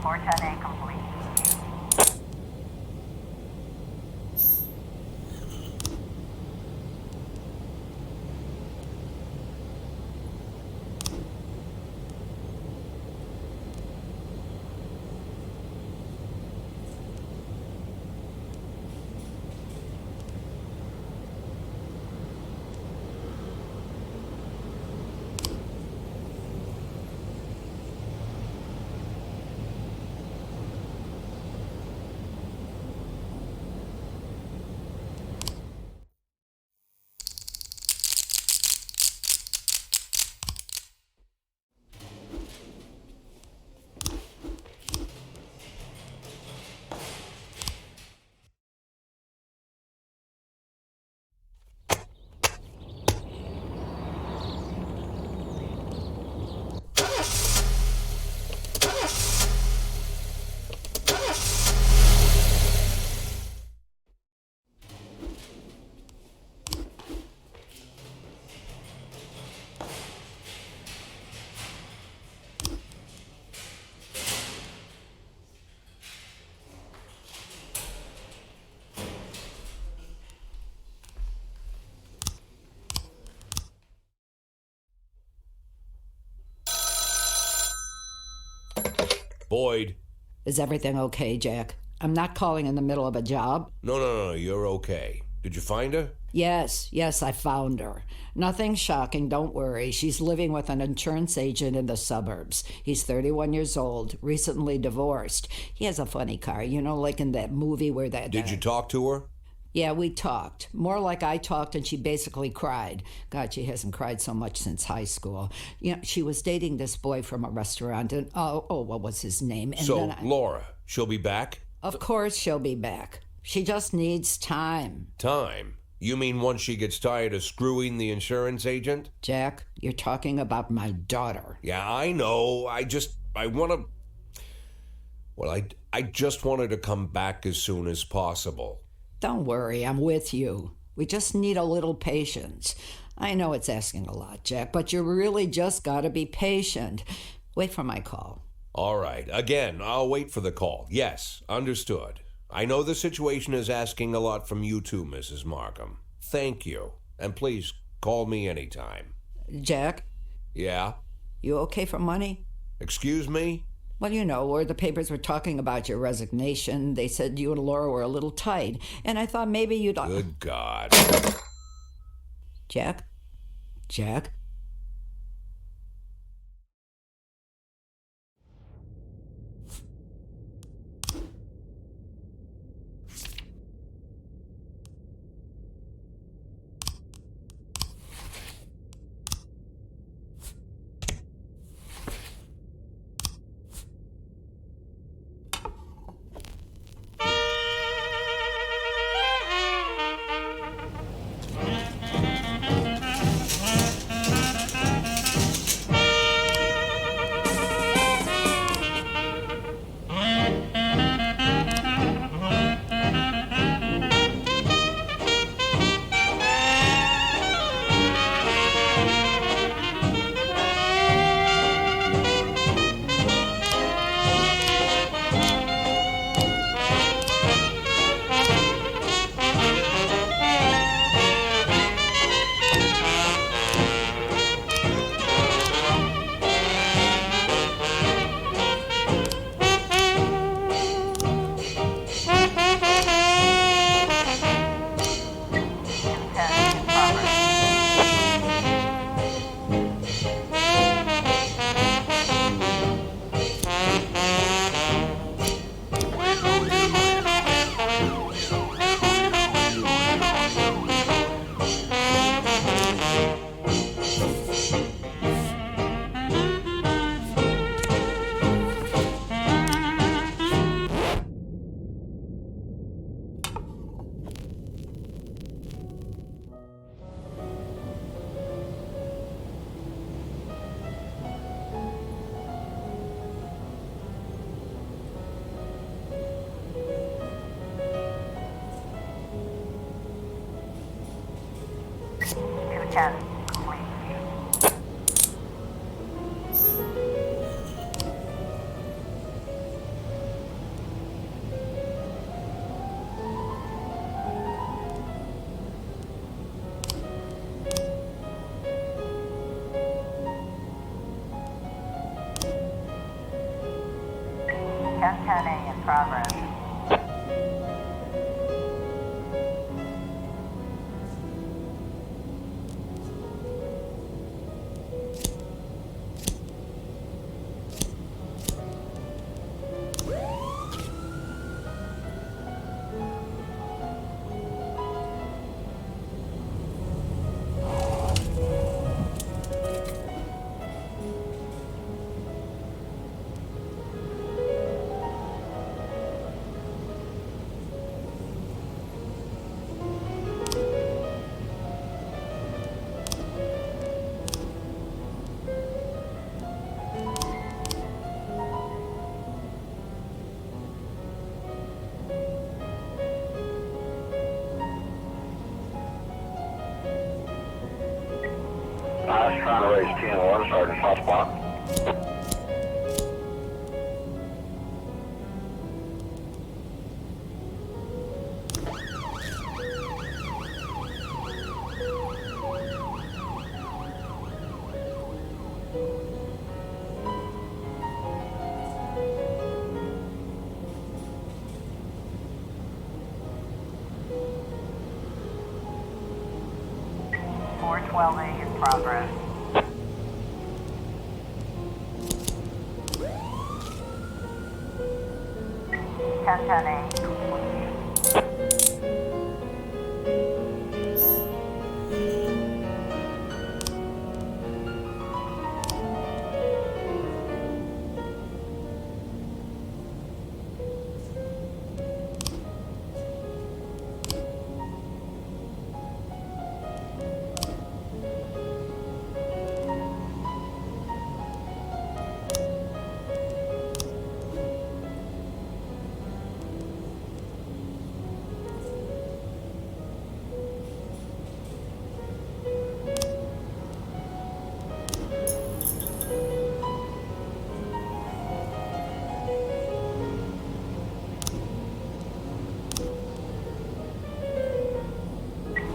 Fortune complete. Boyd. Is everything okay, Jack? I'm not calling in the middle of a job. No, you're okay. Did you find her? Yes, I found her. Nothing shocking, don't worry. She's living with an insurance agent in the suburbs. He's 31 years old, recently divorced. He has a funny car, like in that movie where that... Did you talk to her? Yeah, we talked. More like I talked and she basically cried. God, she hasn't cried so much since high school. She was dating this boy from a restaurant and, what was his name? And so, Laura, she'll be back? Of course she'll be back. She just needs time. Time? You mean once she gets tired of screwing the insurance agent? Jack, you're talking about my daughter. Yeah, I know. I want to... Well, I just want her to come back as soon as possible. Don't worry, I'm with you. We just need a little patience. I know it's asking a lot, Jack, but you really just gotta be patient. Wait for my call. All right. Again, I'll wait for the call. Yes, understood. I know the situation is asking a lot from you too, Mrs. Markham. Thank you. And please, call me anytime. Jack? Yeah? You okay for money? Excuse me? Well, where the papers were talking about your resignation, they said you and Laura were a little tight, and I thought maybe you'd... Good God. Jack? Jack? A in progress. I was trying to raise 10-1, Sergeant Hotspot. 412A in progress. Ten complete.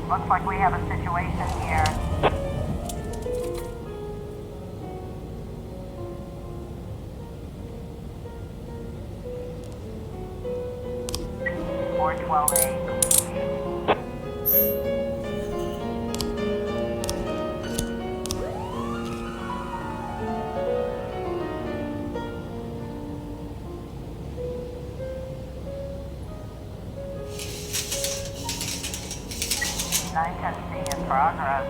Looks like we have a situation here. 412A. Nine ten C in progress.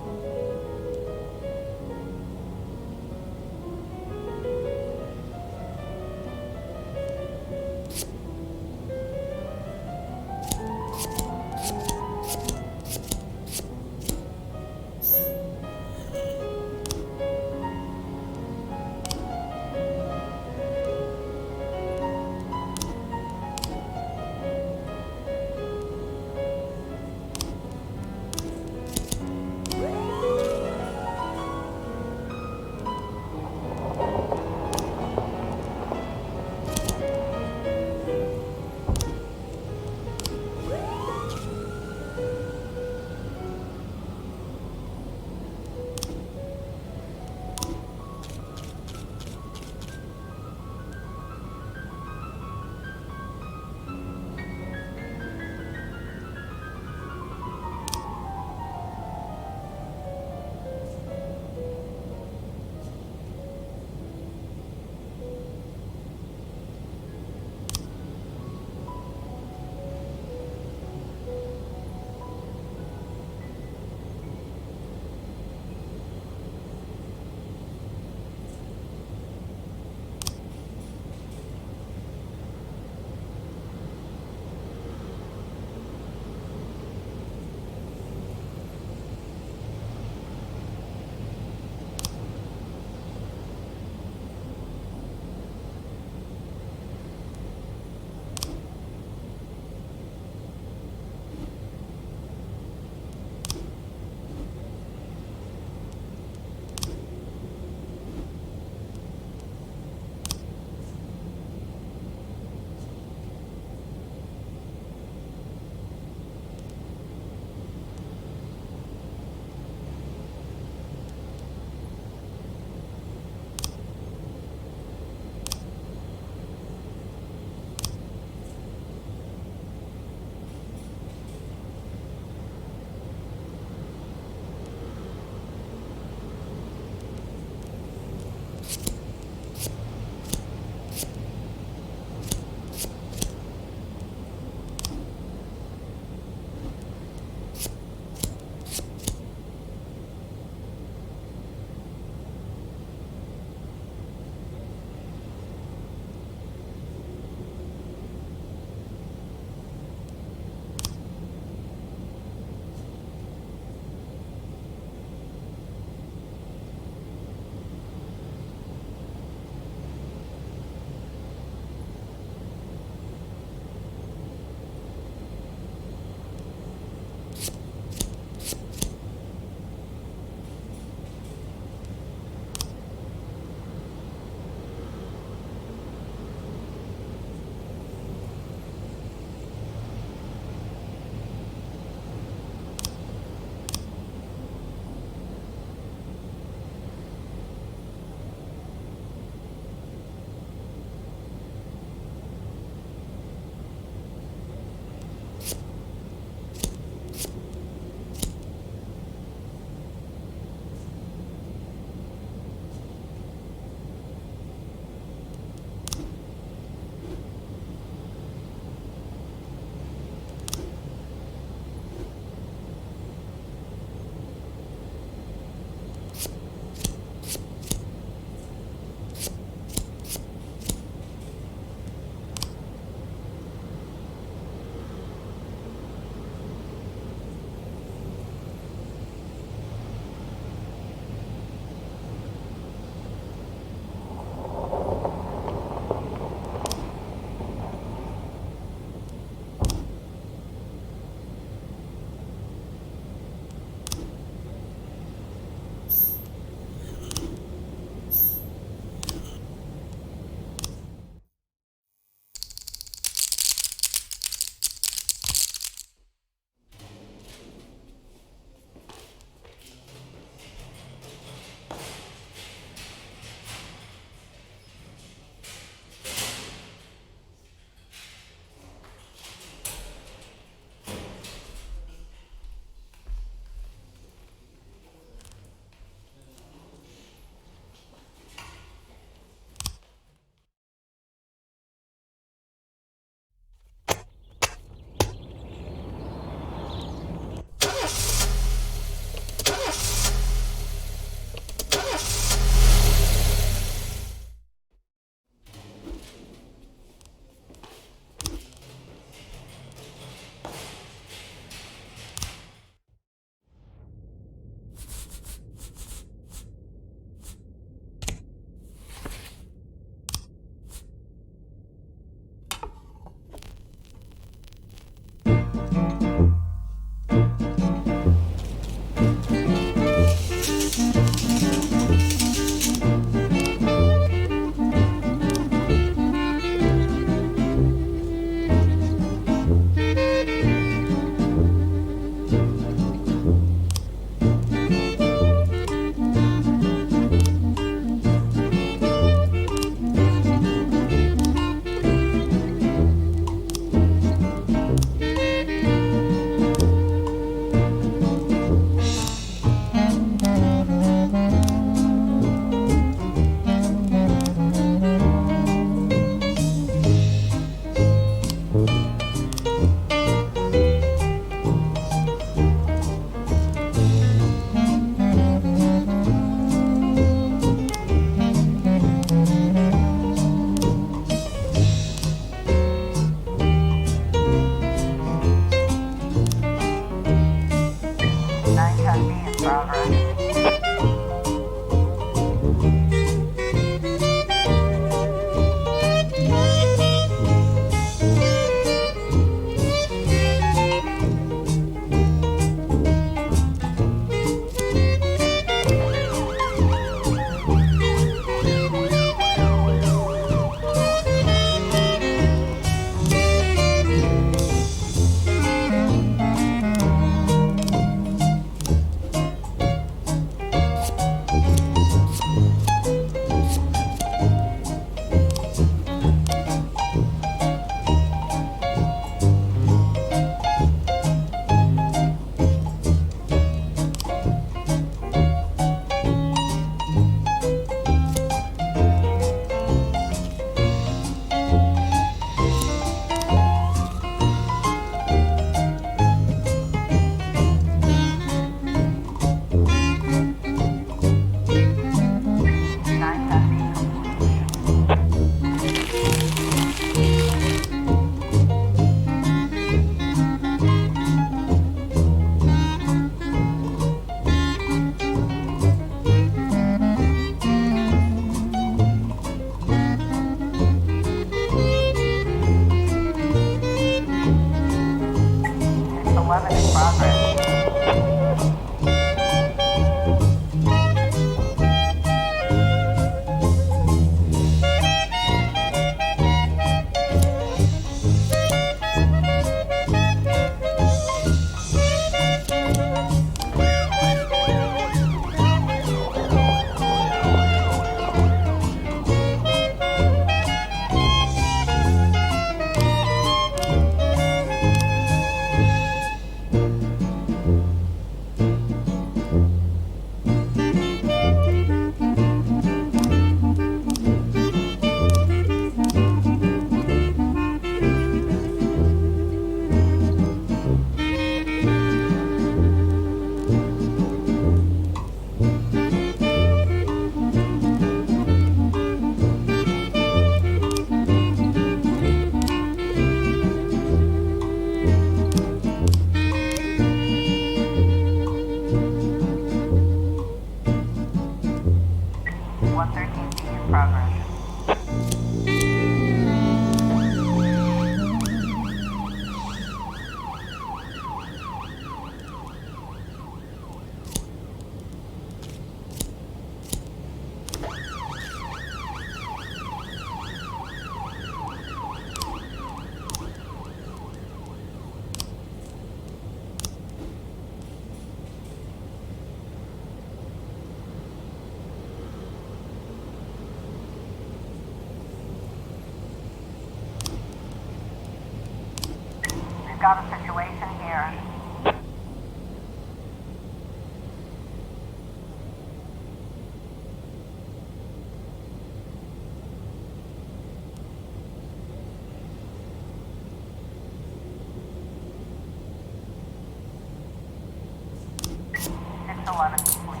11 complete.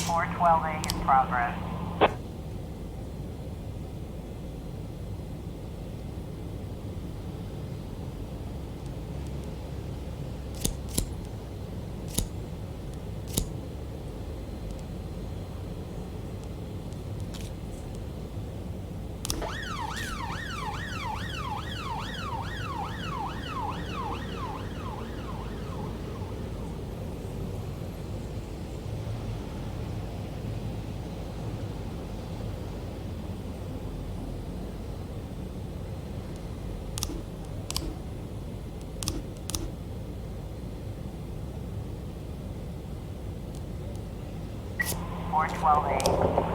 Four 12A in progress. Four 12A.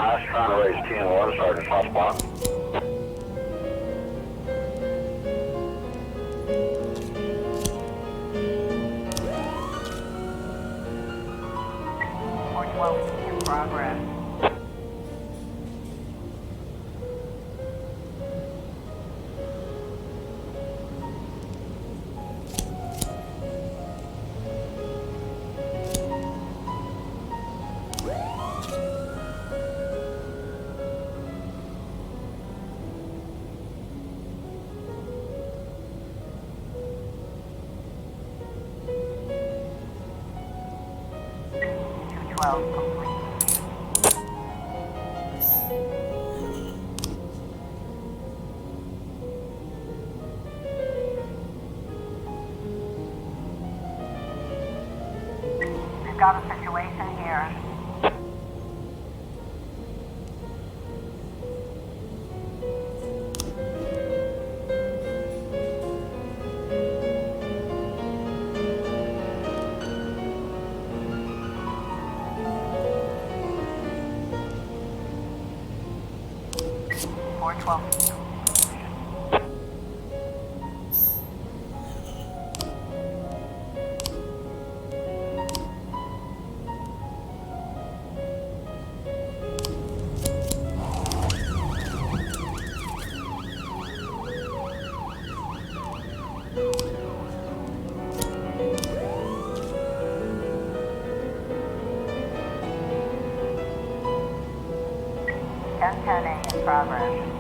I was trying to raise TN1, Sergeant Hotspot. In progress. Complete. We've got a situation here. Four 12. A in progress.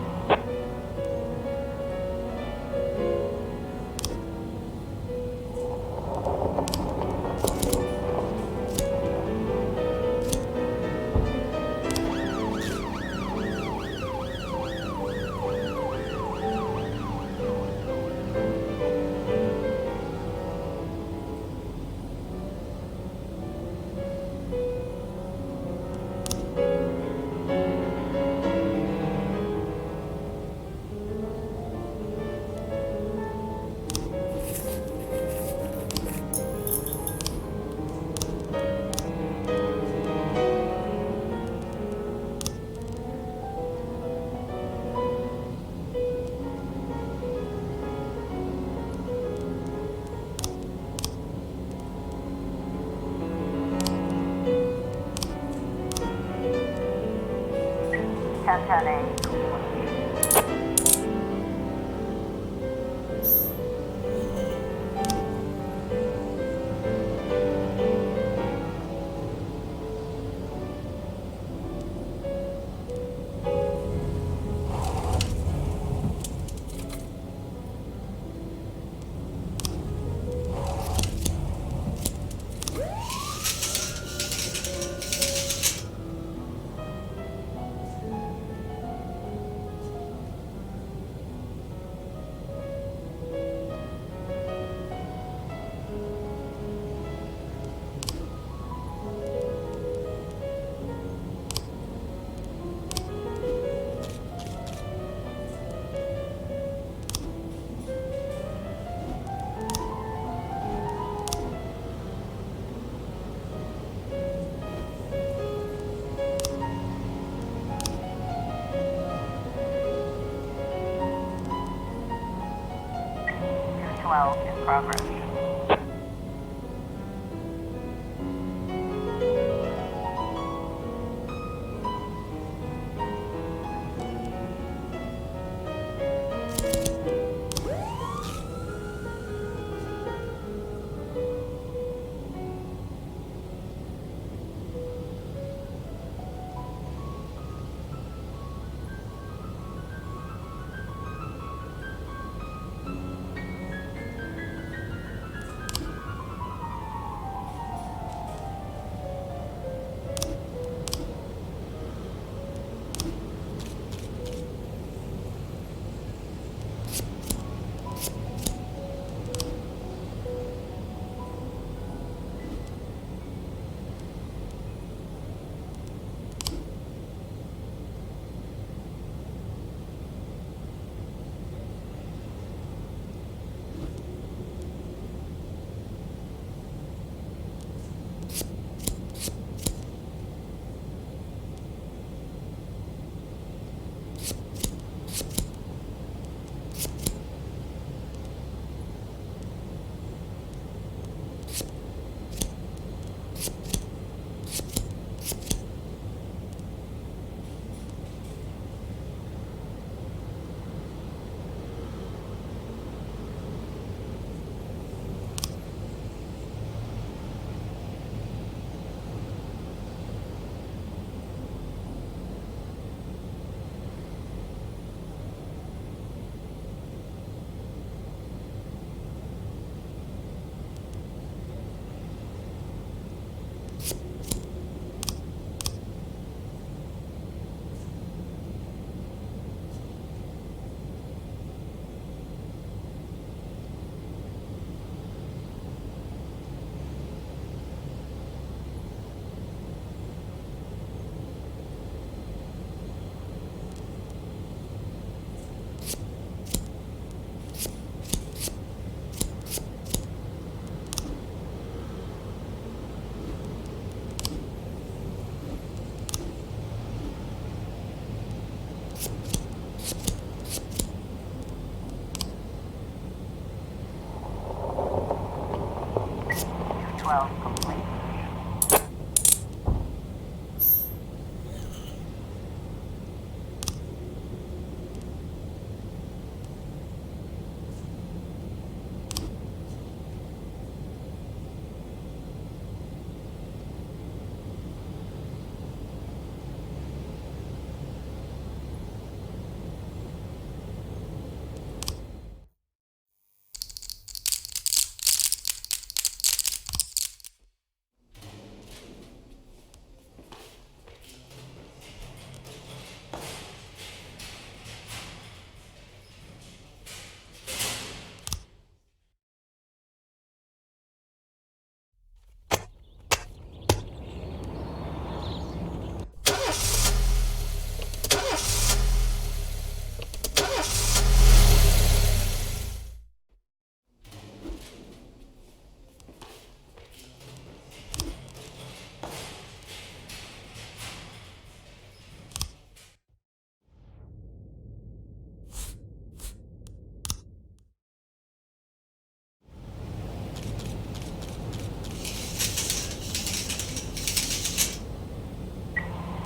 In progress.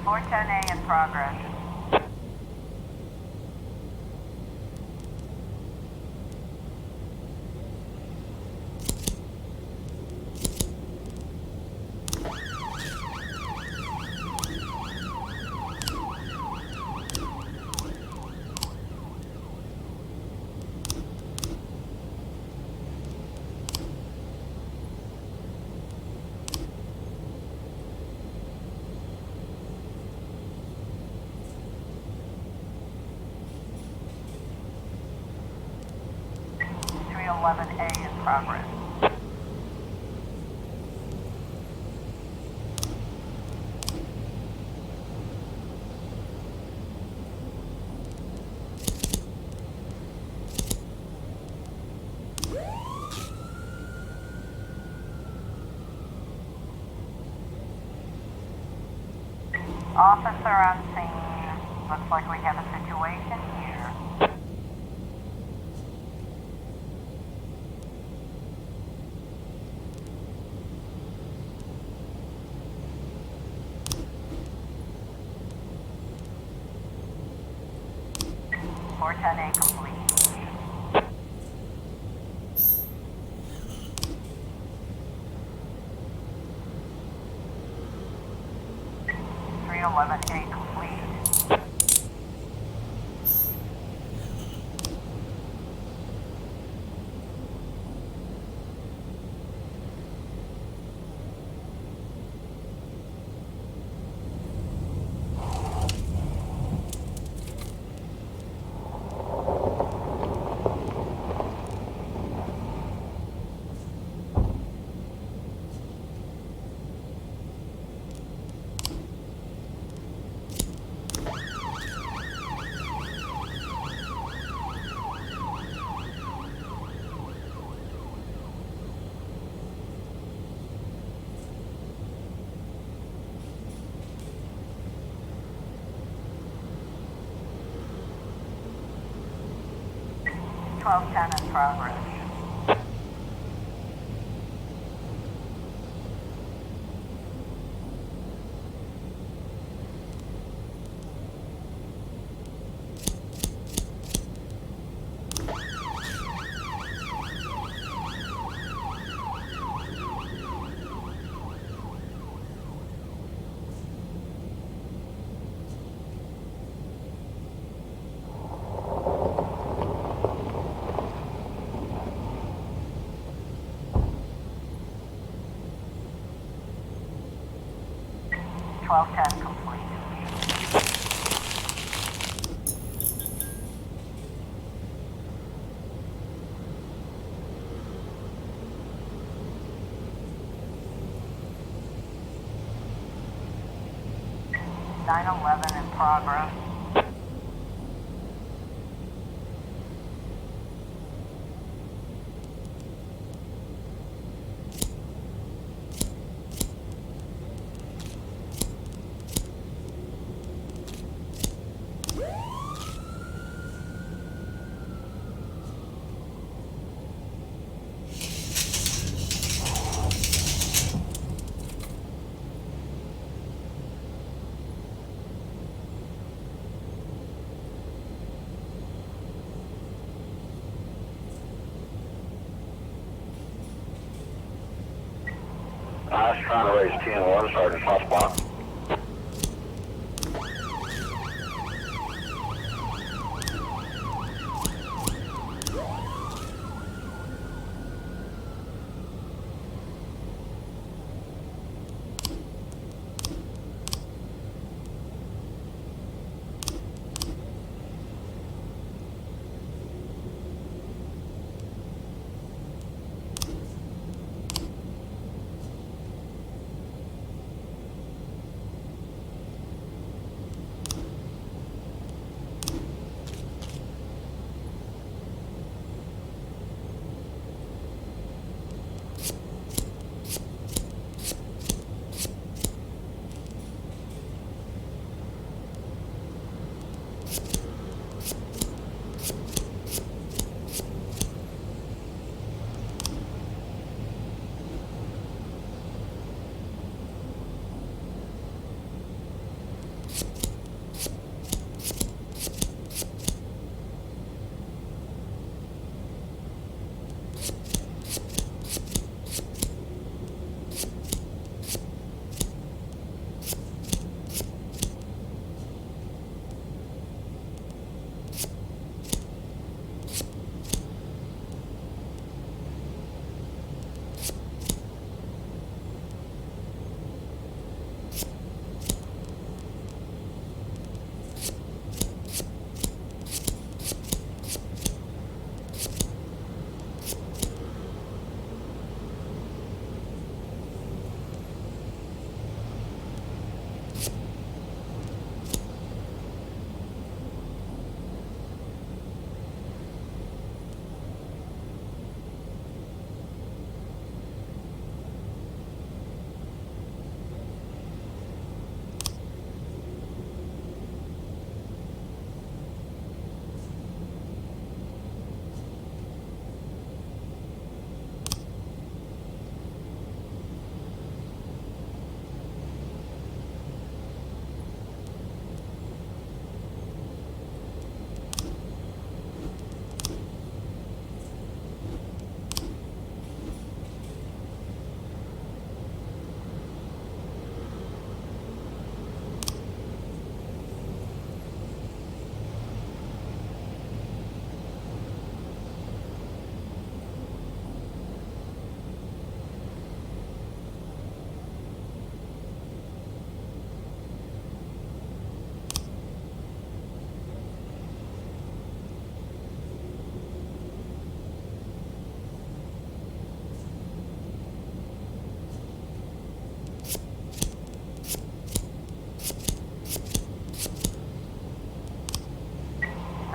410A in progress. A in progress. Officer on scene. Looks like we have a situation here. A complete. 311A complete. .1210 in progress. .1210 complete. .911 in progress. I was trying to raise 10-1, Sergeant Hotspot.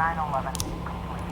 911 complete.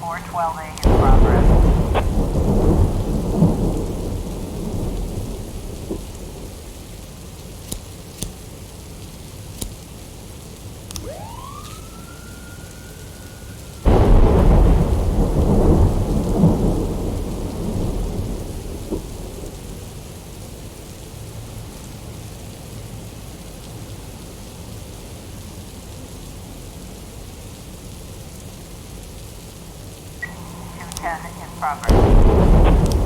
.412A in progress. In progress.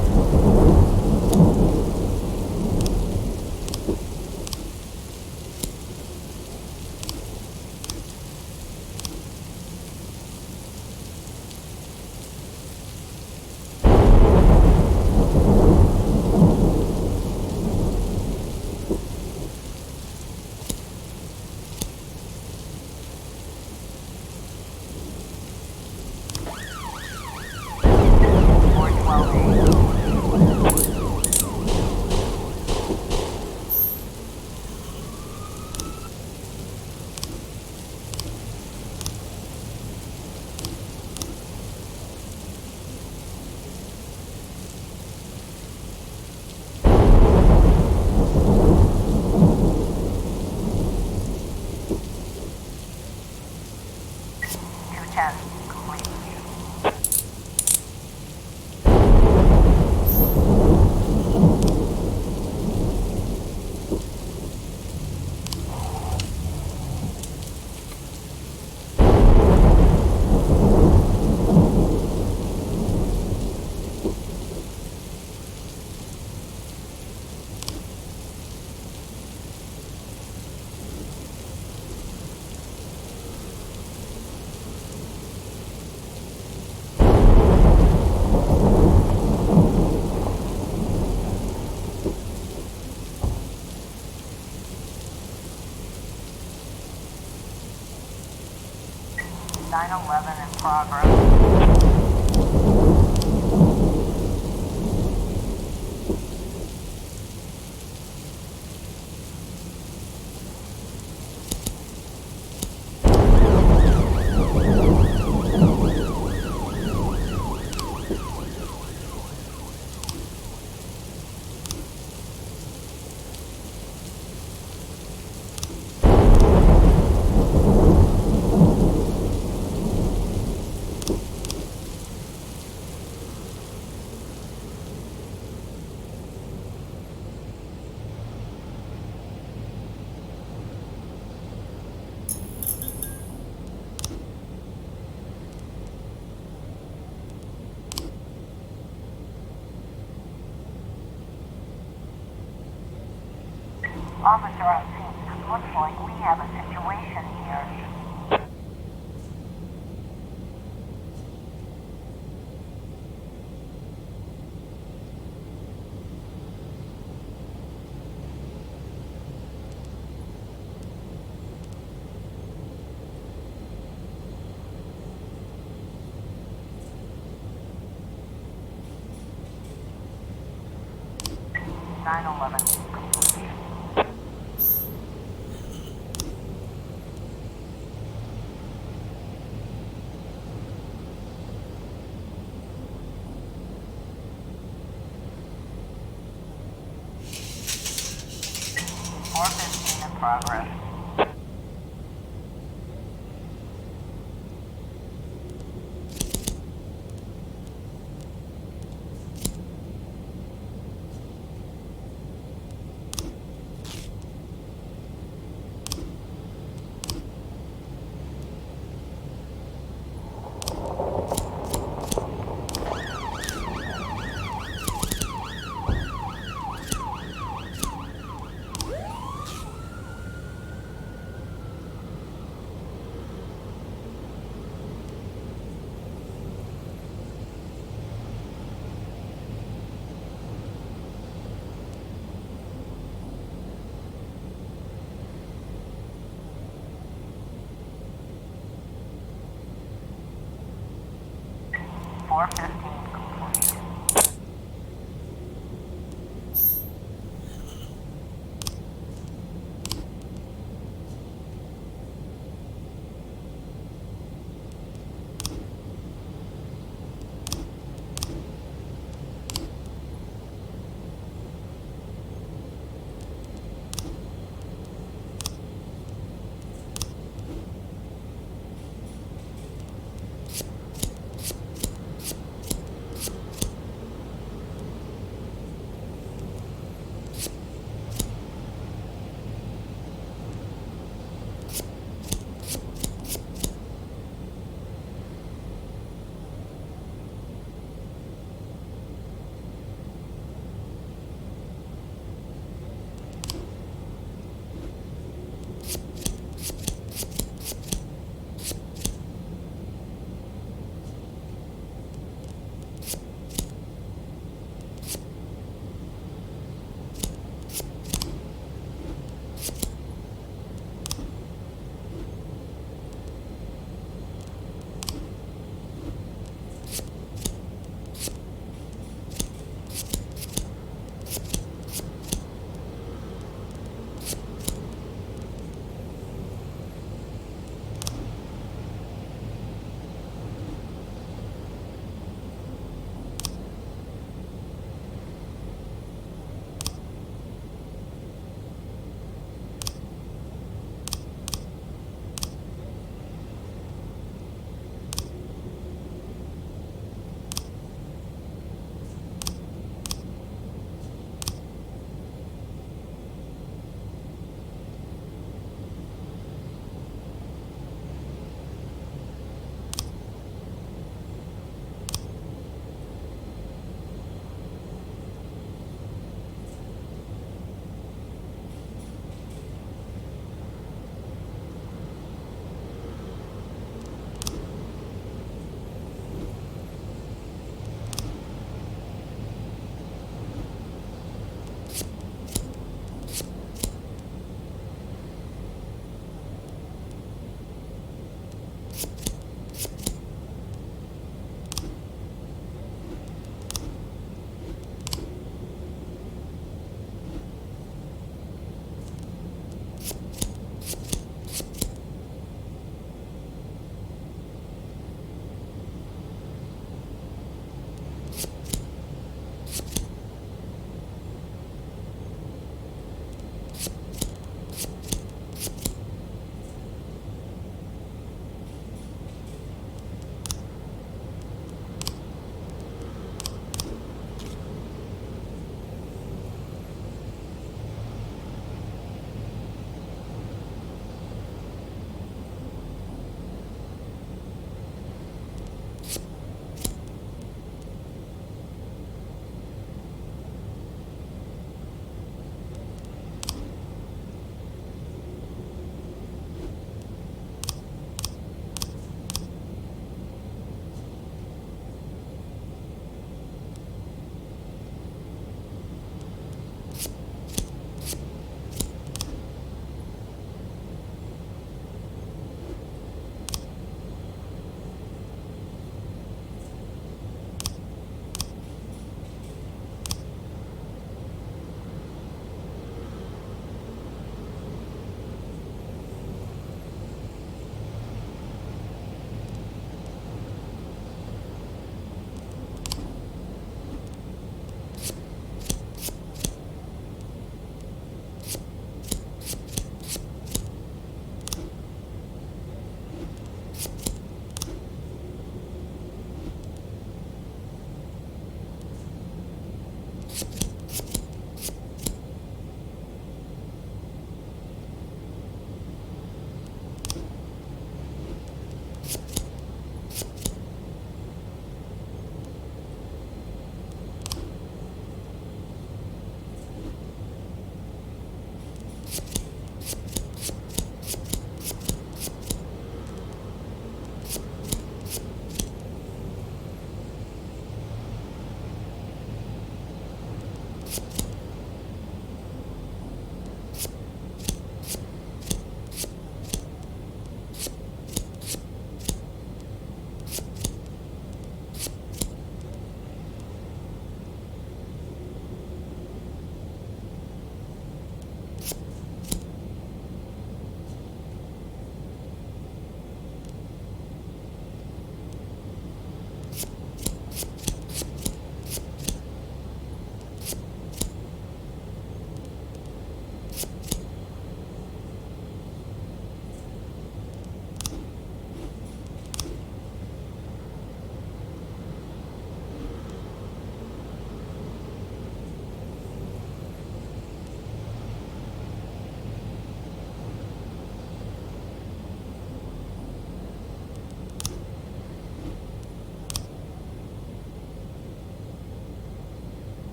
.412A. progress. Officer on scene. Looks like we have a situation here. Nine 11. In progress. Four 15 complete.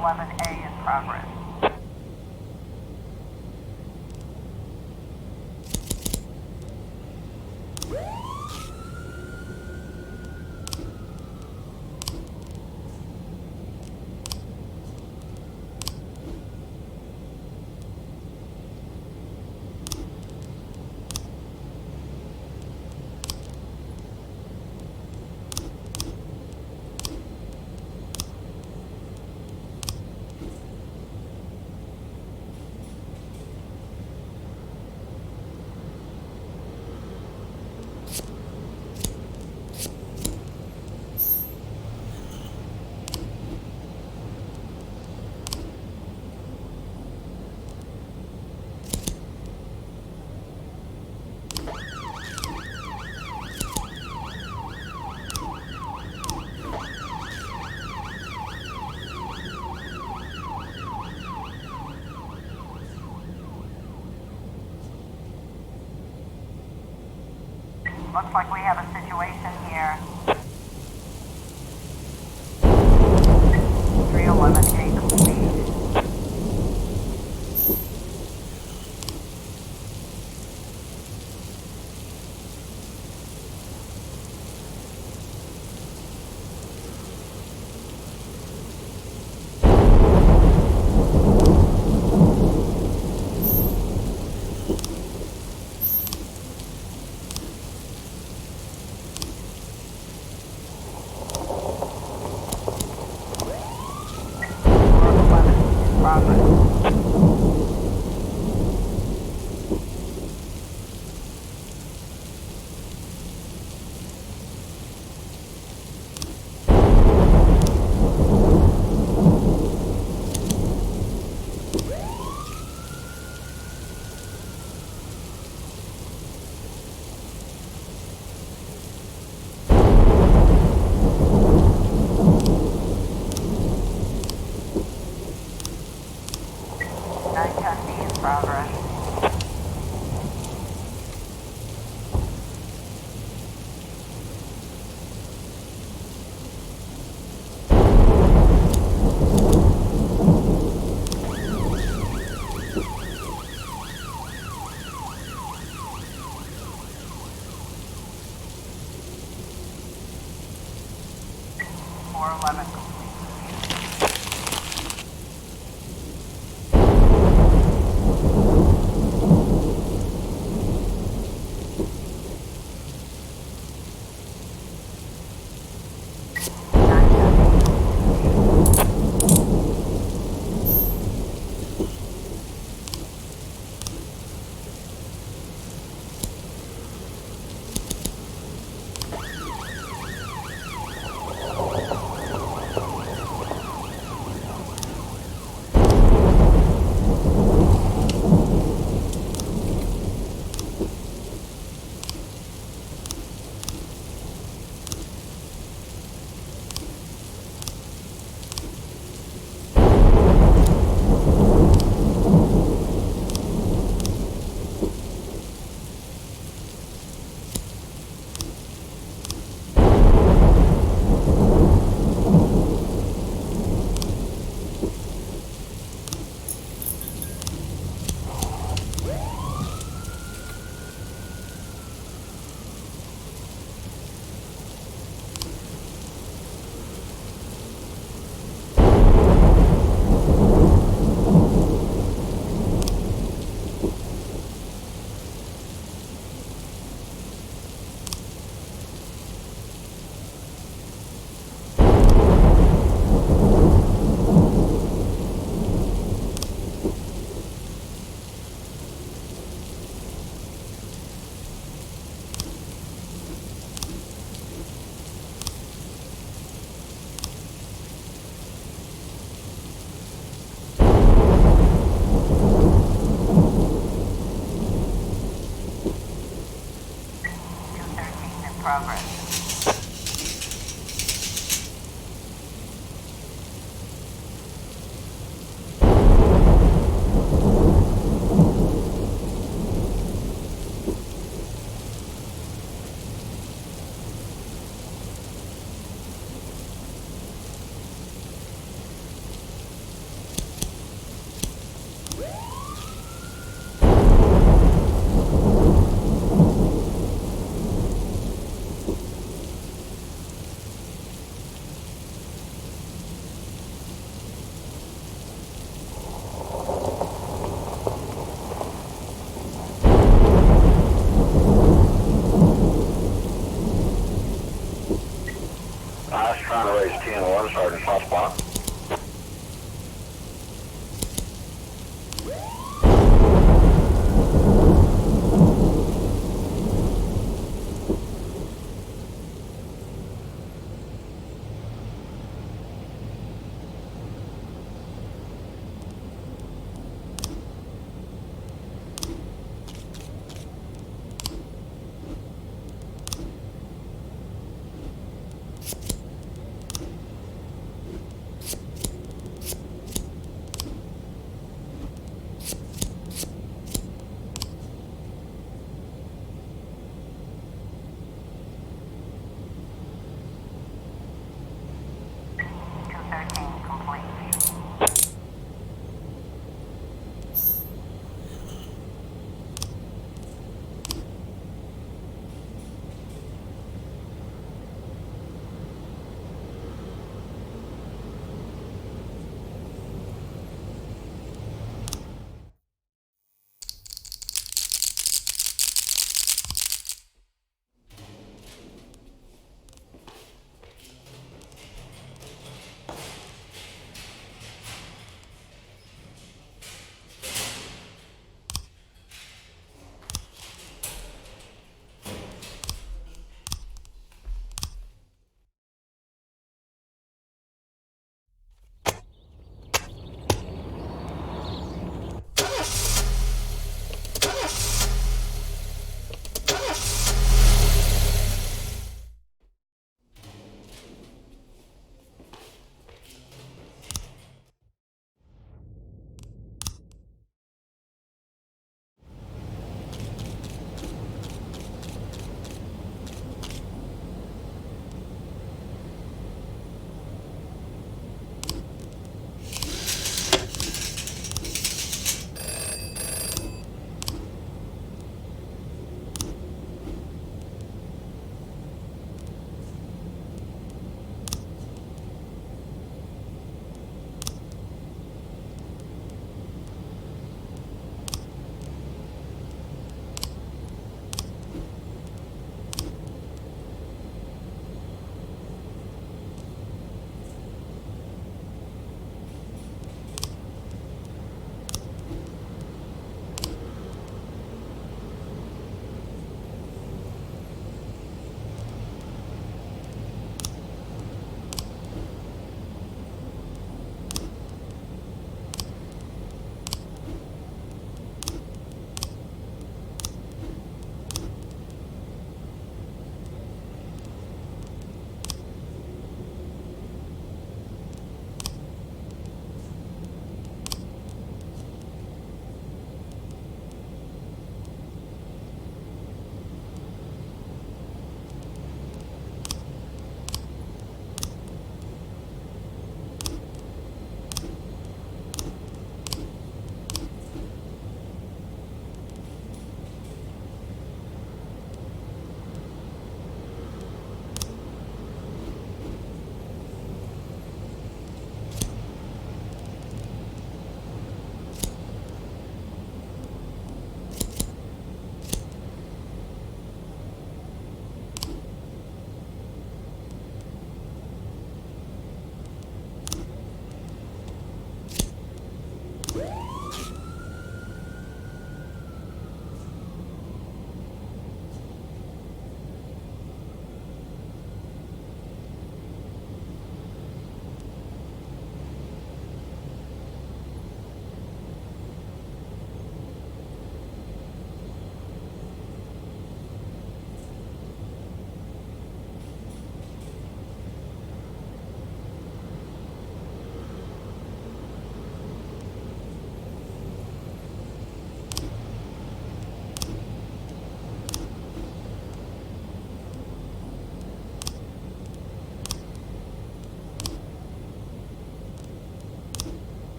411A in progress. Looks like we have a situation here. 311A complete. Progress. Progress.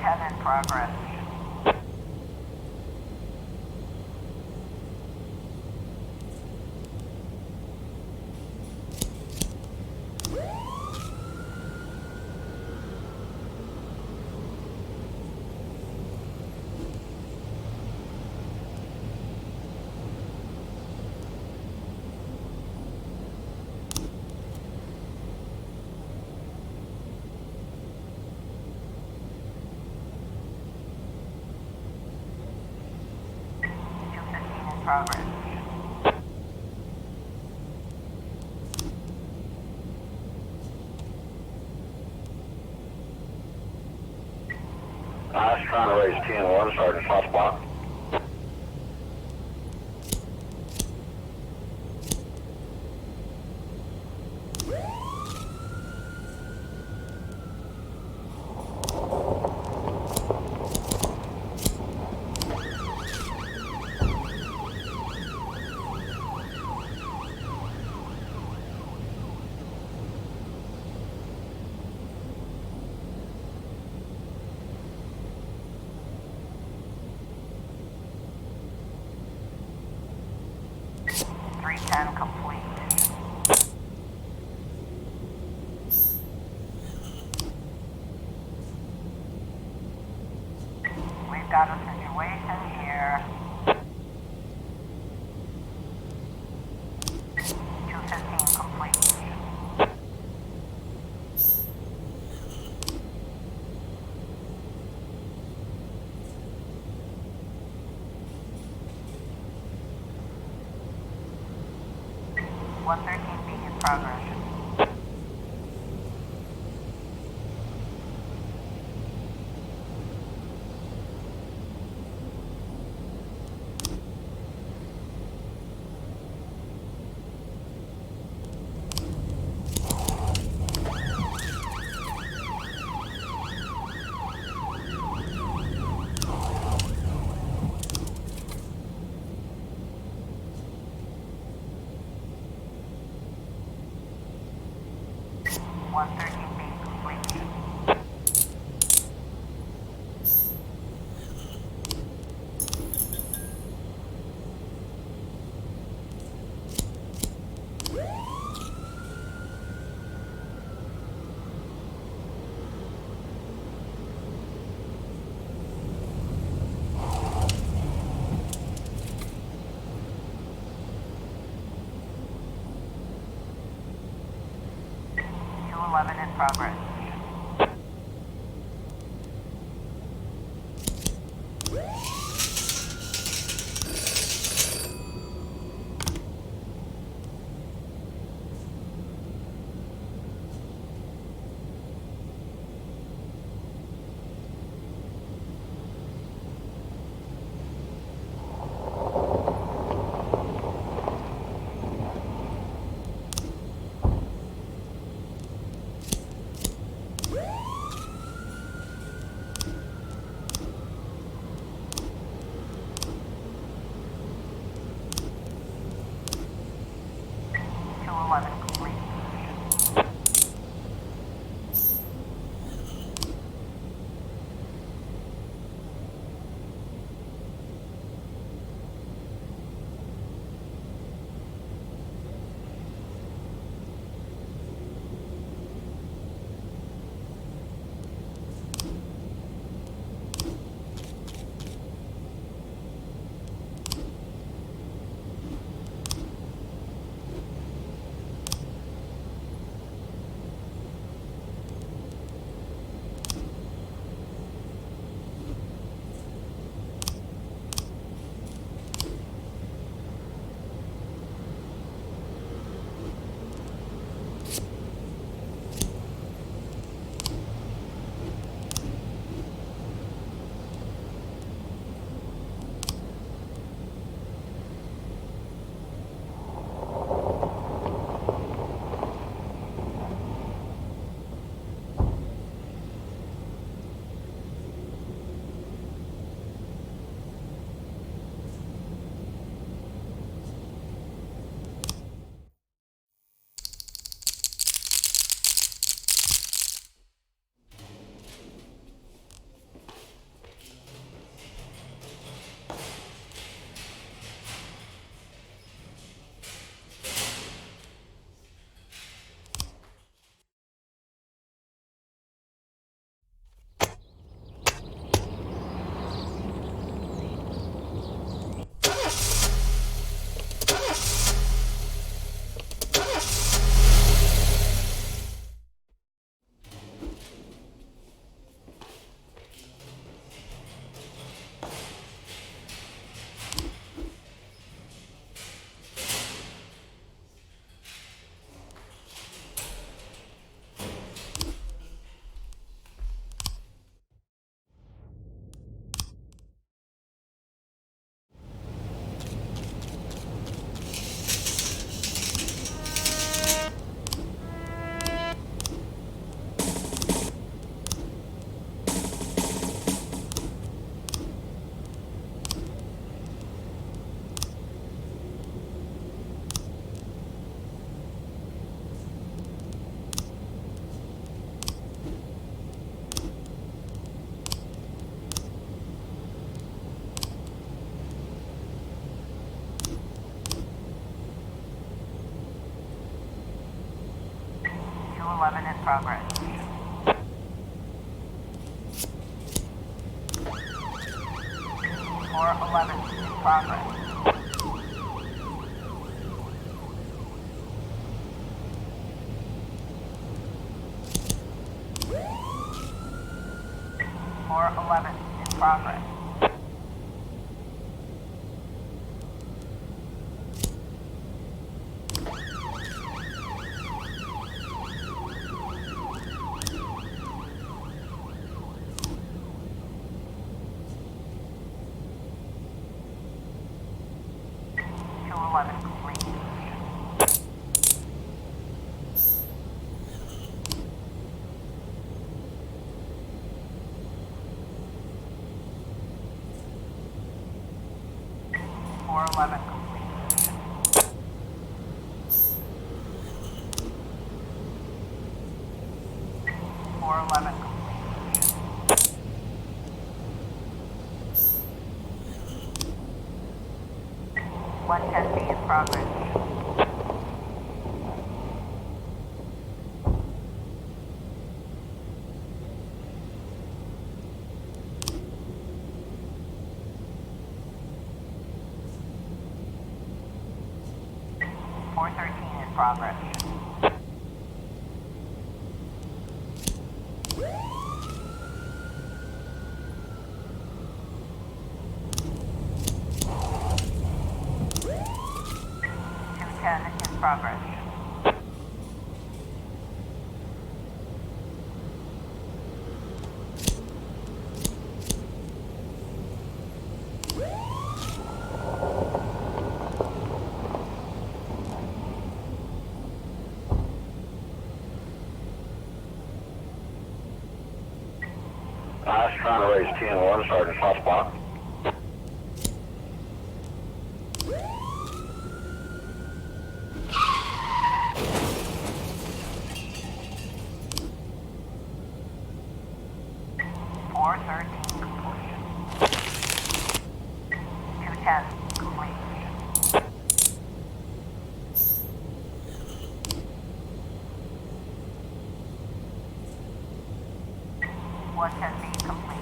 10 in progress. progress. I was trying to raise 10-1, Sergeant Hotspot. Ten complete. We've got a situation here. 215 complete. One 13B in progress. One 13B complete. Two 11 in progress. 411 in progress. 411 in progress. 411 in progress. 211 complete. 411 complete. 411 complete. 110B in progress. 413 in progress. 210 in progress. 'Trying to raise 10-1, Sergeant Hotspot. Completion. 210 complete. 110B complete.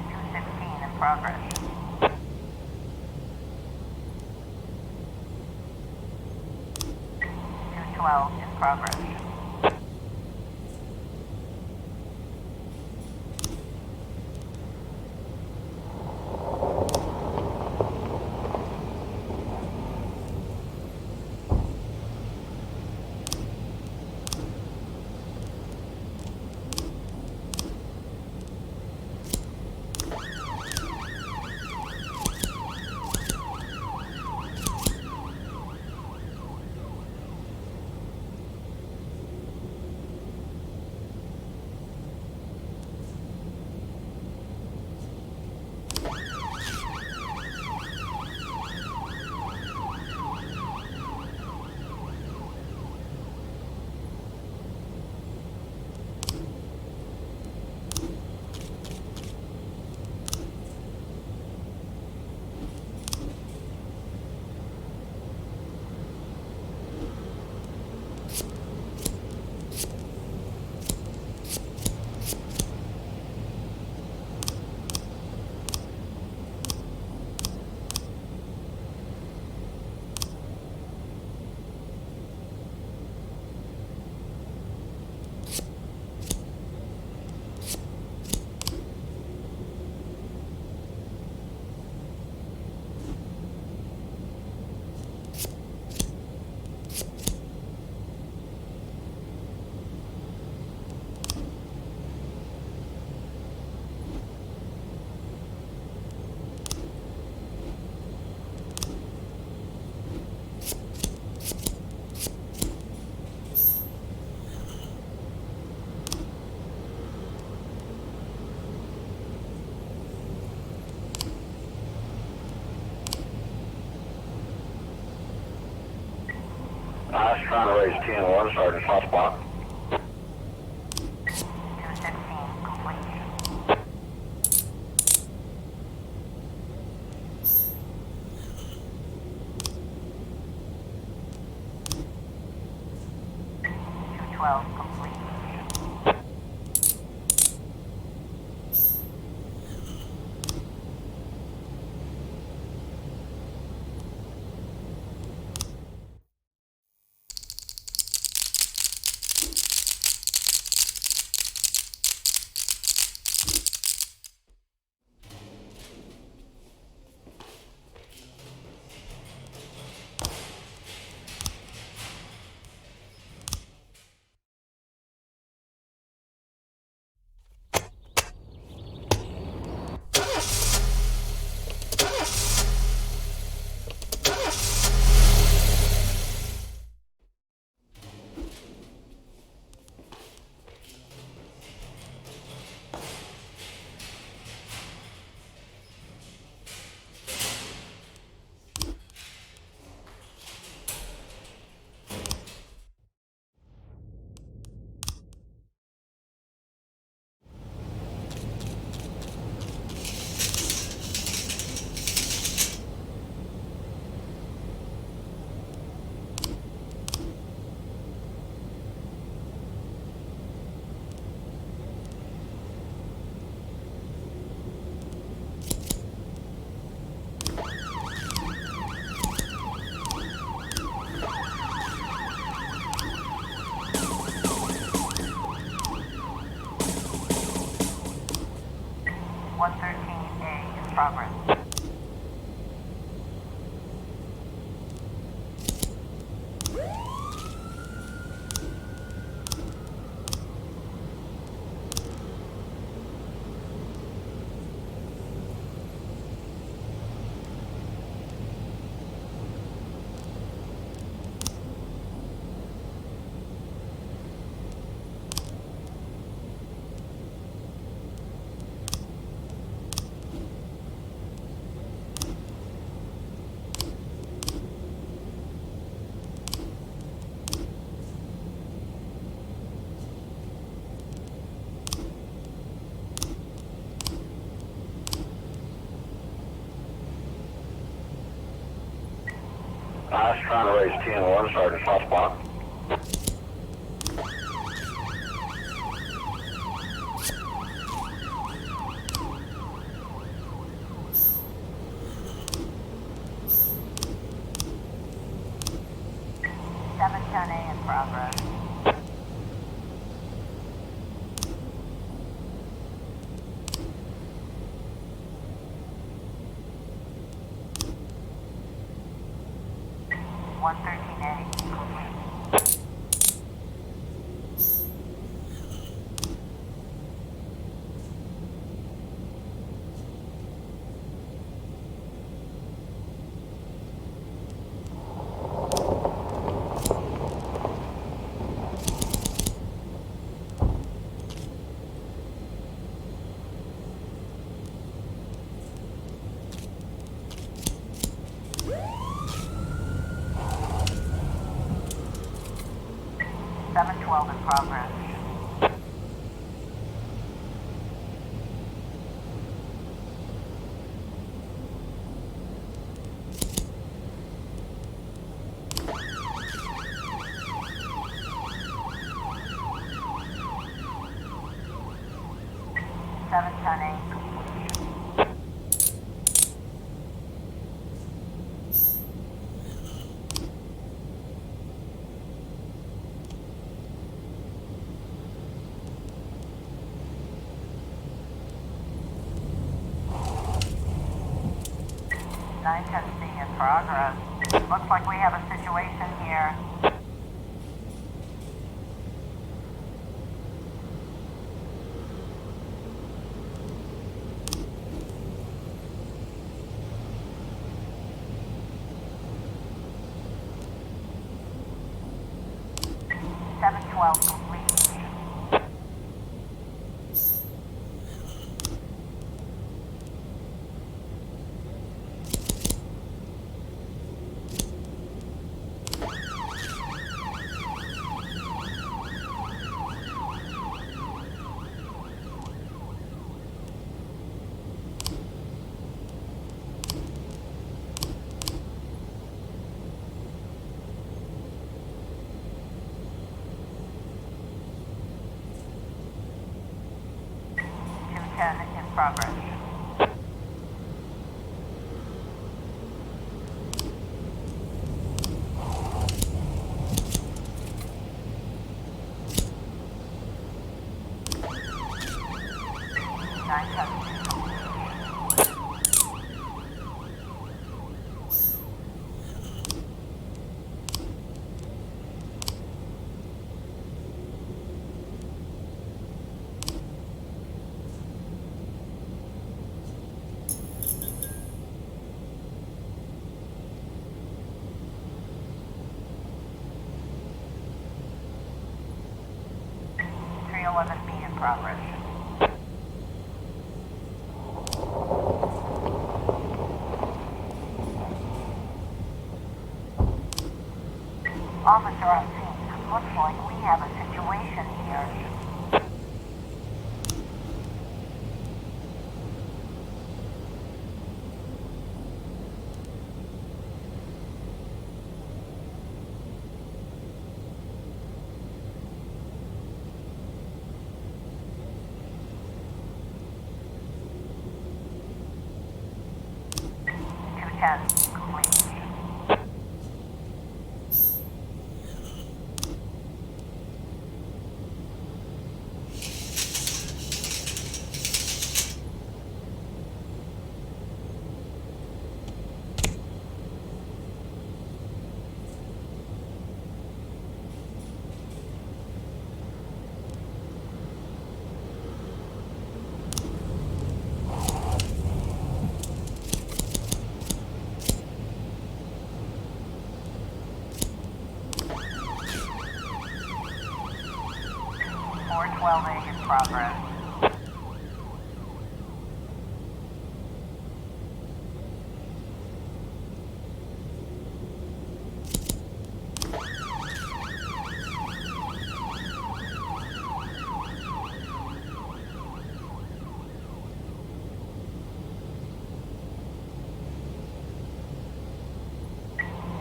216 in progress. 212 in progress. 213 trying to raise 10-1, Sergeant Hotspot. 216 complete. Complete. Progress. I was trying to raise 10-1, Sergeant Hotspot. In progress. In progress. In progress. Looks like we have a situation here. Complete. 712 progress. Nine testing complete. B in progress. Officer on scene. Looks like we have a situation here. Two tests complete. Four 12A in progress.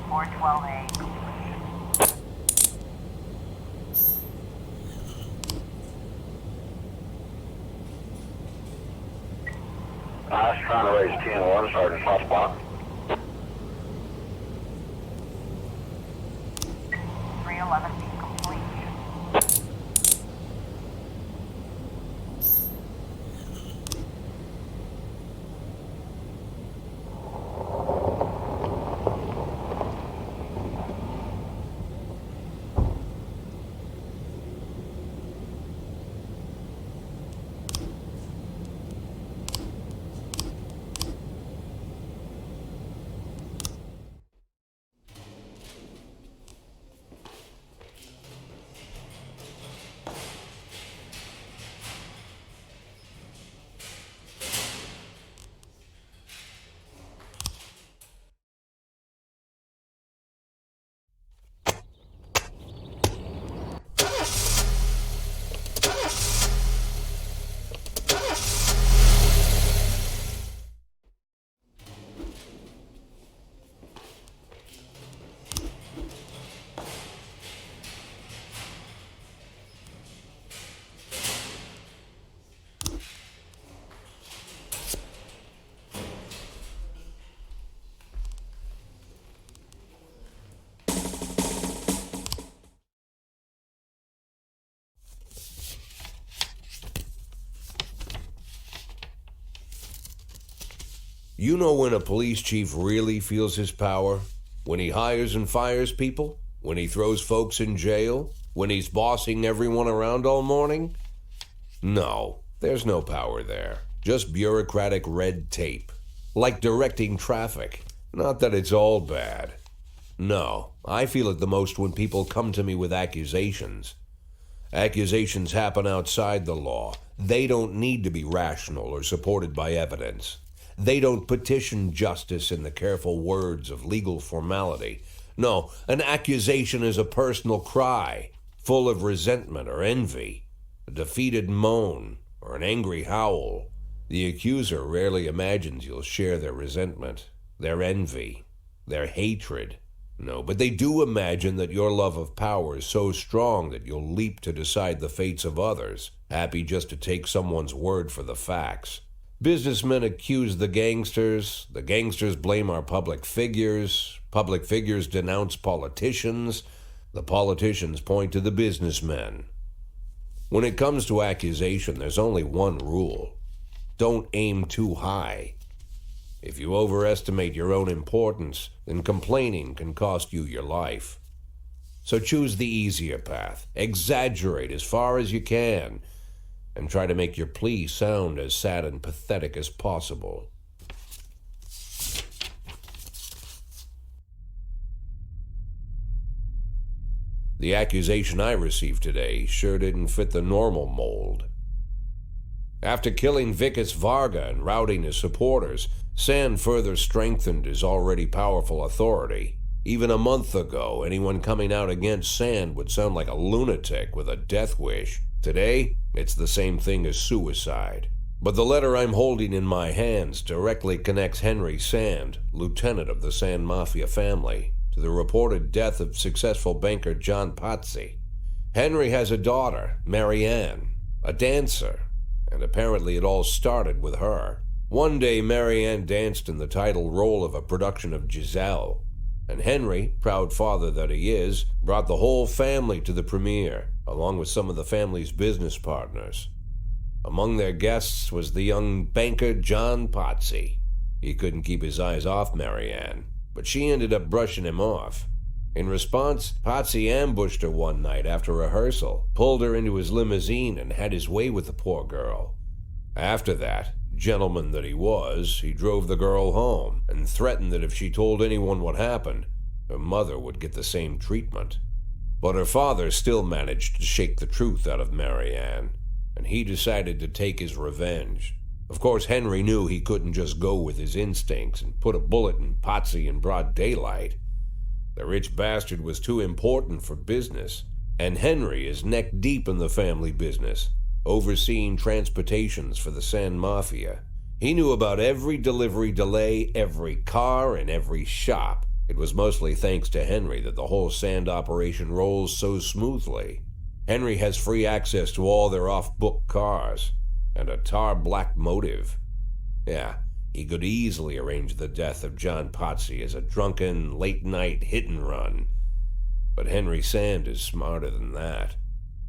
Four 12A complete. I was trying to raise 10-1, Sergeant Hotspot. 311B complete. You know when a police chief really feels his power? When he hires and fires people? When he throws folks in jail? When he's bossing everyone around all morning? No, there's no power there. Just bureaucratic red tape. Like directing traffic. Not that it's all bad. No, I feel it the most when people come to me with accusations. Accusations happen outside the law. They don't need to be rational or supported by evidence. They don't petition justice in the careful words of legal formality. No, an accusation is a personal cry, full of resentment or envy, a defeated moan, or an angry howl. The accuser rarely imagines you'll share their resentment, their envy, their hatred. No, but they do imagine that your love of power is so strong that you'll leap to decide the fates of others, happy just to take someone's word for the facts. Businessmen accuse the gangsters blame our public figures denounce politicians, the politicians point to the businessmen. When it comes to accusation, there's only one rule. Don't aim too high. If you overestimate your own importance, then complaining can cost you your life. So choose the easier path. Exaggerate as far as you can, and try to make your plea sound as sad and pathetic as possible. The accusation I received today sure didn't fit the normal mold. After killing Vikas Varga and routing his supporters, Sand further strengthened his already powerful authority. Even a month ago, anyone coming out against Sand would sound like a lunatic with a death wish. Today, it's the same thing as suicide. But the letter I'm holding in my hands directly connects Henry Sand, lieutenant of the Sand Mafia family, to the reported death of successful banker John Pazzi. Henry has a daughter, Marianne, a dancer, and apparently it all started with her. One day, Marianne danced in the title role of a production of Giselle, and Henry, proud father that he is, brought the whole family to the premiere, along with some of the family's business partners. Among their guests was the young banker John Pazzi. He couldn't keep his eyes off Marianne, but she ended up brushing him off. In response, Pazzi ambushed her one night after rehearsal, pulled her into his limousine, and had his way with the poor girl. After that, gentleman that he was, he drove the girl home and threatened that if she told anyone what happened, her mother would get the same treatment. But her father still managed to shake the truth out of Marianne, and he decided to take his revenge. Of course, Henry knew he couldn't just go with his instincts and put a bullet in Pazzi in broad daylight. The rich bastard was too important for business, and Henry is neck deep in the family business, overseeing transportations for the Sand Mafia. He knew about every delivery delay, every car, and every shop. It was mostly thanks to Henry that the whole Sand operation rolls so smoothly. Henry has free access to all their off-book cars, and a tar-black motive. Yeah, he could easily arrange the death of John Pazzi as a drunken, late-night hit-and-run. But Henry Sand is smarter than that.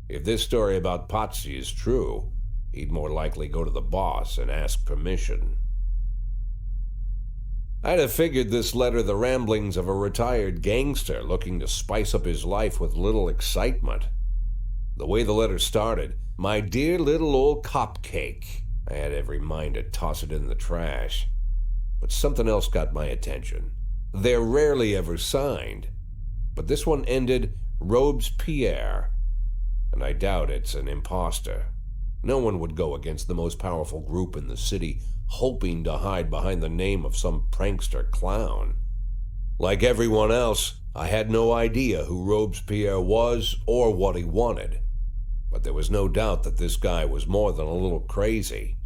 If this story about Pazzi is true, he'd more likely go to the boss and ask permission. I'd have figured this letter the ramblings of a retired gangster looking to spice up his life with little excitement. The way the letter started, "My dear little old cupcake," I had every mind to toss it in the trash. But something else got my attention. They're rarely ever signed, but this one ended Robespierre, and I doubt it's an imposter. No one would go against the most powerful group in the city, hoping to hide behind the name of some prankster clown. Like everyone else, I had no idea who Robespierre was or what he wanted. But there was no doubt that this guy was more than a little crazy.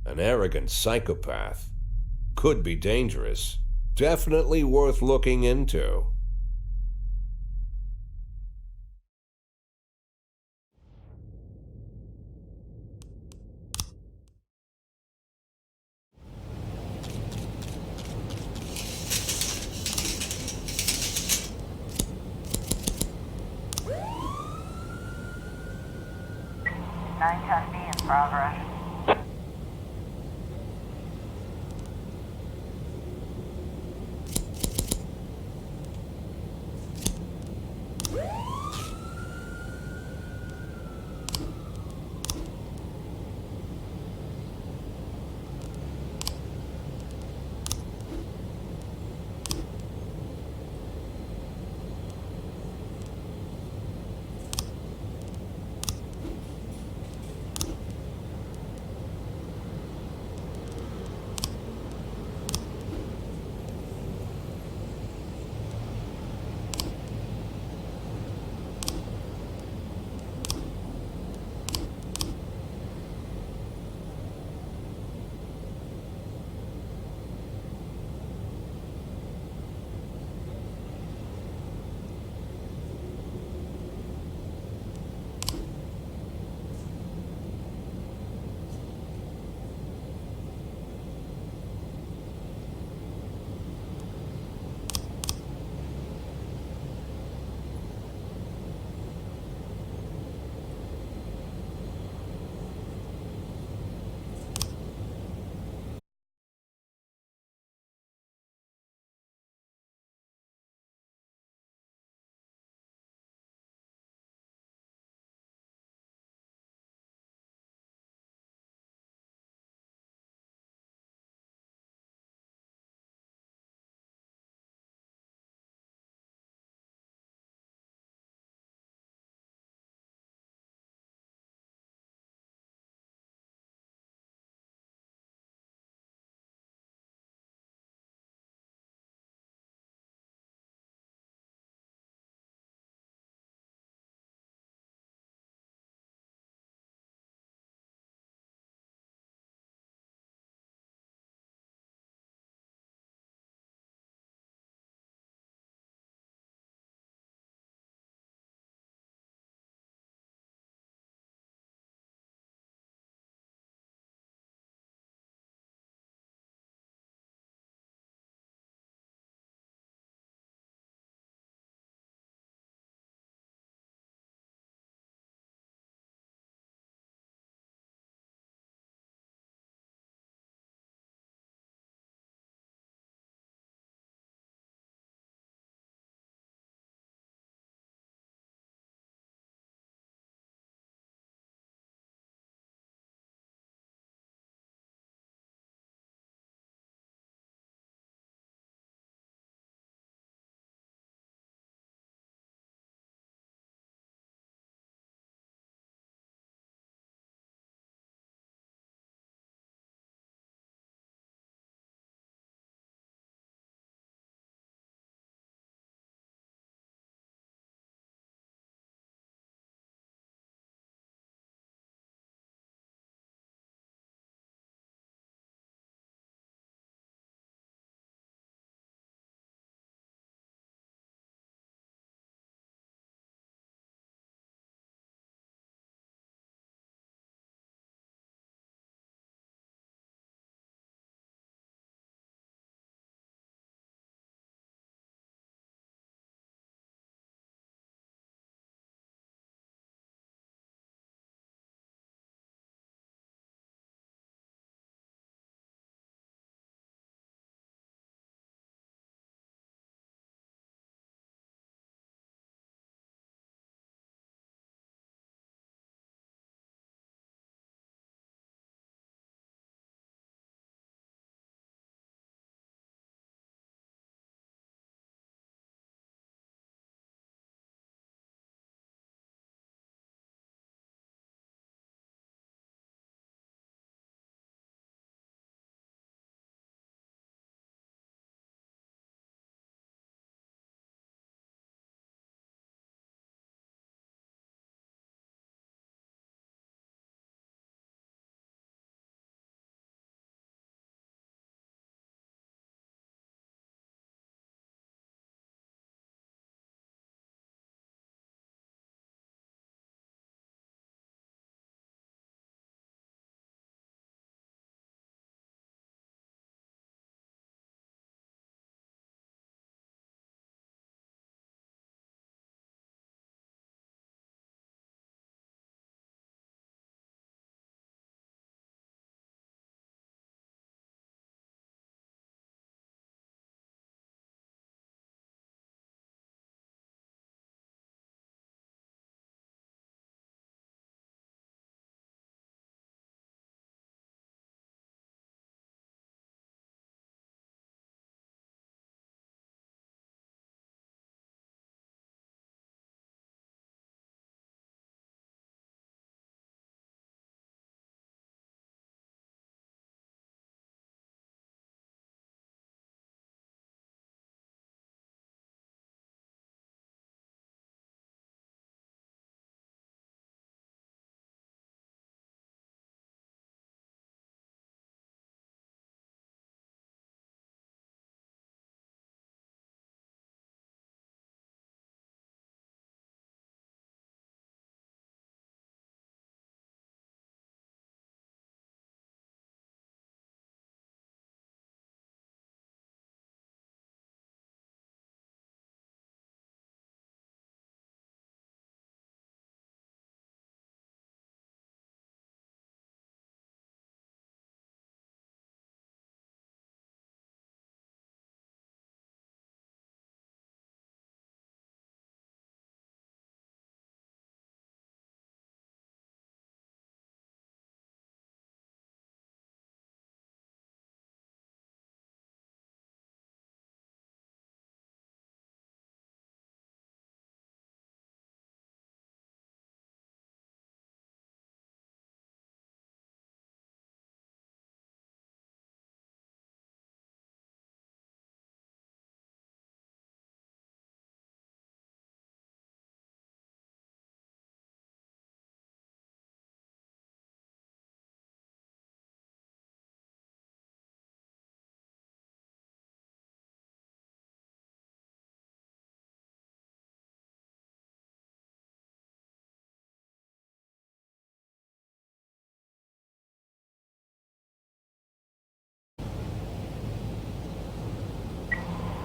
An arrogant psychopath. Could be dangerous. Definitely worth looking into. Nine-ton B in progress.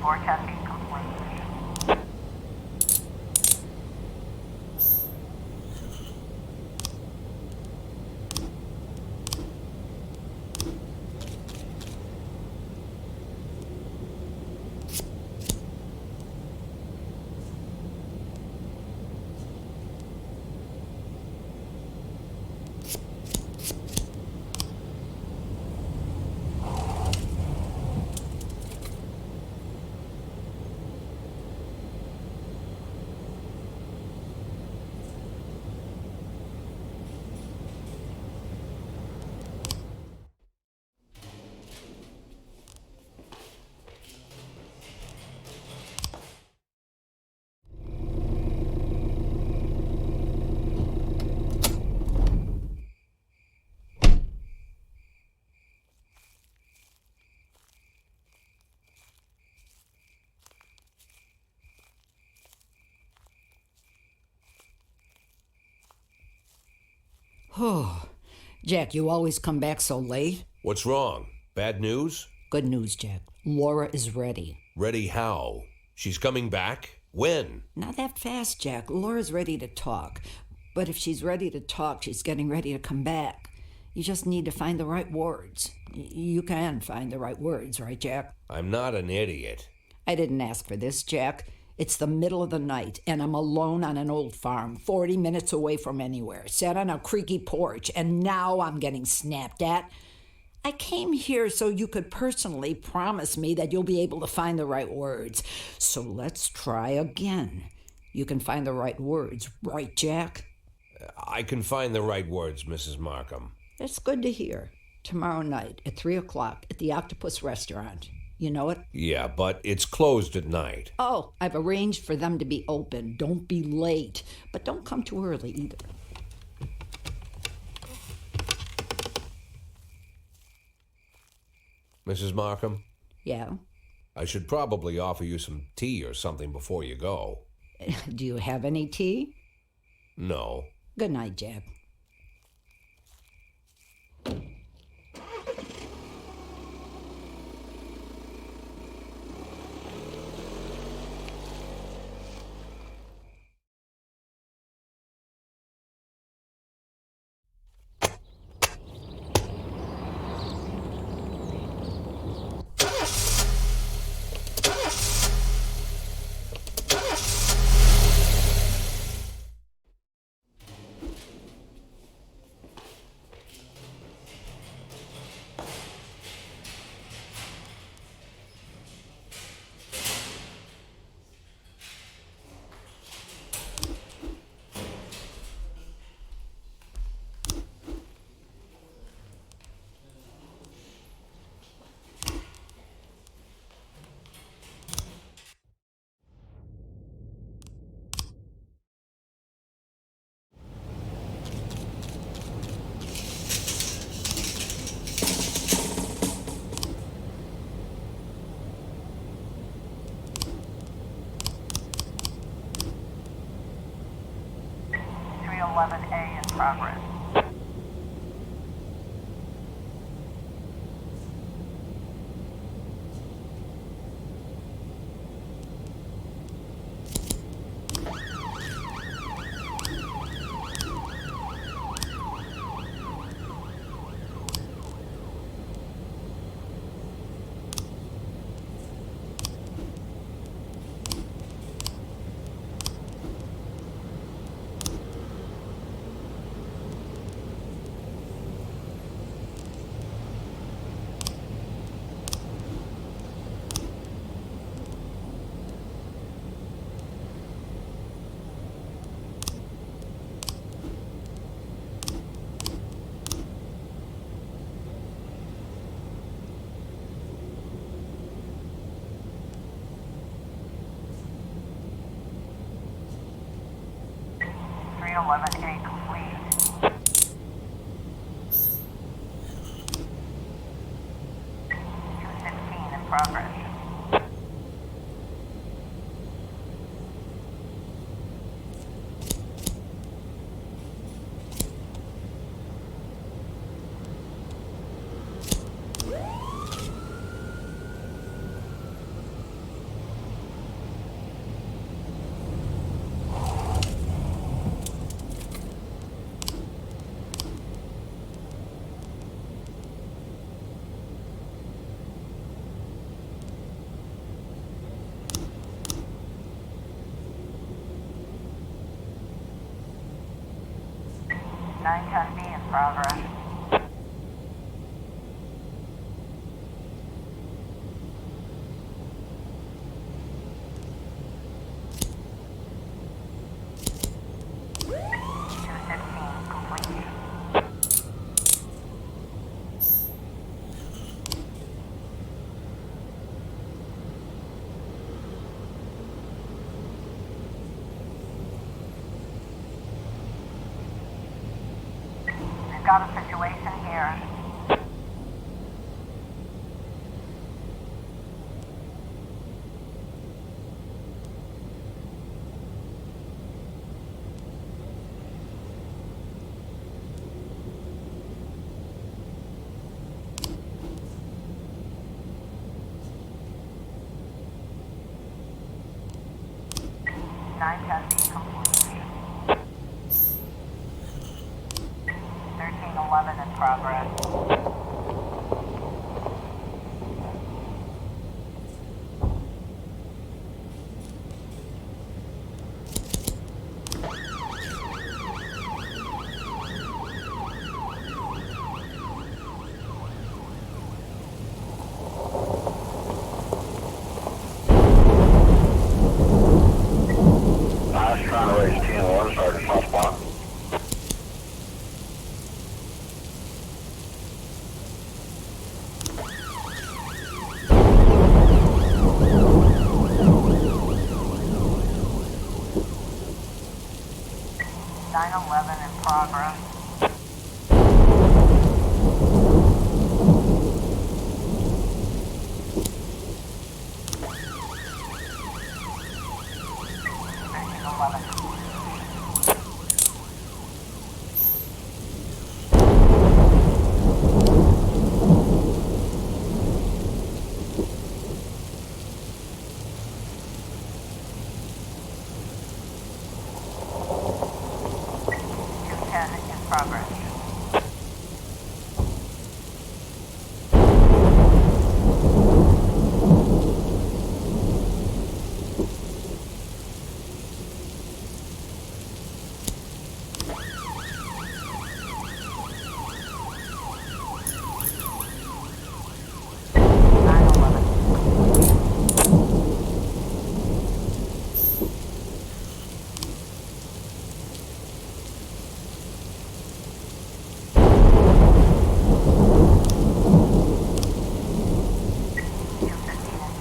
Floor testing complete. Oh, Jack, you always come back so late. What's wrong? Bad news? Good news, Jack. Laura is ready. Ready how? She's coming back? When? Not that fast, Jack. Laura's ready to talk. But if she's ready to talk, she's getting ready to come back. You just need to find the right words. You can find the right words, right, Jack? I'm not an idiot. I didn't ask for this, Jack. It's the middle of the night, and I'm alone on an old farm, 40 minutes away from anywhere, sat on a creaky porch, and now I'm getting snapped at. I came here so you could personally promise me that you'll be able to find the right words. So let's try again. You can find the right words, right, Jack? I can find the right words, Mrs. Markham. That's good to hear. Tomorrow night at 3 o'clock at the Octopus Restaurant. You know it? Yeah, but it's closed at night. Oh, I've arranged for them to be open. Don't be late. But don't come too early either. Mrs. Markham? Yeah? I should probably offer you some tea or something before you go. Do you have any tea? No. Good night, Jack. A in progress. A complete. 215 in progress. 910B in progress. Complete. 215. We've got a situation here. Nine ten B complete. 1311 in progress. I was trying to raise 10-1, Sergeant Southpaw. Nine 11 in progress. Progress.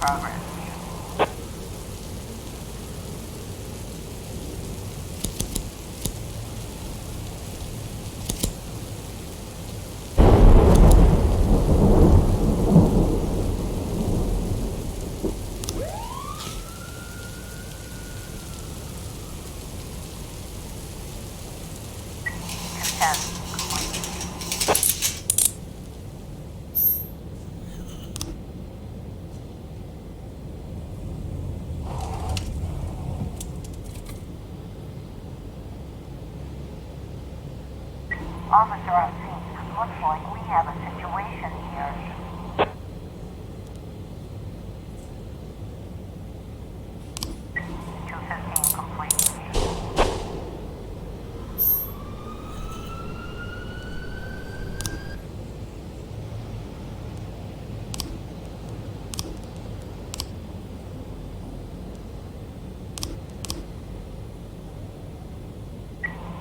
Progress. Officer on scene. Looks like we have a situation here. Complete.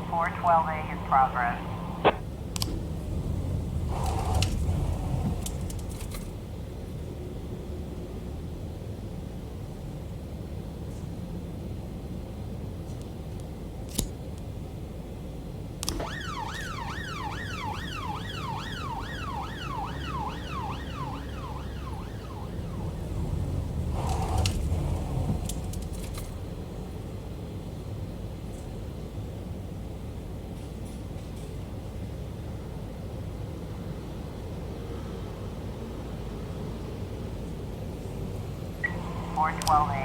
Four 12A in progress. Four 12A.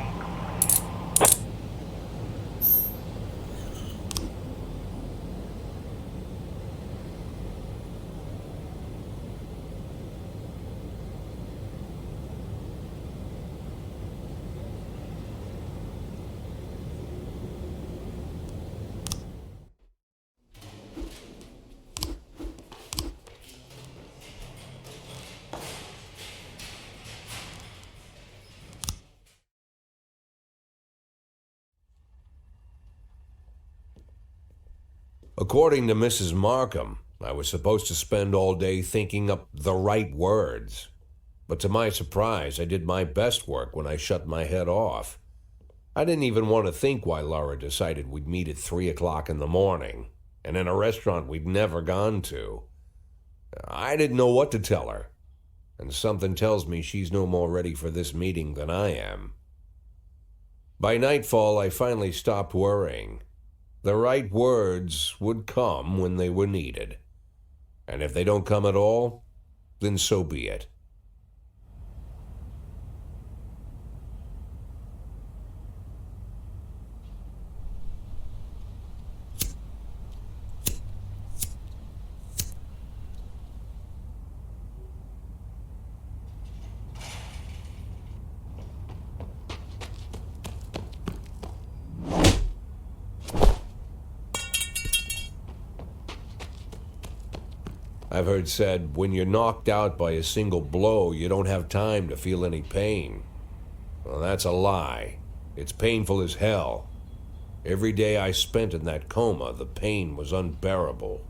According to Mrs. Markham, I was supposed to spend all day thinking up the right words. But to my surprise, I did my best work when I shut my head off. I didn't even want to think why Laura decided we'd meet at 3 o'clock in the morning, and in a restaurant we'd never gone to. I didn't know what to tell her, and something tells me she's no more ready for this meeting than I am. By nightfall, I finally stopped worrying. The right words would come when they were needed. And if they don't come at all, then so be it. I've heard said, when you're knocked out by a single blow, you don't have time to feel any pain. Well, that's a lie. It's painful as hell. Every day I spent in that coma, the pain was unbearable.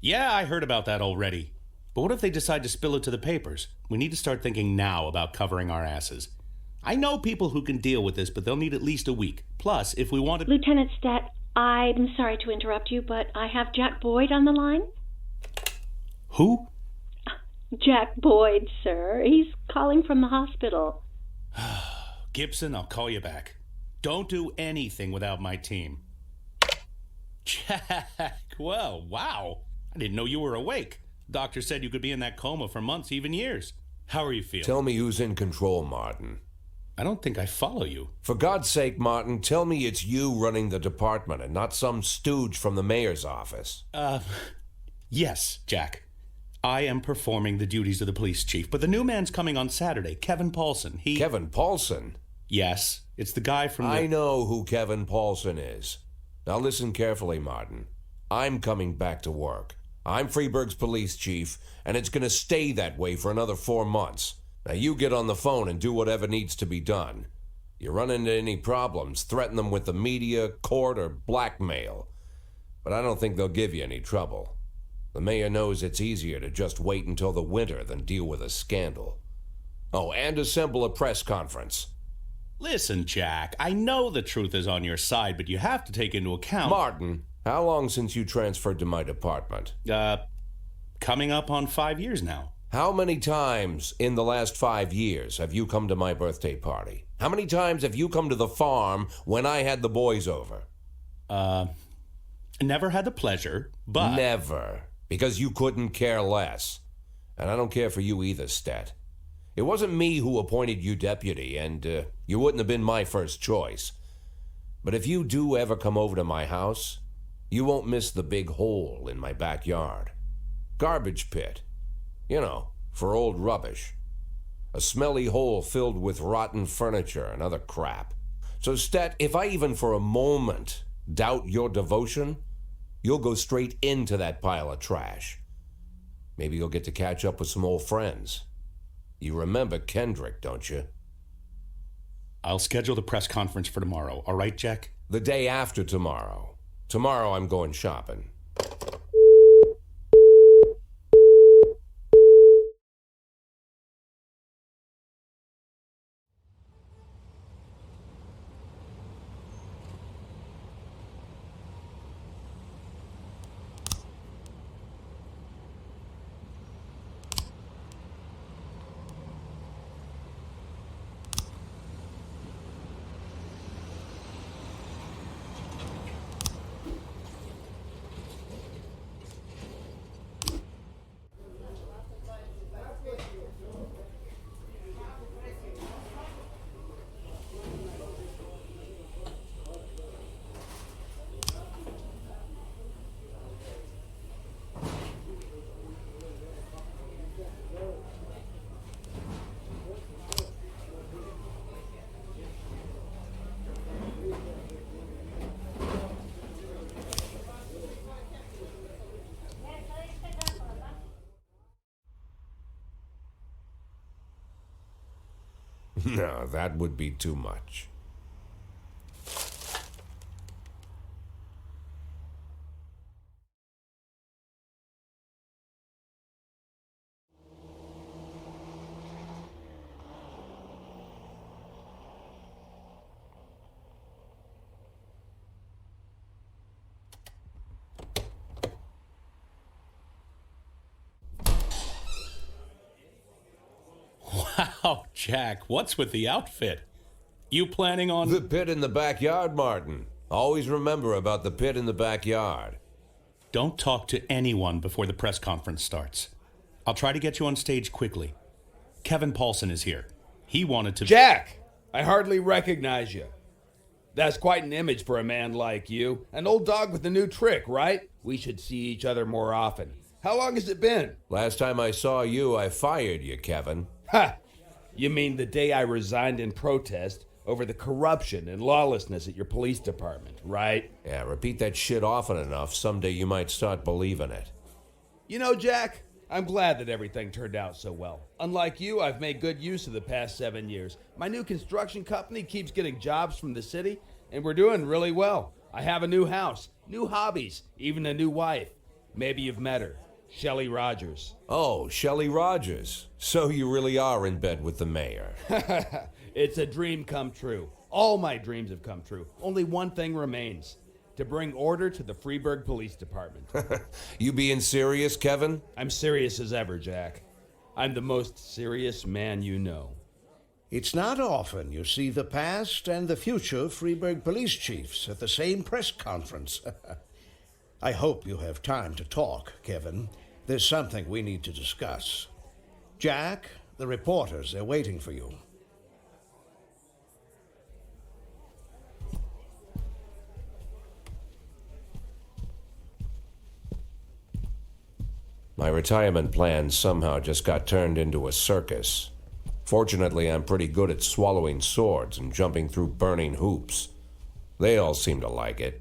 Yeah, I heard about that already. But what if they decide to spill it to the papers? We need to start thinking now about covering our asses. I know people who can deal with this, but they'll need at least a week. Plus, if we want to... Lieutenant Stat, I'm sorry to interrupt you, but I have Jack Boyd on the line. Who? Jack Boyd, sir. He's calling from the hospital. Gibson, I'll call you back. Don't do anything without my team. Jack, well, wow. I didn't know you were awake. Doctor said you could be in that coma for months, even years. How are you feeling? Tell me who's in control, Martin. I don't think I follow you. For God's sake, Martin, tell me it's you running the department and not some stooge from the mayor's office. Yes, Jack. I am performing the duties of the police chief, but the new man's coming on Saturday, Kevin Paulson. Kevin Paulson? Yes, it's the guy from I know who Kevin Paulson is. Now listen carefully, Martin. I'm coming back to work. I'm Freeburg's police chief, and it's going to stay that way for another 4 months. Now you get on the phone and do whatever needs to be done. You run into any problems, threaten them with the media, court, or blackmail. But I don't think they'll give you any trouble. The mayor knows it's easier to just wait until the winter than deal with a scandal. Oh, and assemble a press conference. Listen, Jack, I know the truth is on your side, but you have to take into account... Martin, how long since you transferred to my department? Coming up on 5 years now. How many times in the last 5 years have you come to my birthday party? How many times have you come to the farm when I had the boys over? Never had the pleasure, but... Never. Because you couldn't care less. And I don't care for you either, Stat. It wasn't me who appointed you deputy, and you wouldn't have been my first choice. But if you do ever come over to my house, you won't miss the big hole in my backyard. Garbage pit. You know, for old rubbish. A smelly hole filled with rotten furniture and other crap. So, Stat, if I even for a moment doubt your devotion, you'll go straight into that pile of trash. Maybe you'll get to catch up with some old friends. You remember Kendrick, don't you? I'll schedule the press conference for tomorrow, all right, Jack? The day after tomorrow. Tomorrow I'm going shopping. No, that would be too much. Wow, Jack, what's with the outfit? You planning on... The pit in the backyard, Martin. Always remember about the pit in the backyard. Don't talk to anyone before the press conference starts. I'll try to get you on stage quickly. Kevin Paulson is here. He wanted to... Jack! I hardly recognize you. That's quite an image for a man like you. An old dog with a new trick, right? We should see each other more often. How long has it been? Last time I saw you, I fired you, Kevin. Ha! You mean the day I resigned in protest over the corruption and lawlessness at your police department, right? Yeah, repeat that shit often enough, someday you might start believing it. You know, Jack, I'm glad that everything turned out so well. Unlike you, I've made good use of the past 7 years. My new construction company keeps getting jobs from the city, and we're doing really well. I have a new house, new hobbies, even a new wife. Maybe you've met her. Shelley Rogers. Oh, Shelley Rogers. So you really are in bed with the mayor. It's a dream come true. All my dreams have come true. Only one thing remains. To bring order to the Freeburg Police Department. You being serious, Kevin? I'm serious as ever, Jack. I'm the most serious man you know. It's not often you see the past and the future Freeburg police chiefs at the same press conference. I hope you have time to talk, Kevin. There's something we need to discuss. Jack, the reporters are waiting for you. My retirement plan somehow just got turned into a circus. Fortunately, I'm pretty good at swallowing swords and jumping through burning hoops. They all seem to like it.